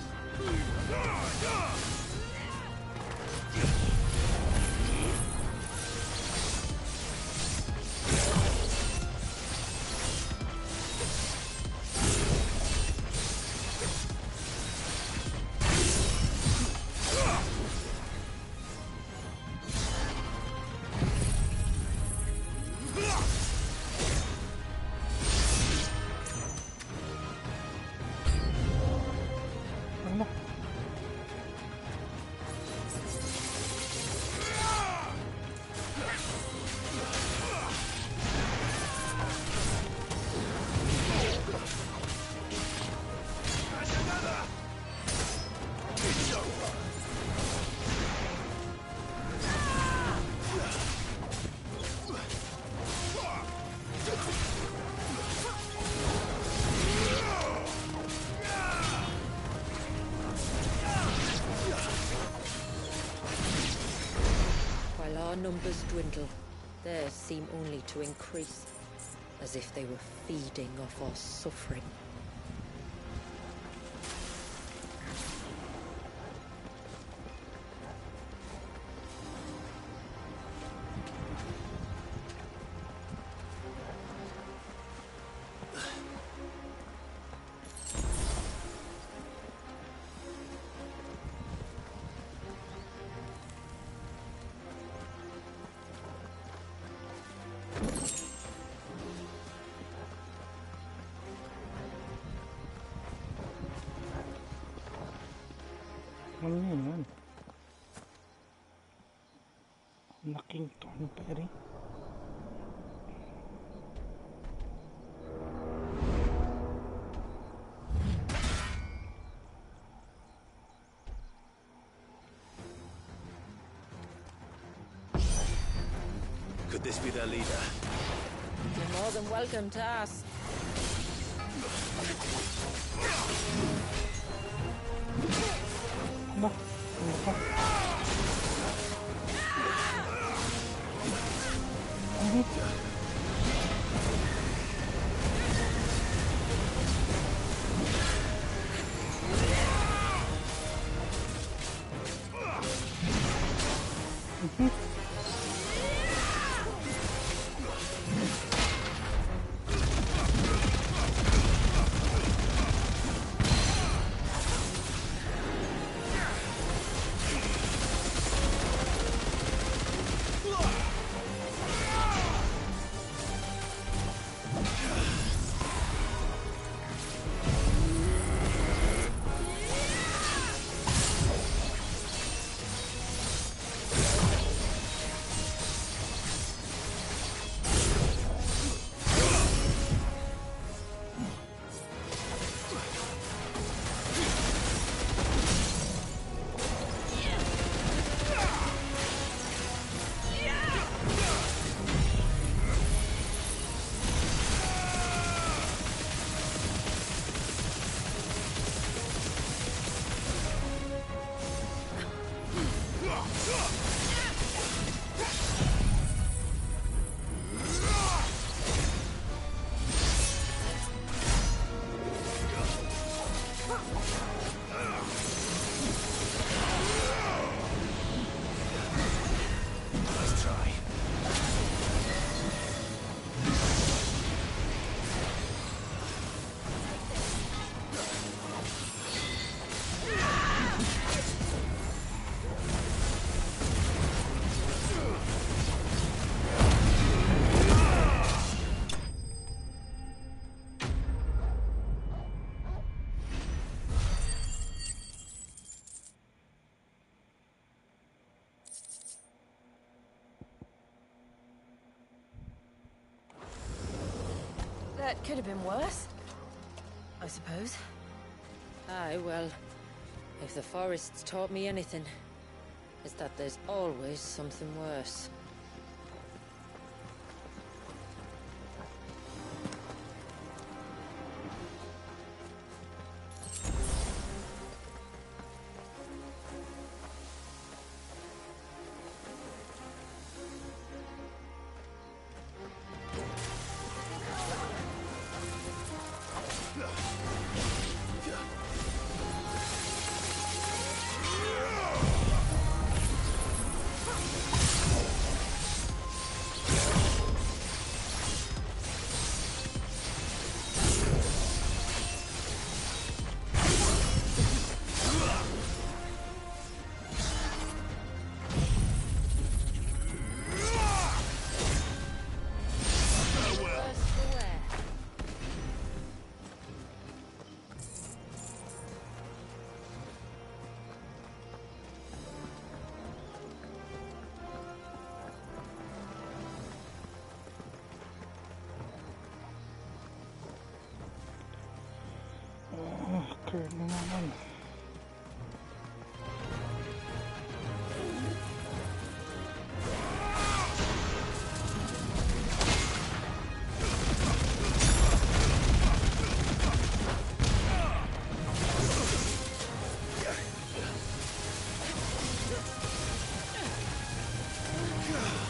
numbers dwindle, theirs seem only to increase, as if they were feeding off our suffering. Ano yun? Laking thornberry. Could this be their leader? You're more than welcome to ask. No. That could have been worse, I suppose. Aye, well, if the forest's taught me anything, it's that there's always something worse. Current naman. Yeah.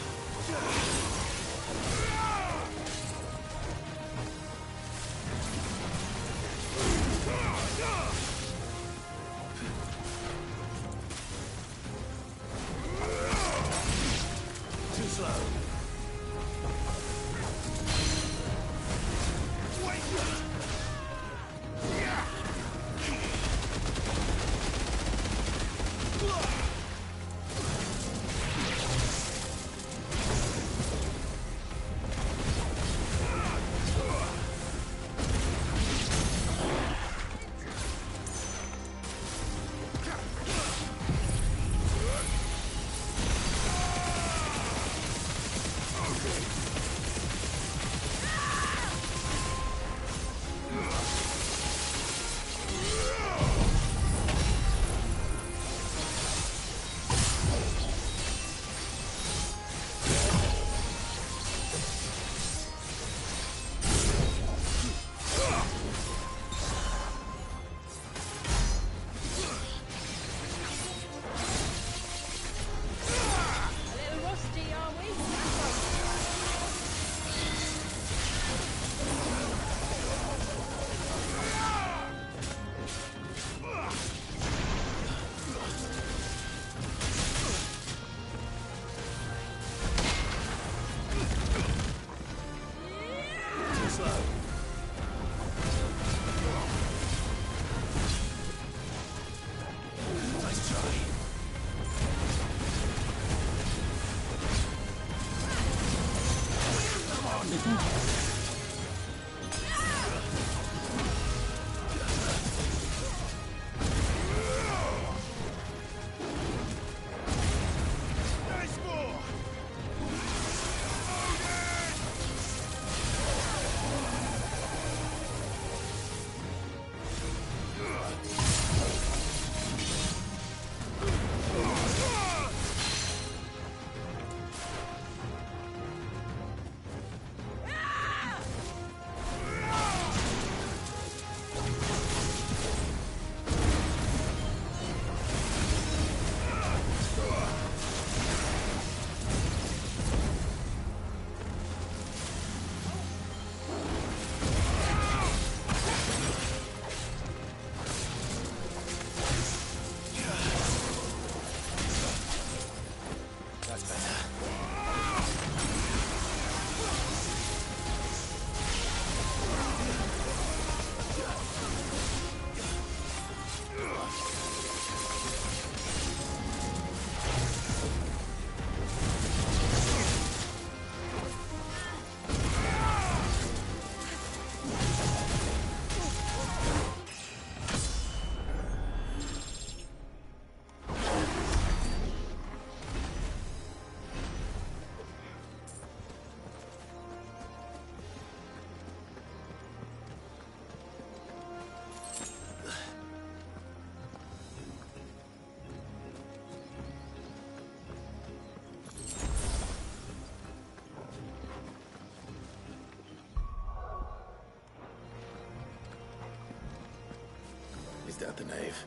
closed out the nave.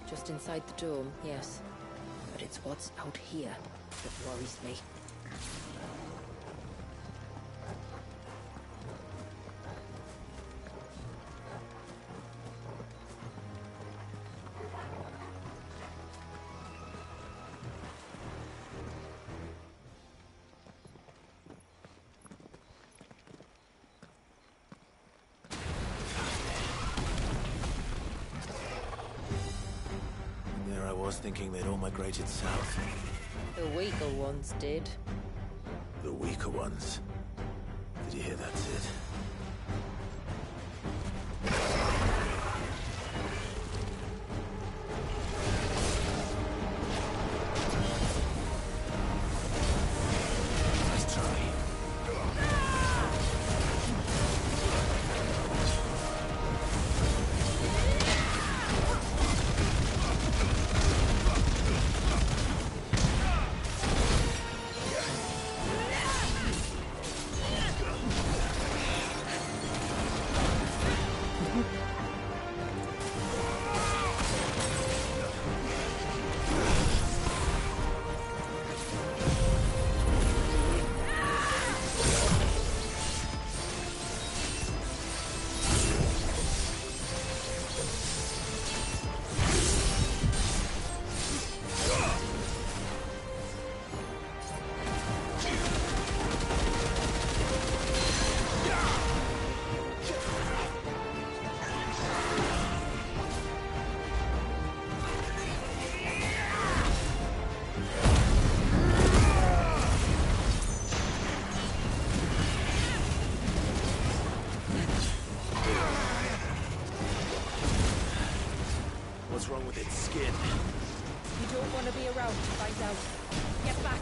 Just inside the dome, yes. But it's what's out here that worries me. Thinking they'd all migrated south. The weaker ones did. The weaker ones? Did you hear that, Sid? Nice try. What's wrong with its skin? You don't want to be around to find out. Get back!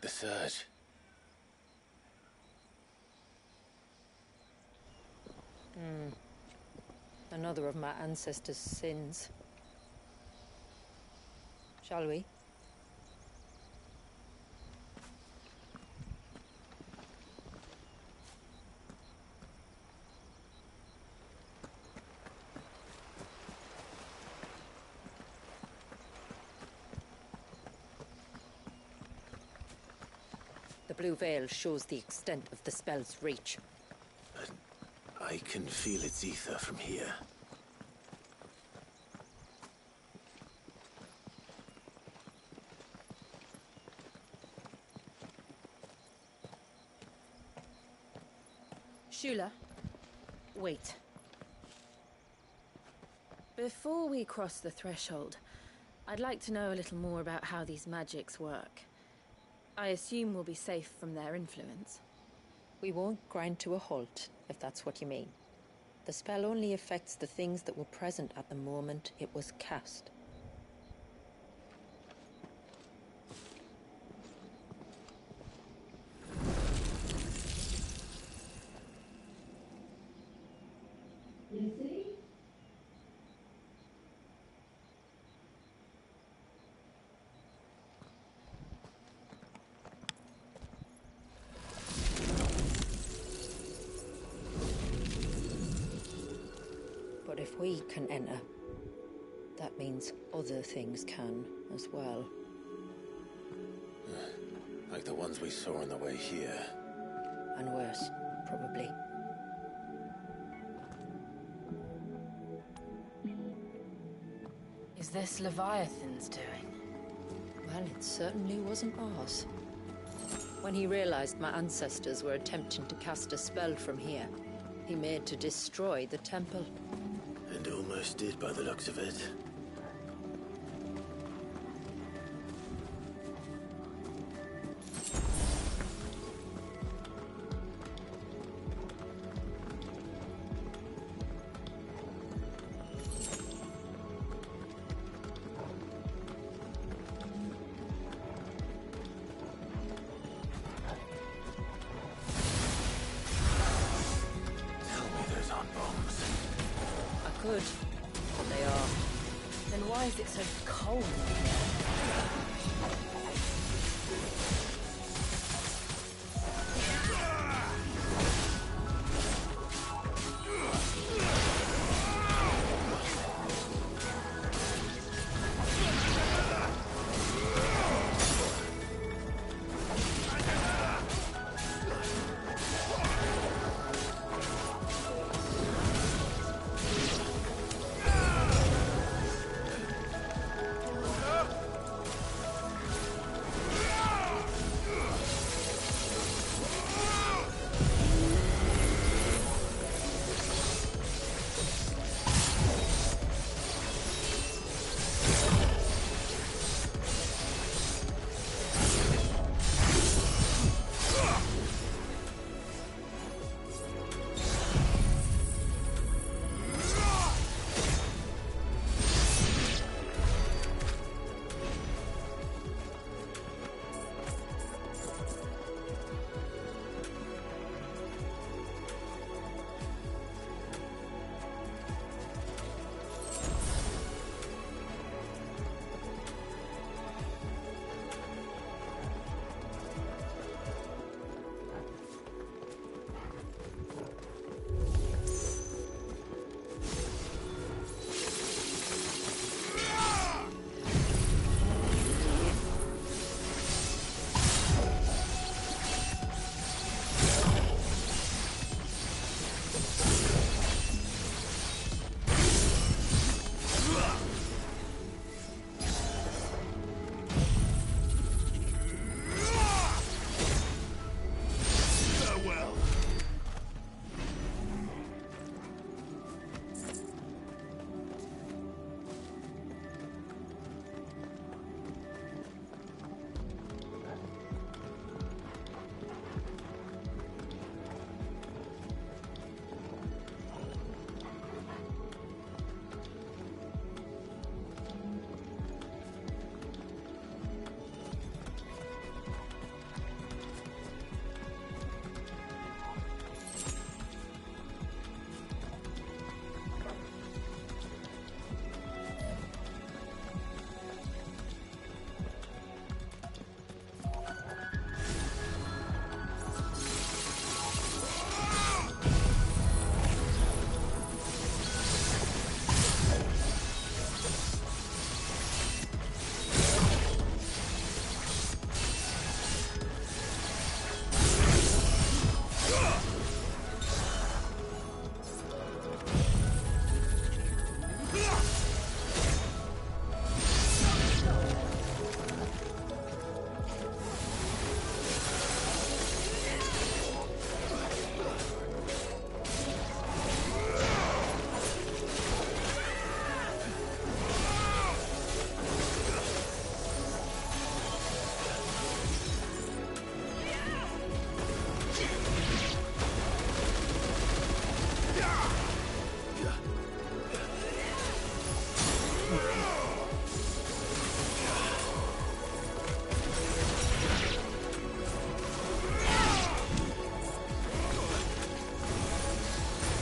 like the surge. Another of my ancestors' sins. Shall we? The blue veil shows the extent of the spell's reach. But I can feel its ether from here. Shula, wait. Before we cross the threshold, I'd like to know a little more about how these magics work. I assume we'll be safe from their influence. We won't grind to a halt, if that's what you mean. The spell only affects the things that were present at the moment it was cast. But if we can enter, that means other things can as well. Like the ones we saw on the way here. And worse, probably. Is this Leviathan's doing? Well, it certainly wasn't ours. When he realized my ancestors were attempting to cast a spell from here, he made to destroy the temple. And almost did by the looks of it. Good. They are. Then why is it so cold?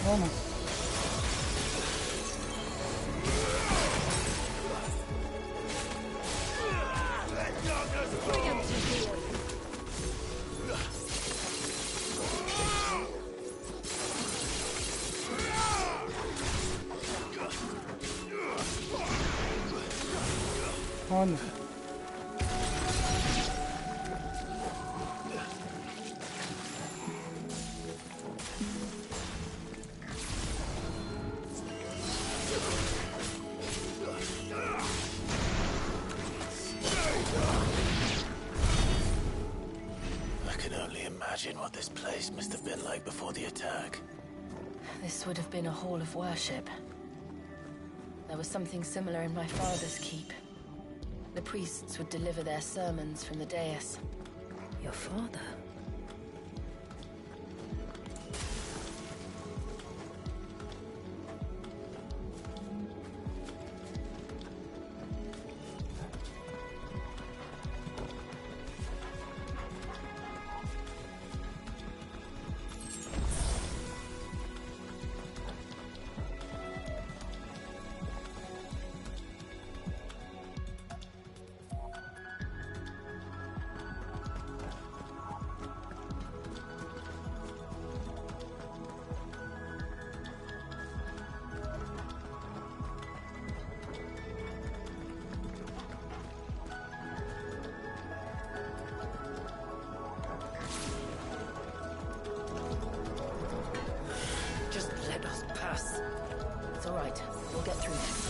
Toma. Oh no. I can only imagine what this place must have been like before the attack. This would have been a hall of worship. There was something similar in my father's keep. The priests would deliver their sermons from the dais. Your father? Just let us pass. It's all right. We'll get through this.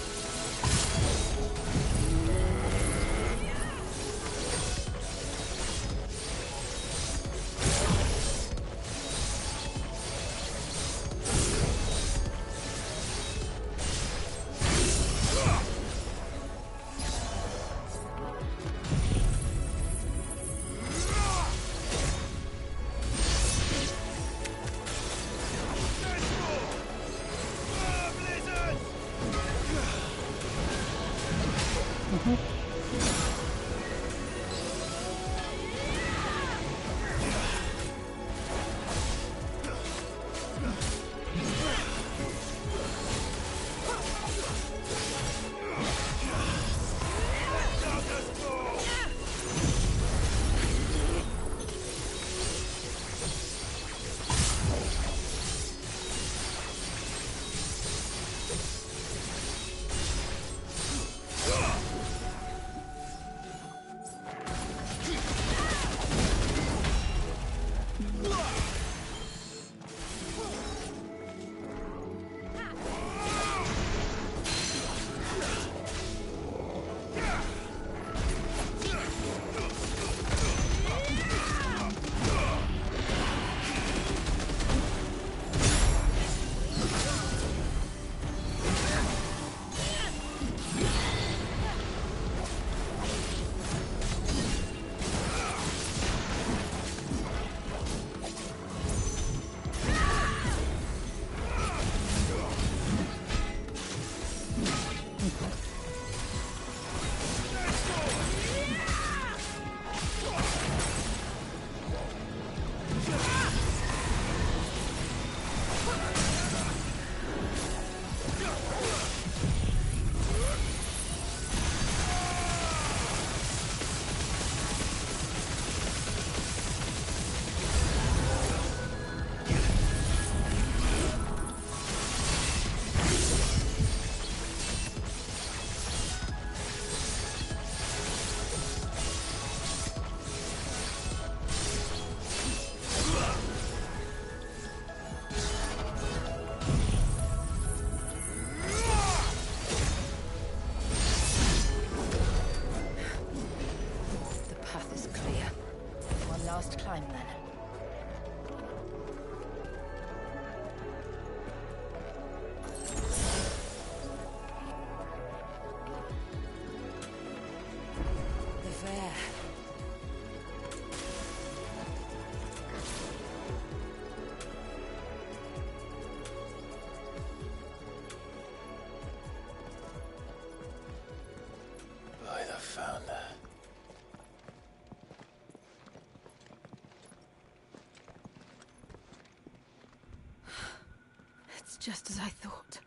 just as I thought.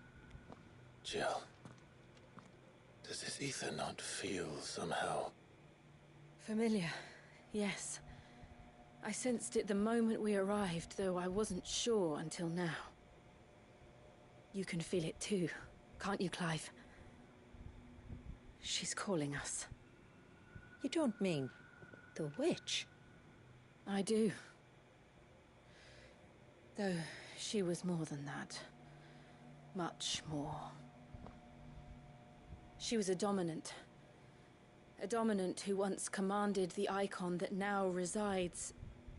Jill, does this ether not feel somehow? Familiar, yes. I sensed it the moment we arrived, though I wasn't sure until now. You can feel it too, can't you, Clive? She's calling us. You don't mean the witch? I do. Though she was more than that. Much more. She was a dominant. A dominant who once commanded the icon that now resides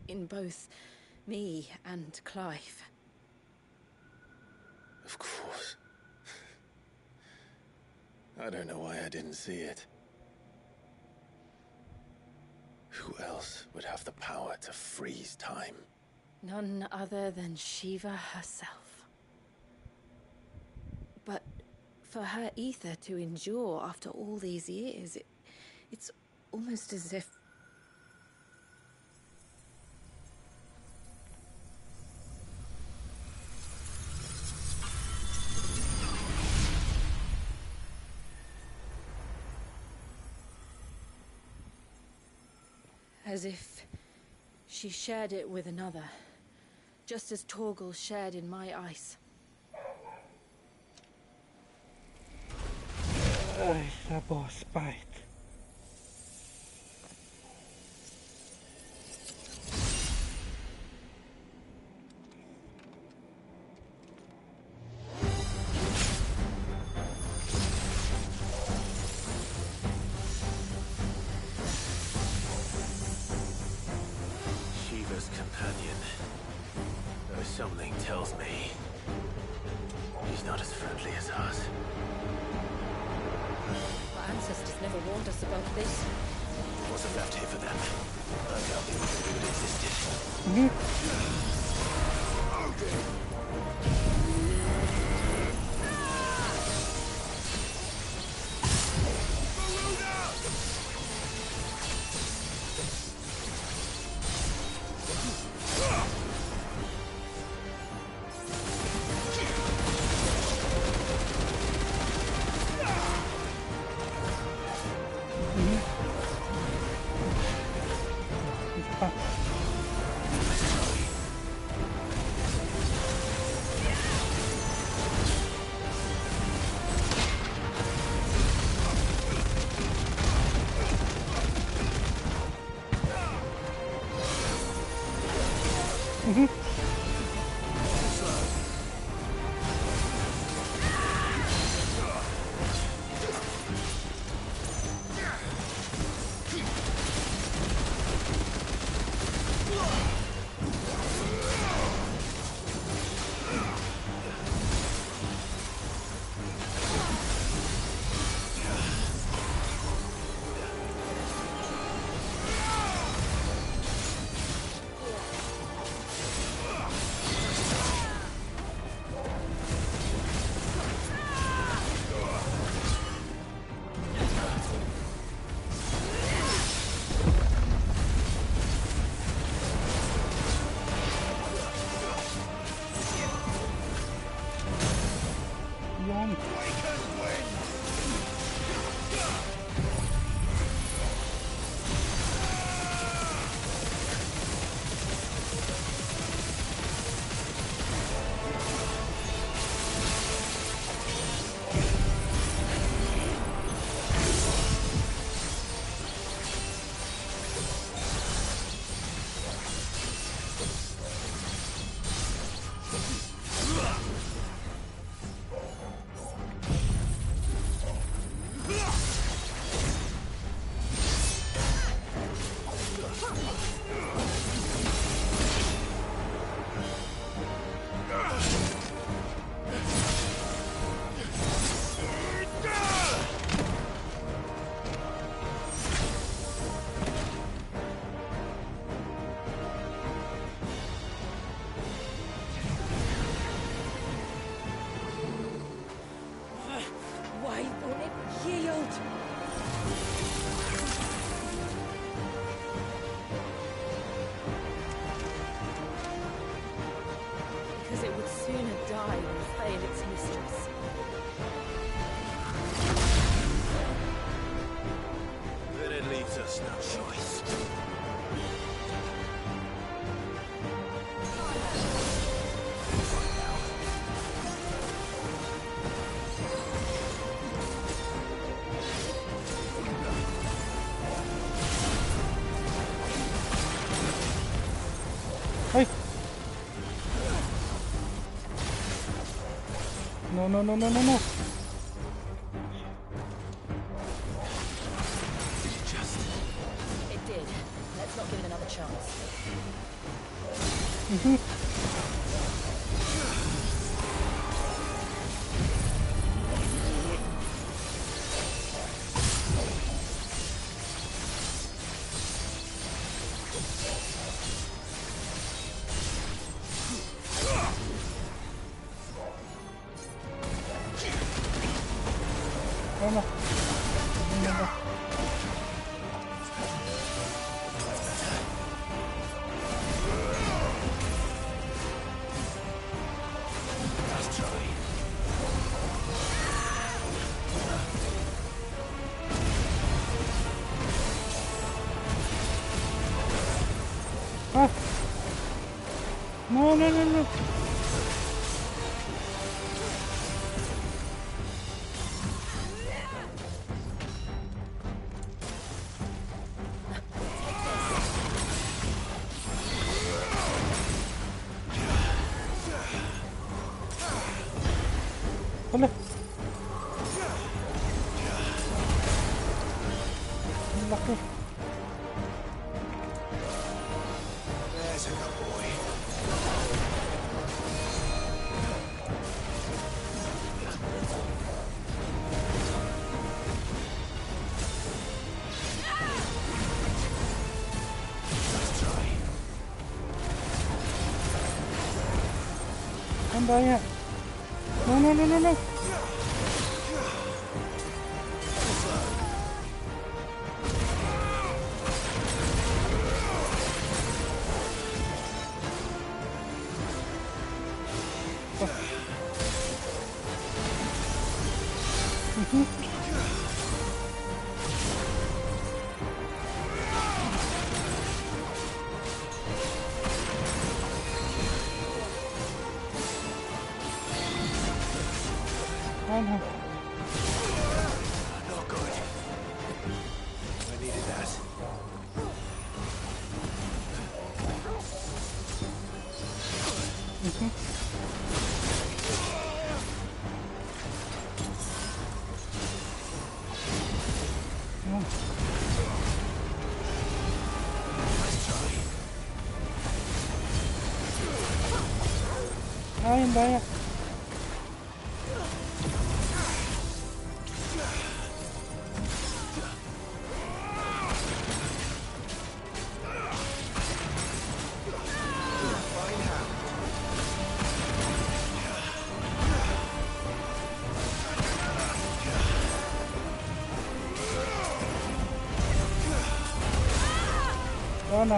in both me and Clive. Of course. I don't know why I didn't see it. Who else would have the power to freeze time? None other than Shiva herself. But for her ether to endure after all these years, it's almost as if... As if she shared it with another, just as Torgal shared in my ice. Ay, sa boss fight. Shiva's companion. Though something tells me he's not as friendly as us. Our ancestors never warned us about this. It wasn't left here for them. I doubt they even knew it existed. Because it would sooner die than betrayal its mistress. Then it leaves us no choice. Hey. No, no, no, no, no, no. It did. Let's not give it another chance. No, no. No, no. Let's try. Ah. No, no, no, no. Hola. Laki. There's a good boy. Let's try. Ang daya. No, no, no, no, no. I know. Not good. I needed that. Let's try. Ay, ang daya. Oh no.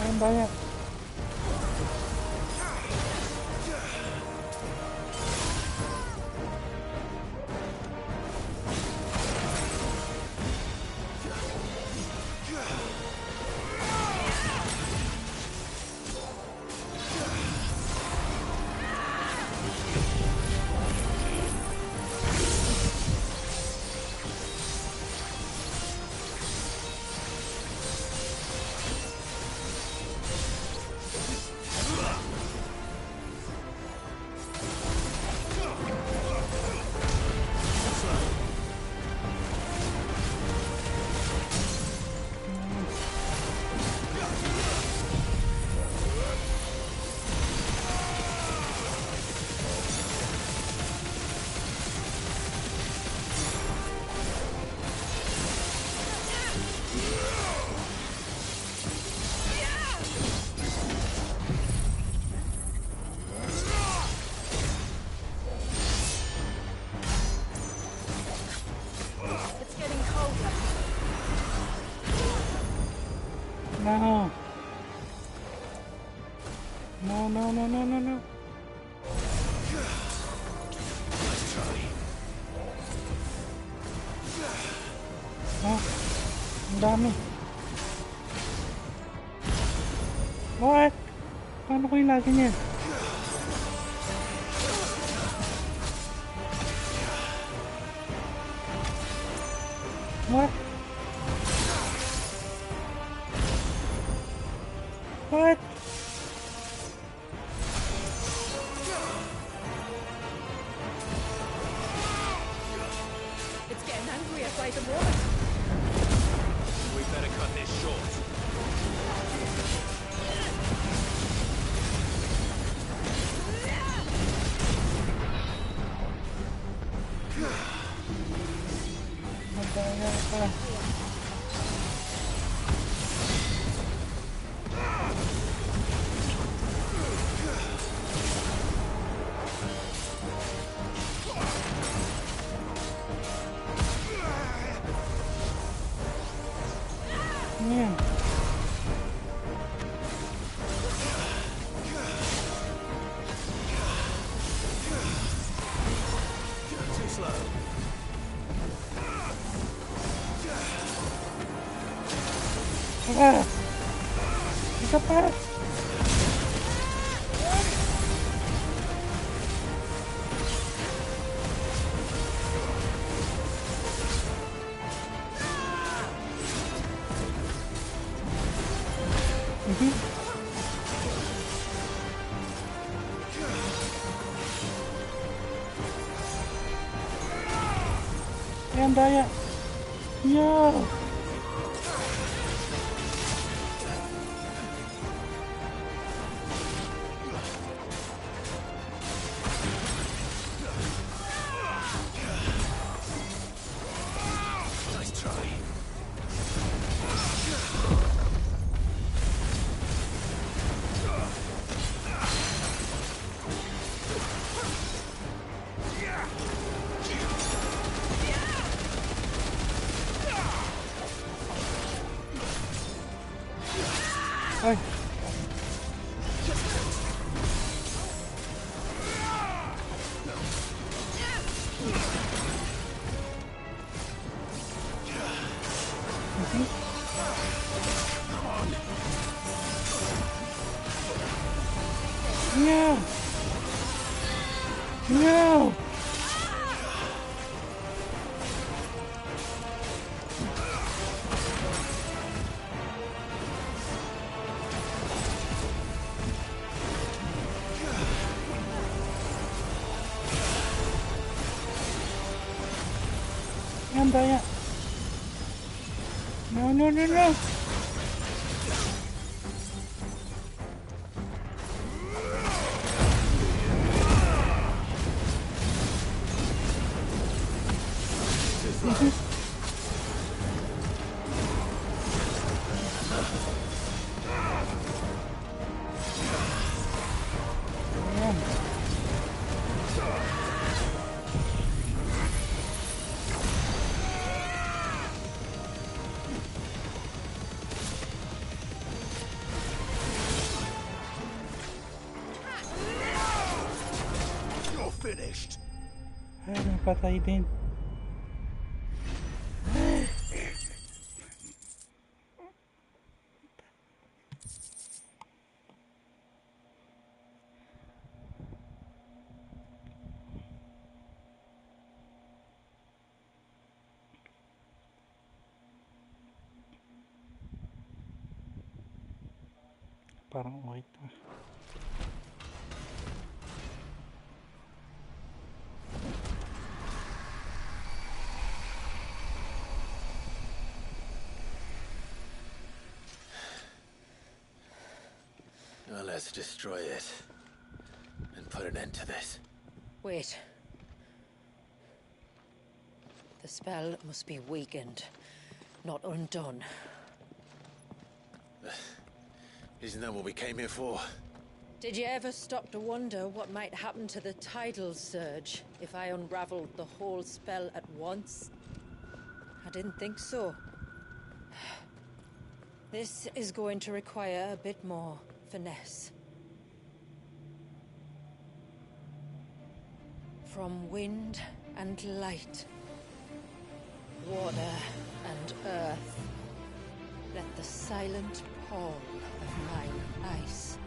Ang daya. No. No, no, no, no, no, no. Oh, ang dami. What? Paano ko ilagin yan? What? What? It's getting angrier by the moment. We better cut this short. Magdaya pa. Yan. Too slow. Ah! Isa pa! Ayan, daya! Yo! Nice try. Ay! No! No! Yan, daya! No, no, no, no! Ayan. You're finished. Ay, napatay din. Parang okay to. Now let's destroy it and put an end to this. Wait. The spell must be weakened, not undone. Isn't that what we came here for? Did you ever stop to wonder what might happen to the tidal surge if I unraveled the whole spell at once? I didn't think so. This is going to require a bit more finesse. From wind and light, water and earth, let the silent pall of mine ice.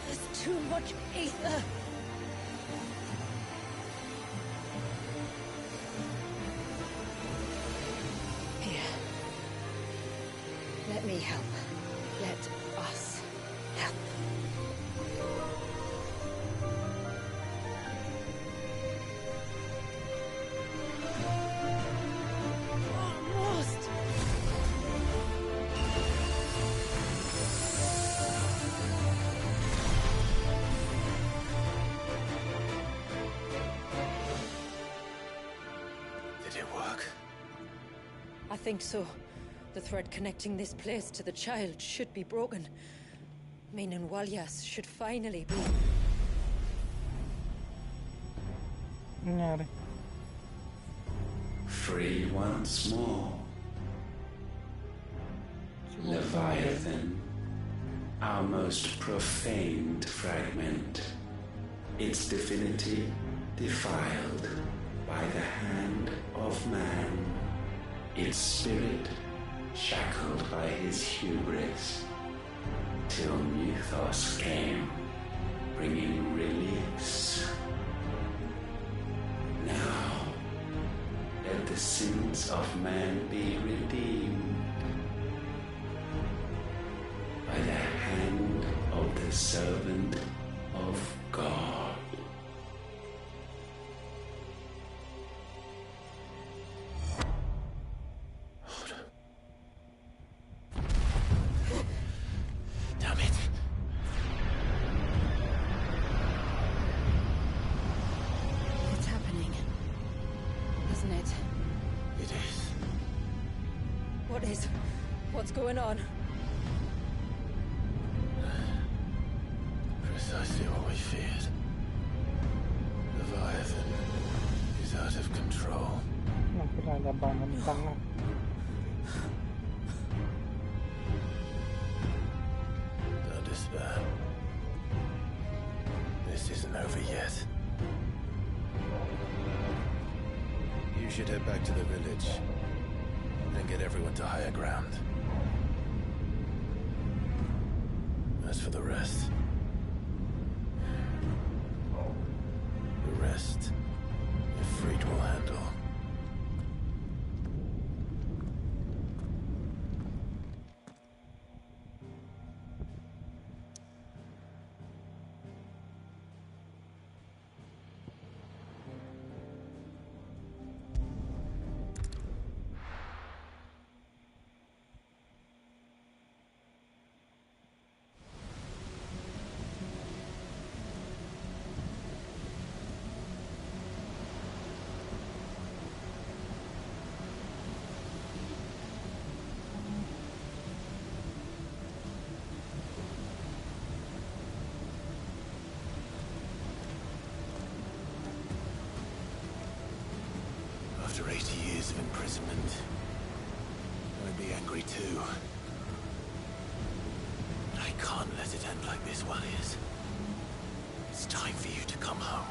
There's too much ether. Let me help. Let us help. Almost. Did it work? I think so. The thread connecting this place to the child should be broken. Meaning Walyas should finally be... Nangyari. Free once more. Leviathan, our most profaned fragment. Its divinity defiled by the hand of man. Its spirit shackled by his hubris, till Mythos came, bringing release. Now, let the sins of man be redeemed by the hand of the servant of God. What's going on? Precisely what we feared. Leviathan is out of control. Nagpilalabanan ng tanga. Don't despair. This isn't over yet. You should head back to the village and get everyone to higher ground. As for the rest, Ifrit will handle. After 80 years of imprisonment, I'd be angry too. But I can't let it end like this, Walyas. It's time for you to come home.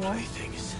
Playthings.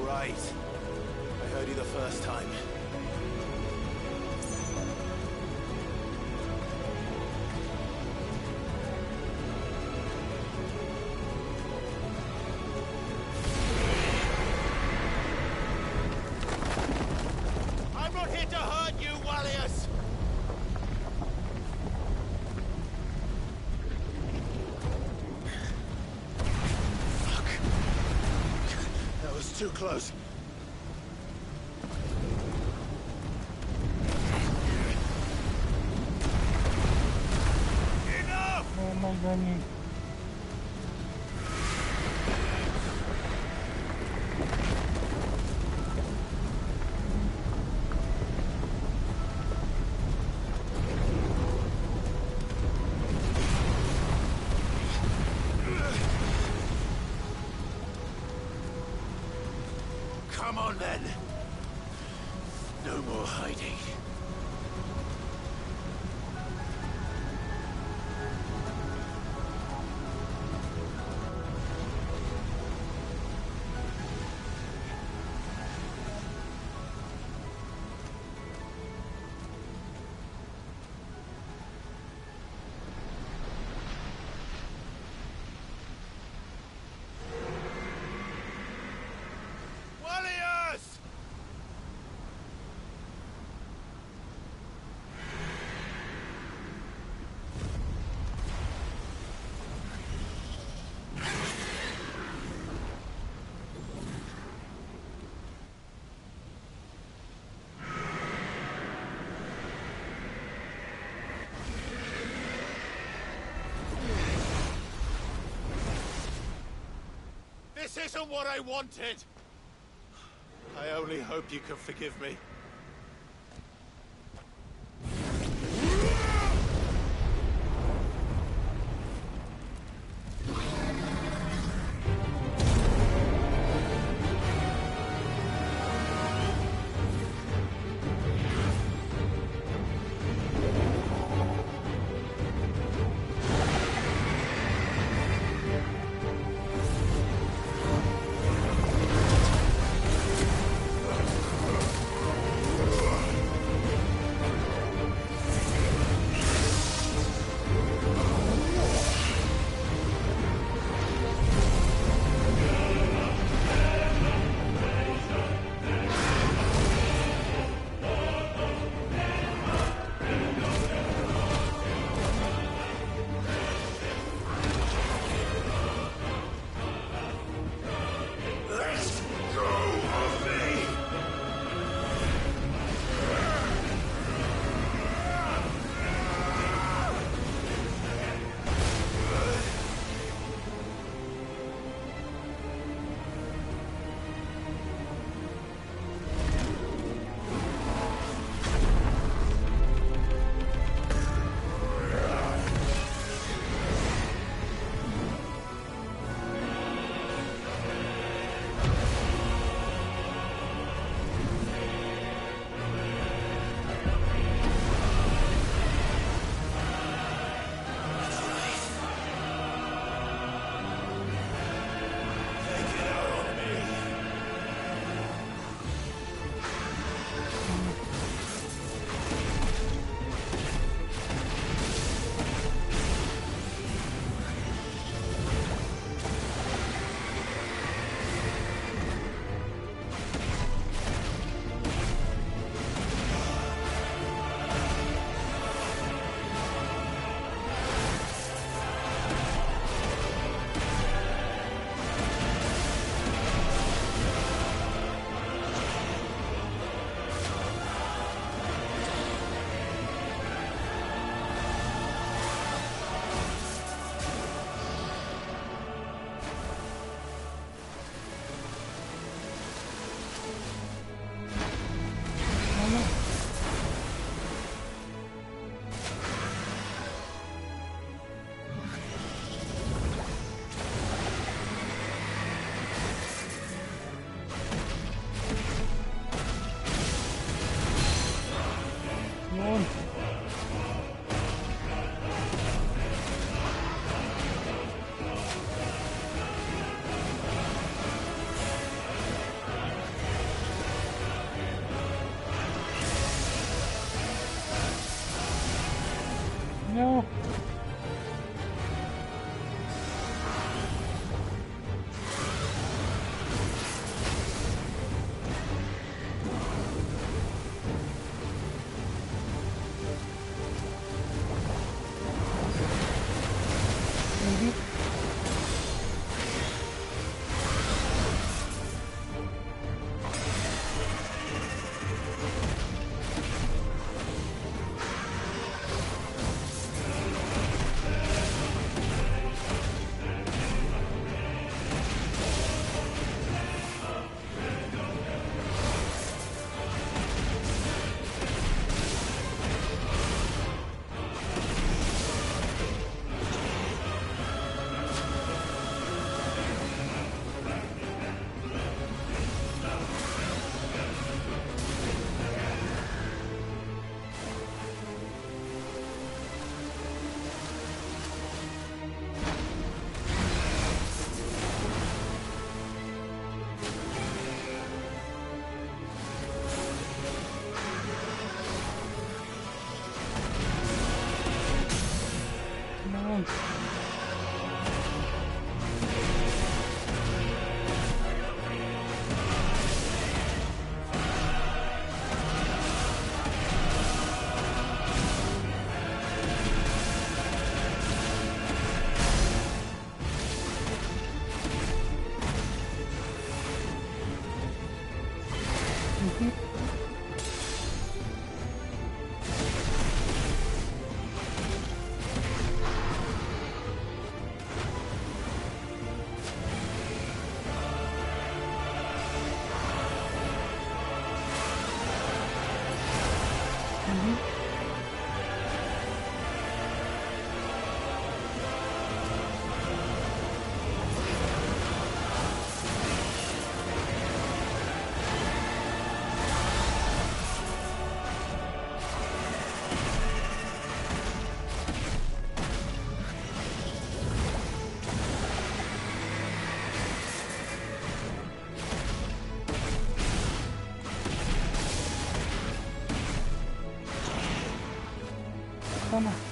Right. I heard you the first time. I'm not here to hurt you, Wallius! Too close. Enough! Oh my goodness. Come on, then. No more hiding. This isn't what I wanted! I only hope you can forgive me. No. Toma.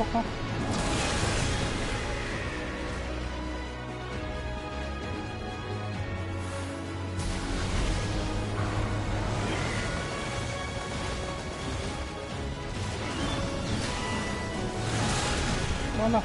Baka. Wala.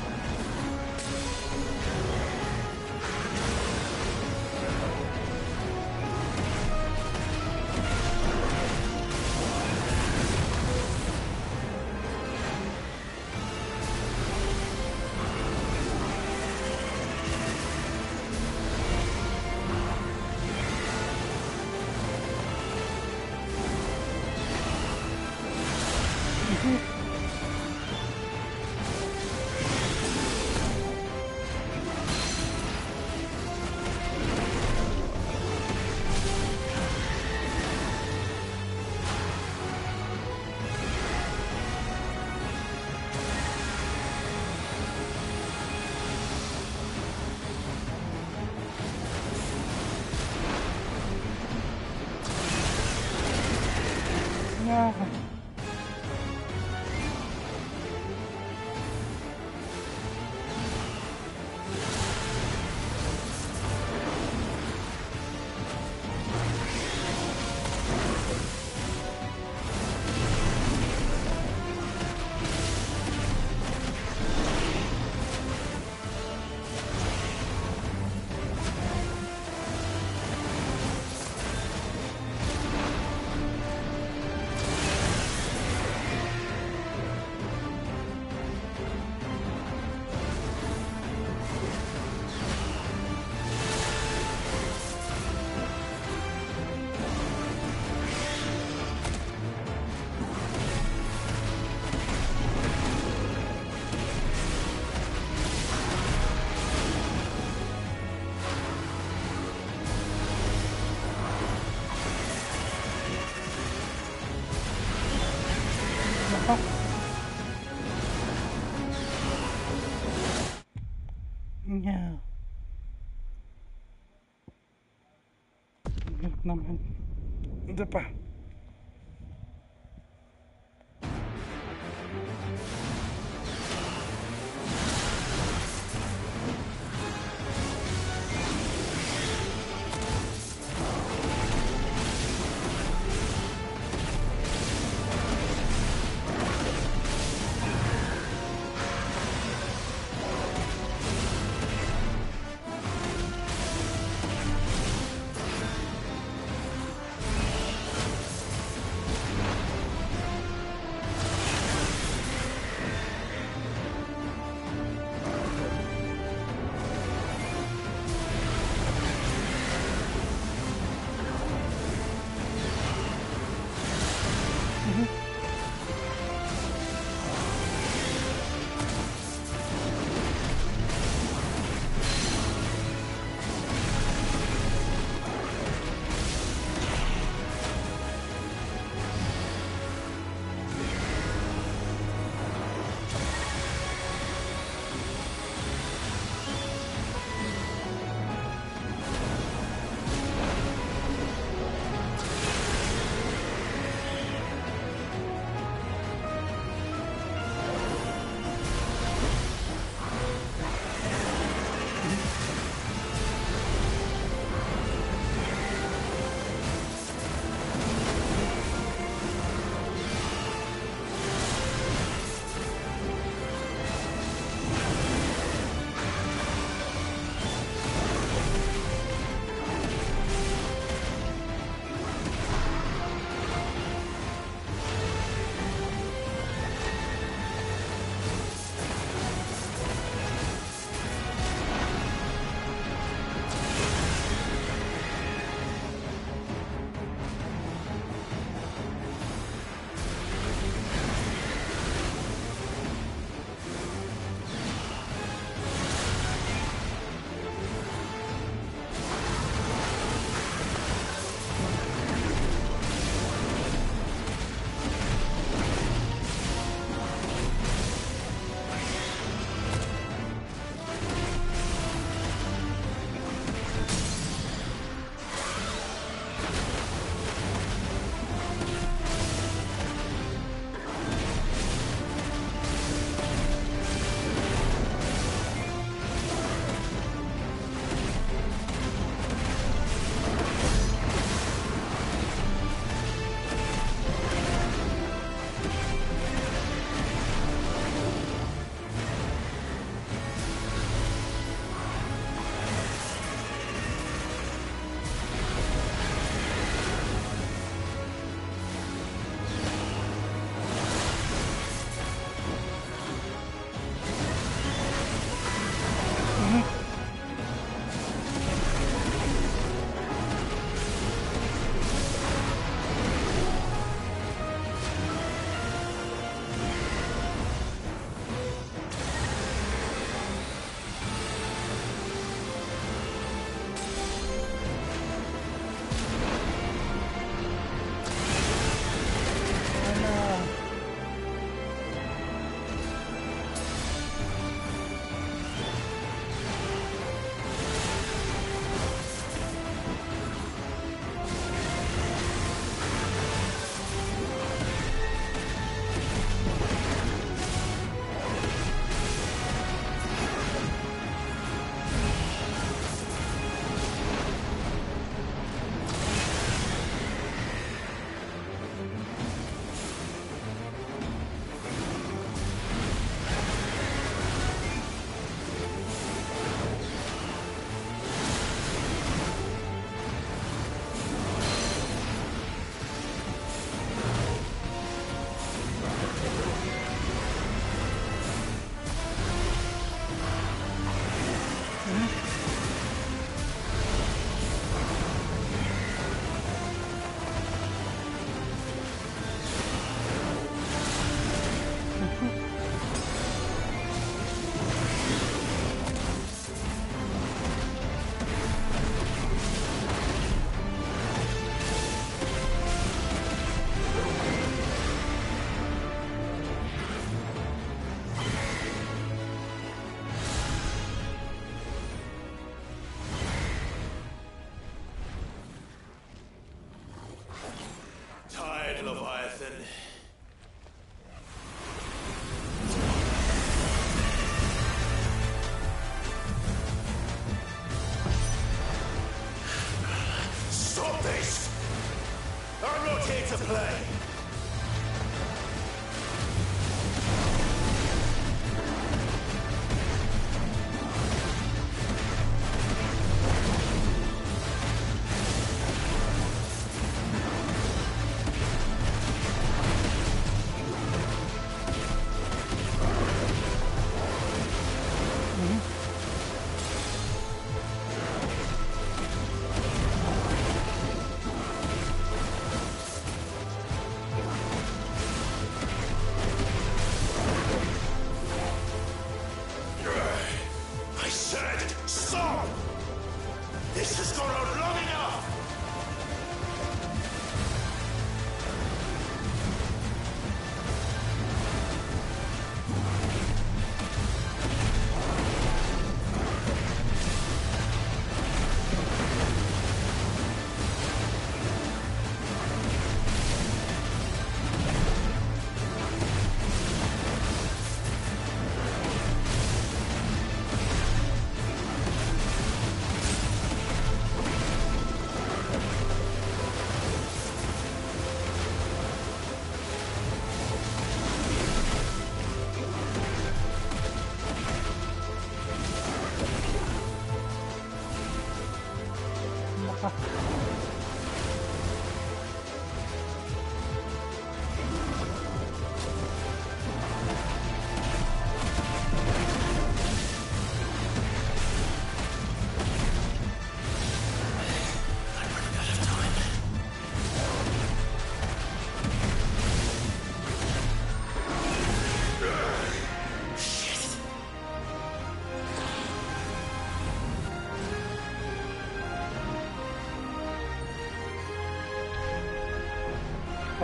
Yeah. Yeah. Hirap naman. Ito pa.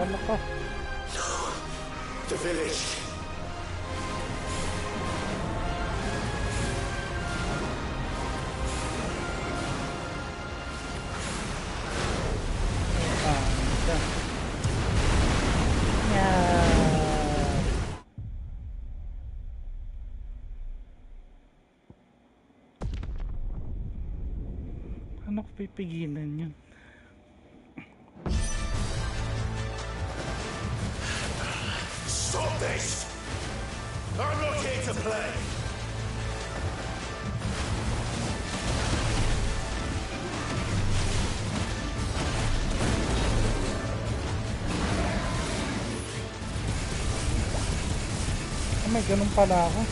Pala ka. The village. Paano ko pipigilan yun? Stop this! I'm not here to play! May ganun pala ako.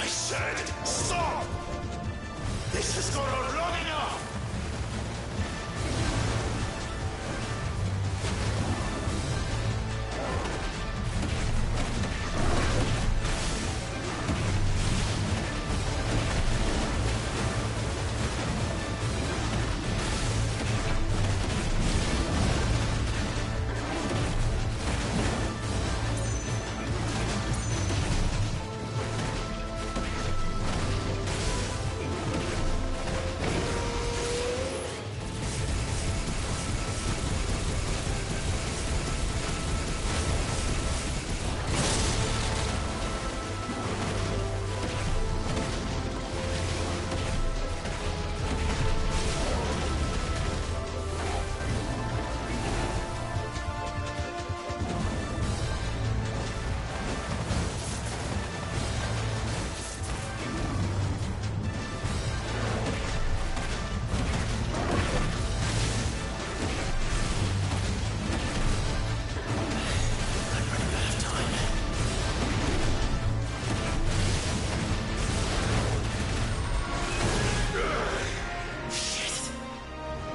I said, stop! This has gone on long enough!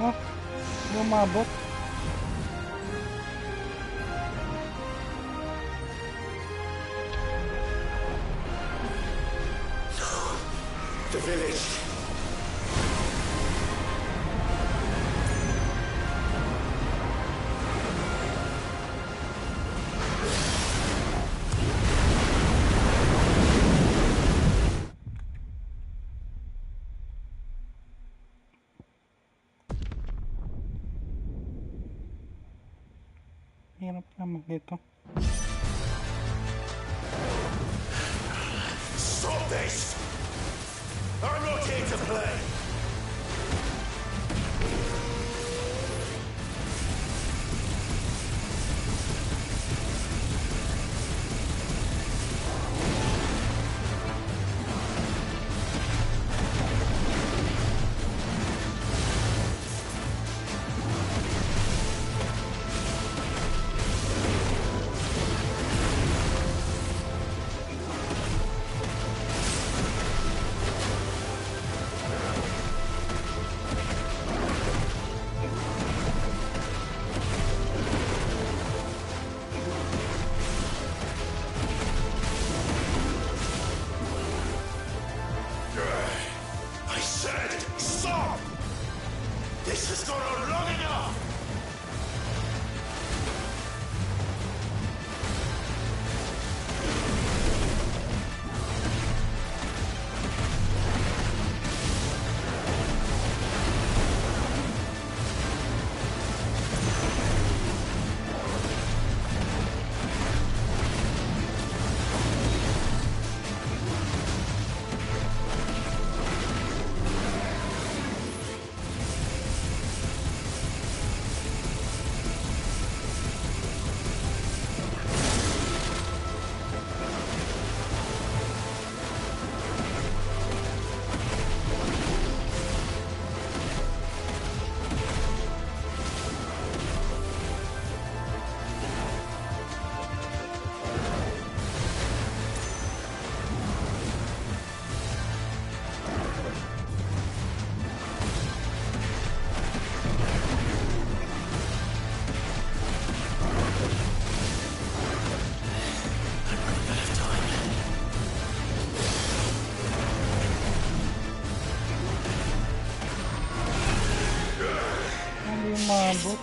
Oh, lumabot. The village. Hirap naman dito. Stop this! I'm not here to play! umabot.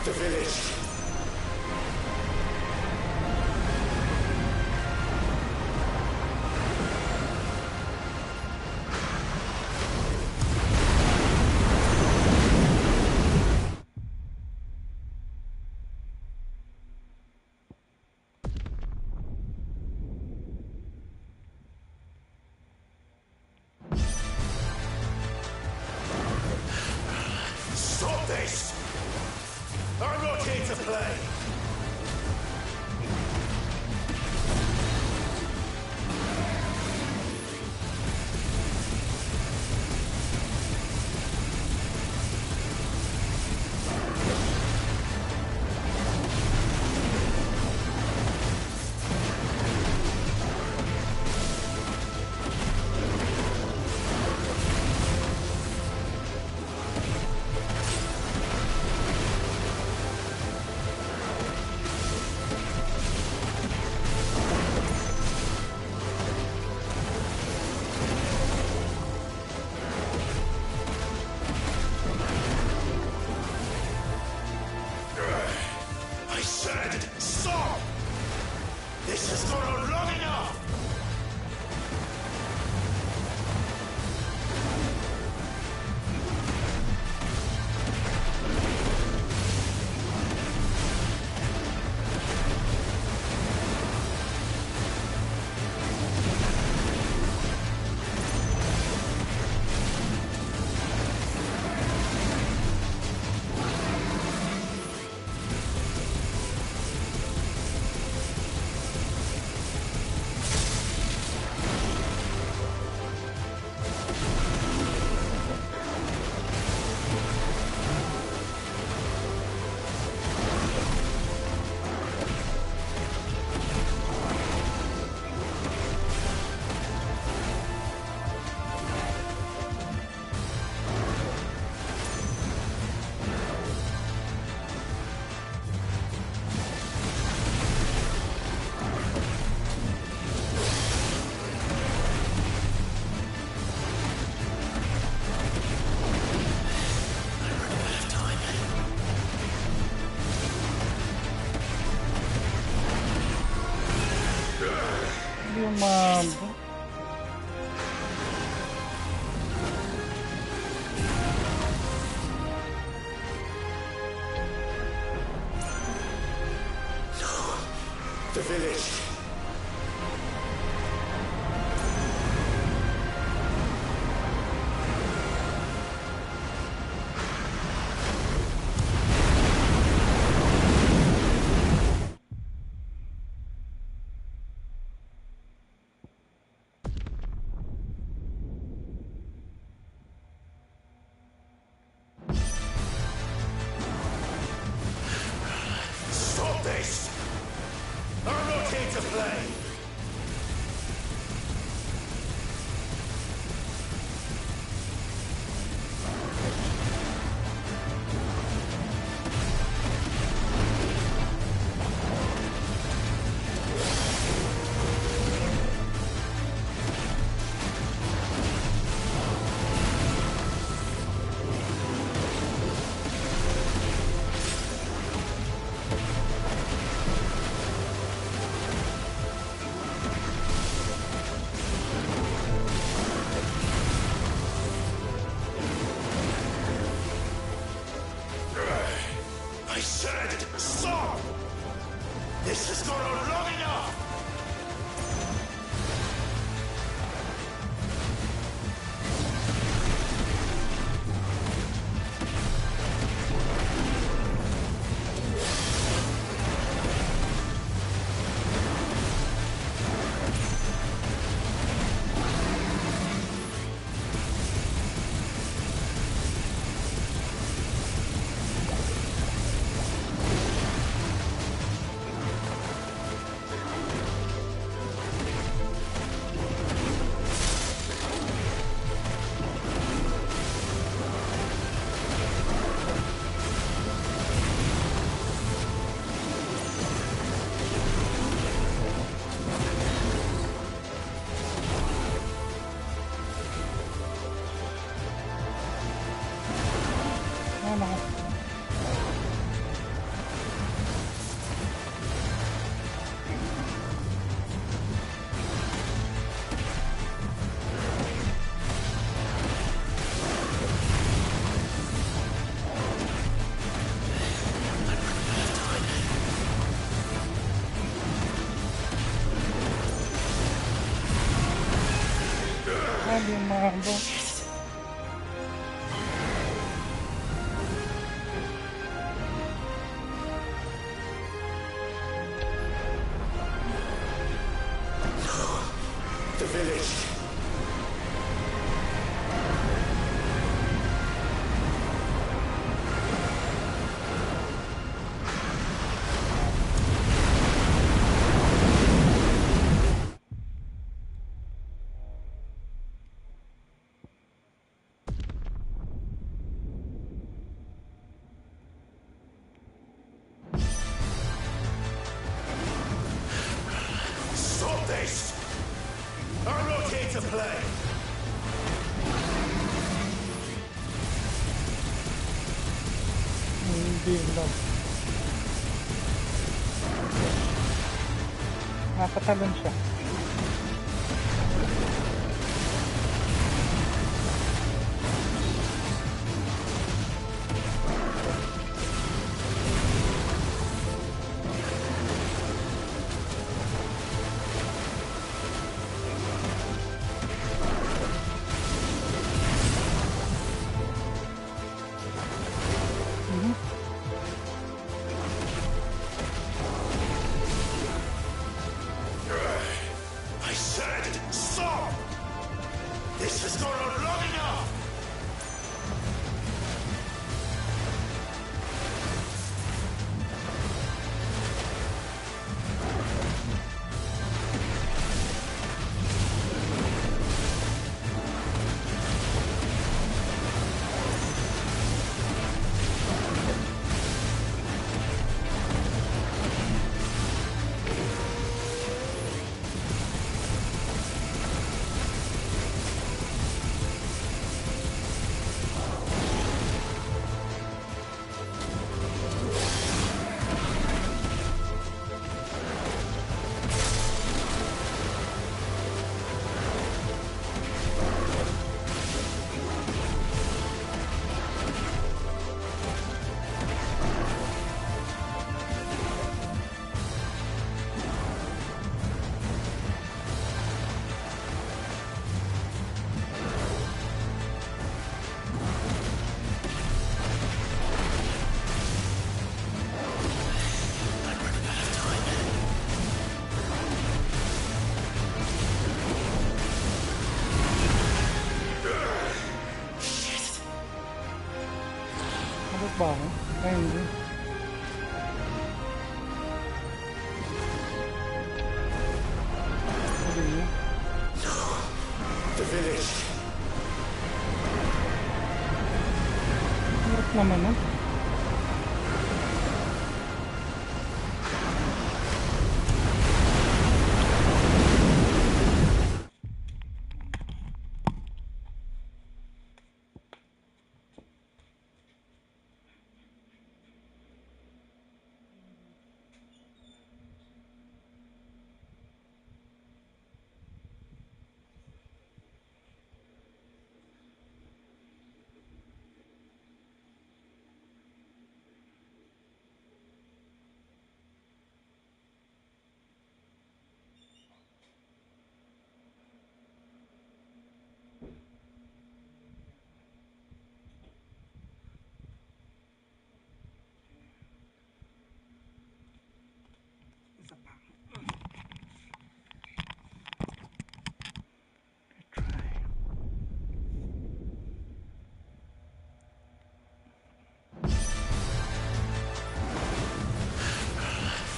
The village. Stop this! I'm not here to play! I said, stop! This has gone on long enough! Umabot. The village. Stop this! I'm not here to play! I said, stop! This has gone on long enough! Ano? Sabi mga boss. The village. Stop this! I'm not here to play! Hindi lang. Nakatalon siya. I said, stop! This has gone on long enough! Ba? Ay, hindi. The village. Hirap naman, no?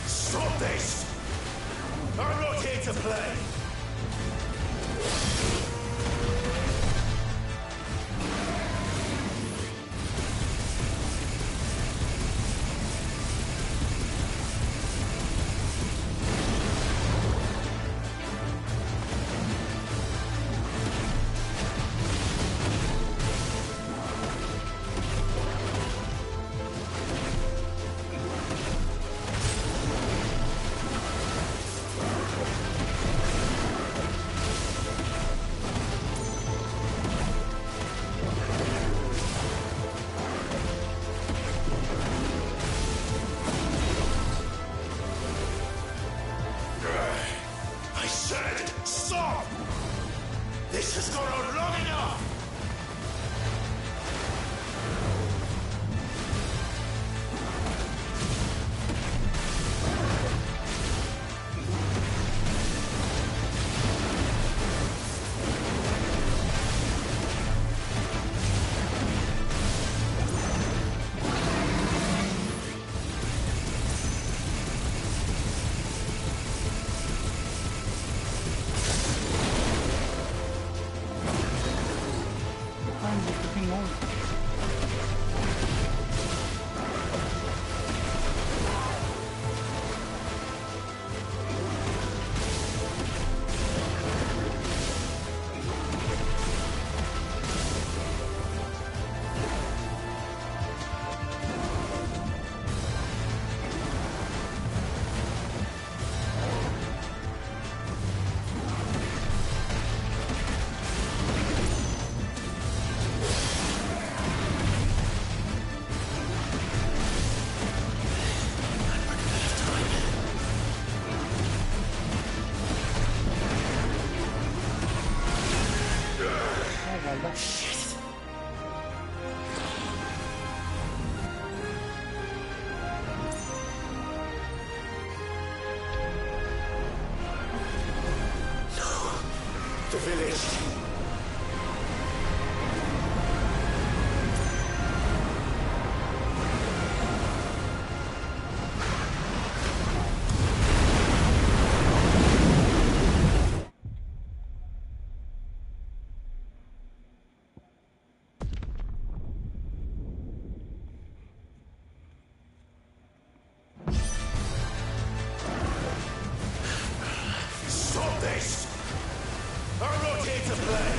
Stop this! I'm not here to play! The village. Stop this! I'm not here to play!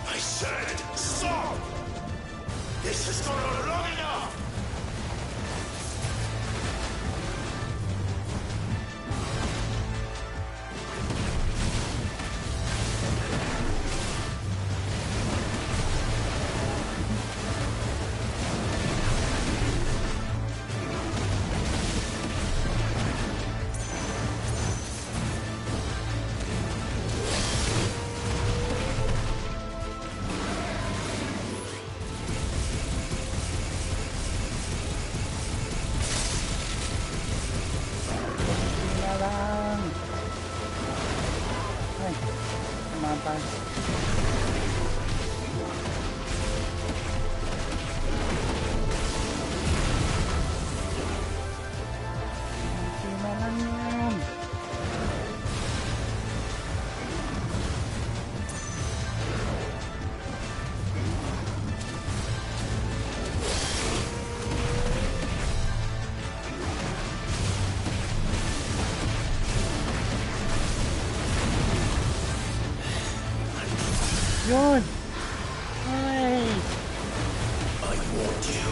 I said, stop! This has gone on long enough! Yun! Ay! I warned you.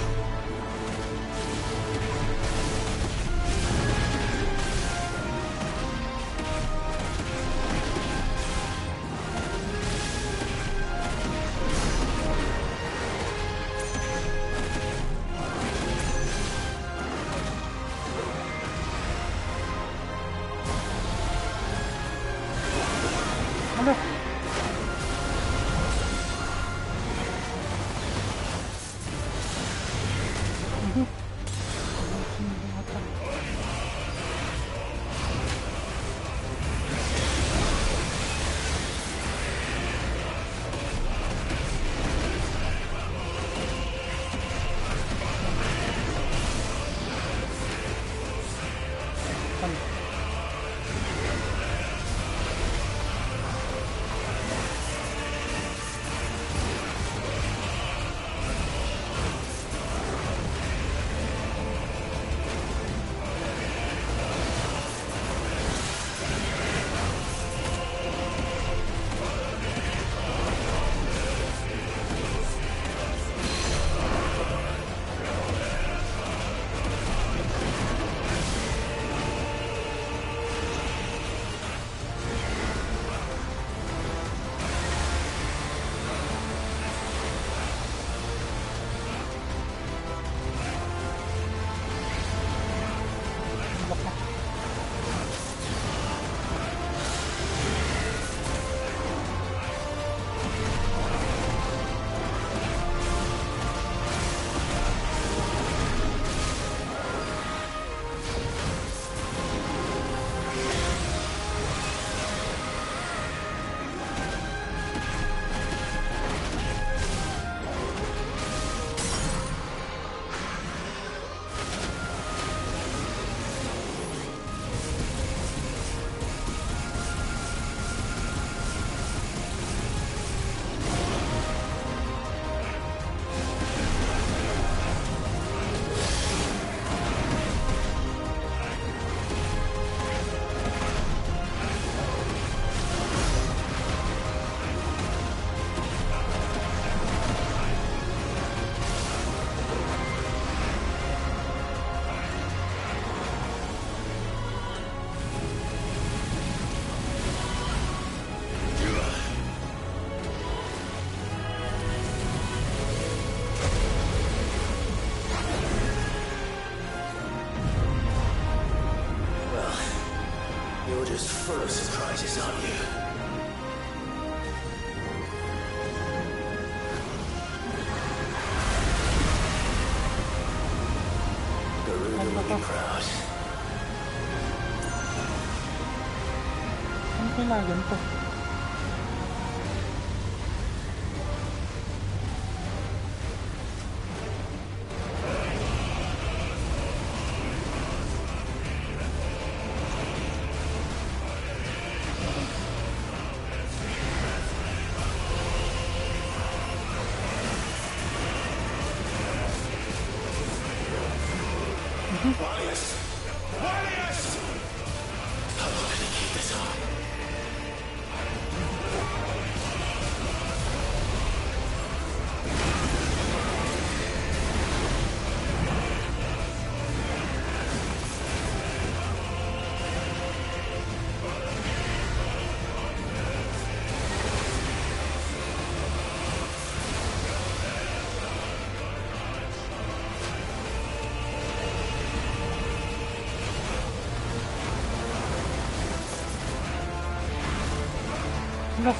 Ano? just full of surprises, aren't you? Garuda will be proud. Ano kailangan to? Warriors! Warriors! How long can you keep this up? No.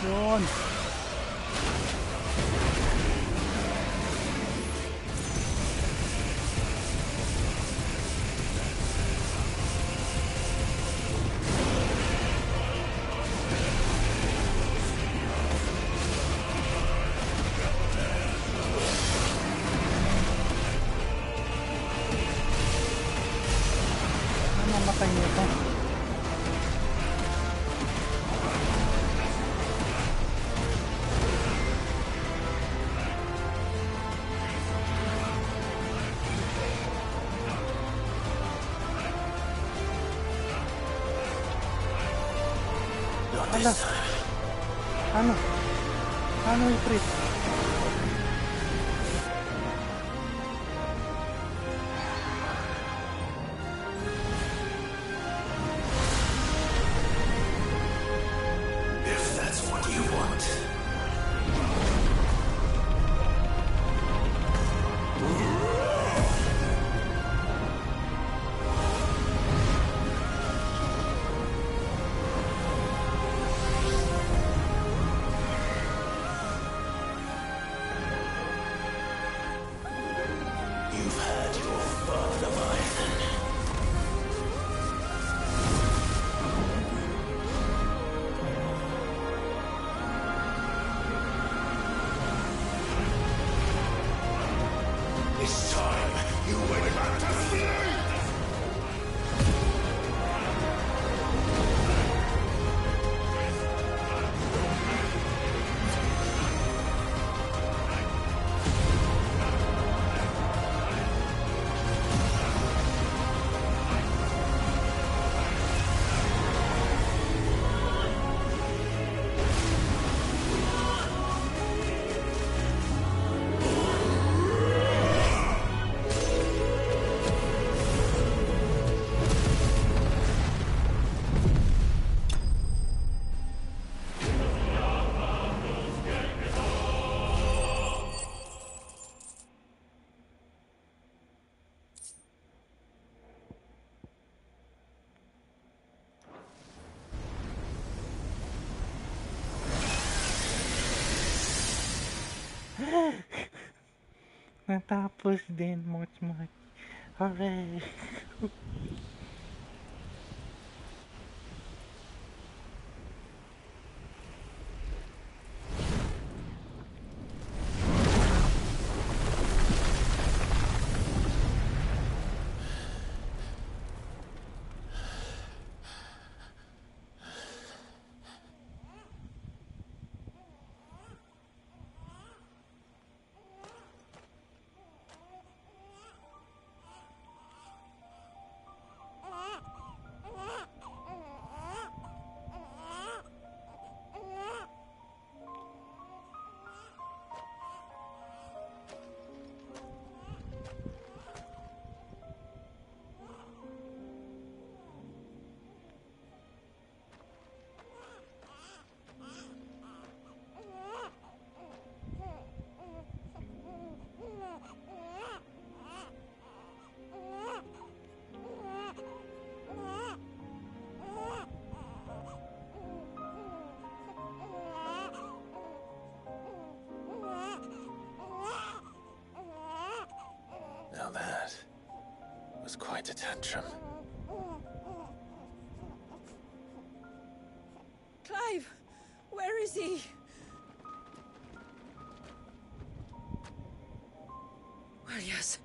Yun. Mamatay niya ito. Ala. Ano? Ano yung priest? If that's what you want. Natapos din, much. Hooray! Now that was quite a tantrum. Clive, where is he? Well, yes.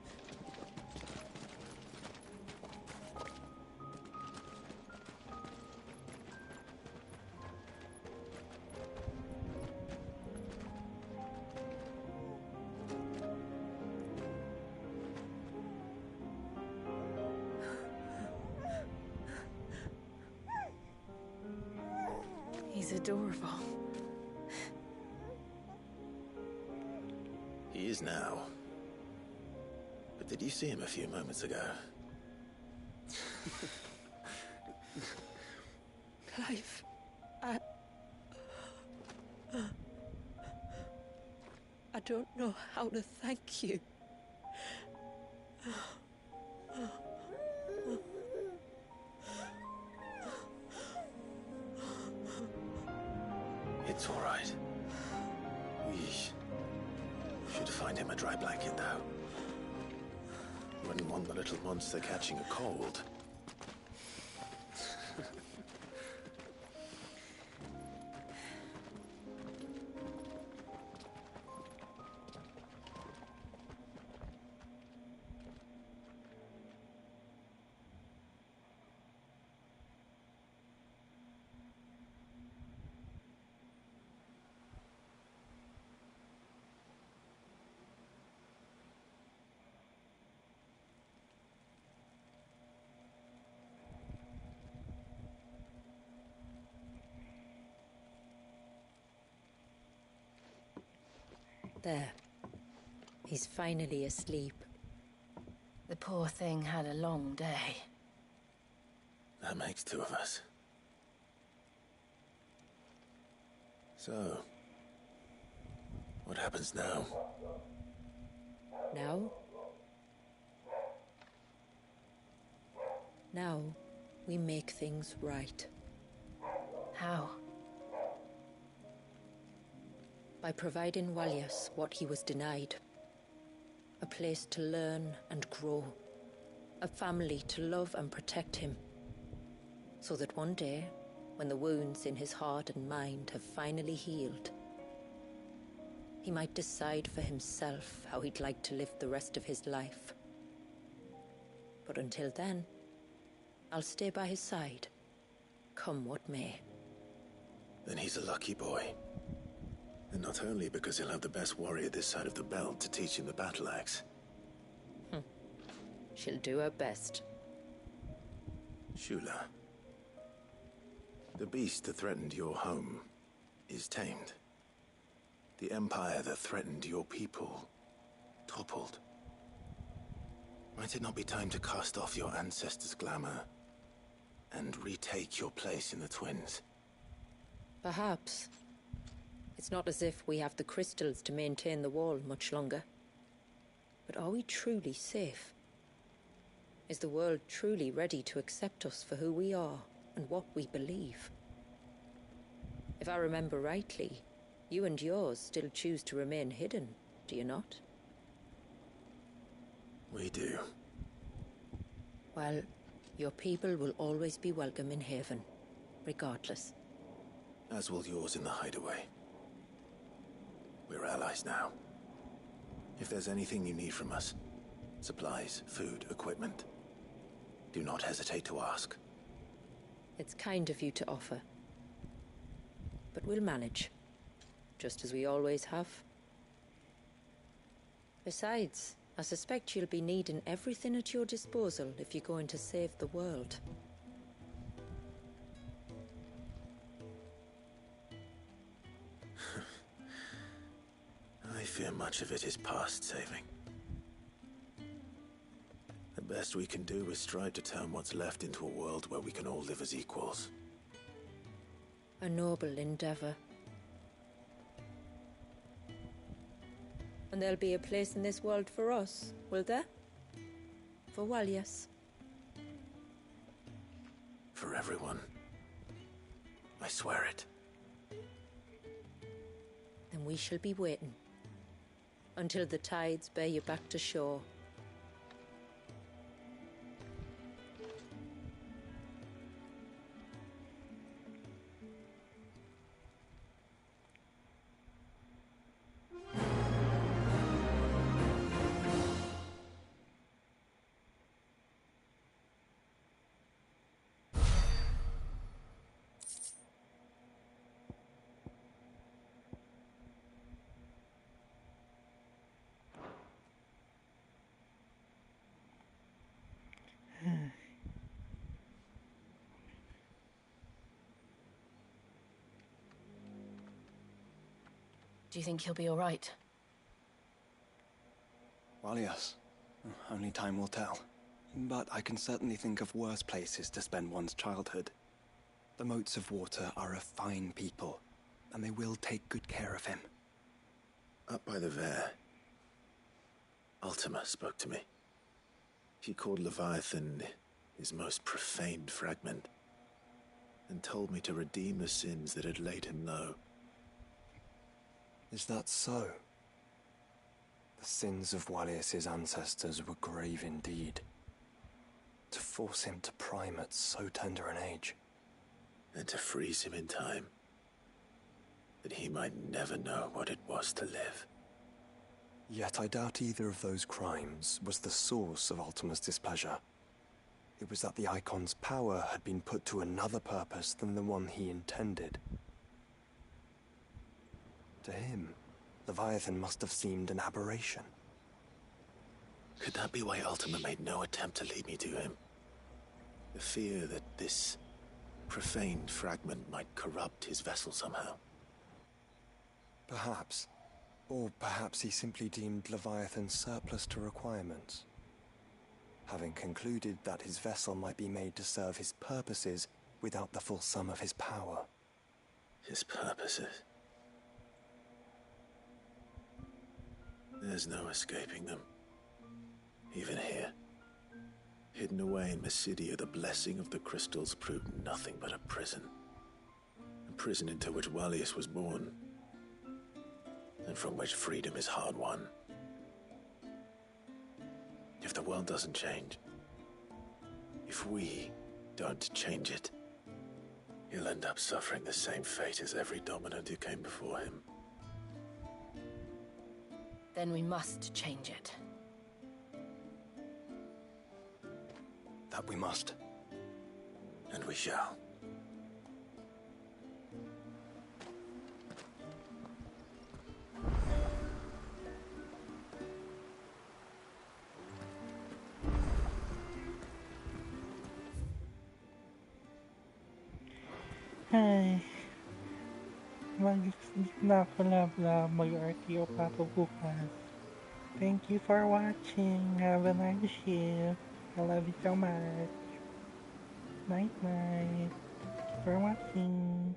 He's adorable. He is now. But did you see him a few moments ago? Clive, I don't know how to thank you. It's all right. We should find him a dry blanket, though. Wouldn't want the little monster catching a cold. There. He's finally asleep. The poor thing had a long day. That makes two of us. So, what happens now? Now? Now, we make things right. How? By providing Walyas what he was denied. A place to learn and grow. A family to love and protect him. So that one day, when the wounds in his heart and mind have finally healed, he might decide for himself how he'd like to live the rest of his life. But until then, I'll stay by his side, come what may. Then he's a lucky boy. And not only because he'll have the best warrior this side of the belt to teach him the battle axe. She'll do her best. Shula, the beast that threatened your home is tamed. The empire that threatened your people toppled. Might it not be time to cast off your ancestors' glamour and retake your place in the Twins? Perhaps. It's not as if we have the crystals to maintain the wall much longer. But are we truly safe? Is the world truly ready to accept us for who we are and what we believe? If I remember rightly, you and yours still choose to remain hidden, do you not? We do. Well, your people will always be welcome in Haven, regardless. As will yours in the Hideaway. We're allies now. If there's anything you need from us, supplies, food, equipment, do not hesitate to ask. It's kind of you to offer. But we'll manage, just as we always have. Besides, I suspect you'll be needing everything at your disposal if you're going to save the world. I fear much of it is past saving. The best we can do is strive to turn what's left into a world where we can all live as equals. A noble endeavor. And there'll be a place in this world for us, will there? For Walias. For everyone. I swear it. Then we shall be waiting. Until the tides bear you back to shore. Do you think he'll be all right? Well, yes. Only time will tell. But I can certainly think of worse places to spend one's childhood. The Moats of Water are a fine people, and they will take good care of him. Up by the Vare, Ultima spoke to me. He called Leviathan his most profaned fragment, and told me to redeem the sins that had laid him low. Is that so? The sins of Walias's ancestors were grave indeed. To force him to prime at so tender an age. And to freeze him in time, that he might never know what it was to live. Yet I doubt either of those crimes was the source of Ultima's displeasure. It was that the Icon's power had been put to another purpose than the one he intended. To him, Leviathan must have seemed an aberration. Could that be why Ultima made no attempt to lead me to him? The fear that this profaned fragment might corrupt his vessel somehow? Perhaps. Or perhaps he simply deemed Leviathan surplus to requirements. Having concluded that his vessel might be made to serve his purposes without the full sum of his power. His purposes? There's no escaping them. Even here. Hidden away in Mysidia, the blessing of the crystals proved nothing but a prison. A prison into which Walias was born, and from which freedom is hard won. If the world doesn't change, if we don't change it, he'll end up suffering the same fate as every dominant who came before him. Then we must change it. That we must. And we shall. Ay, mag-sleep na ako na mag-RTO pa ako bukas. Thank you for watching. Have a nice shift. I love you so much. Night night. Thank you for watching.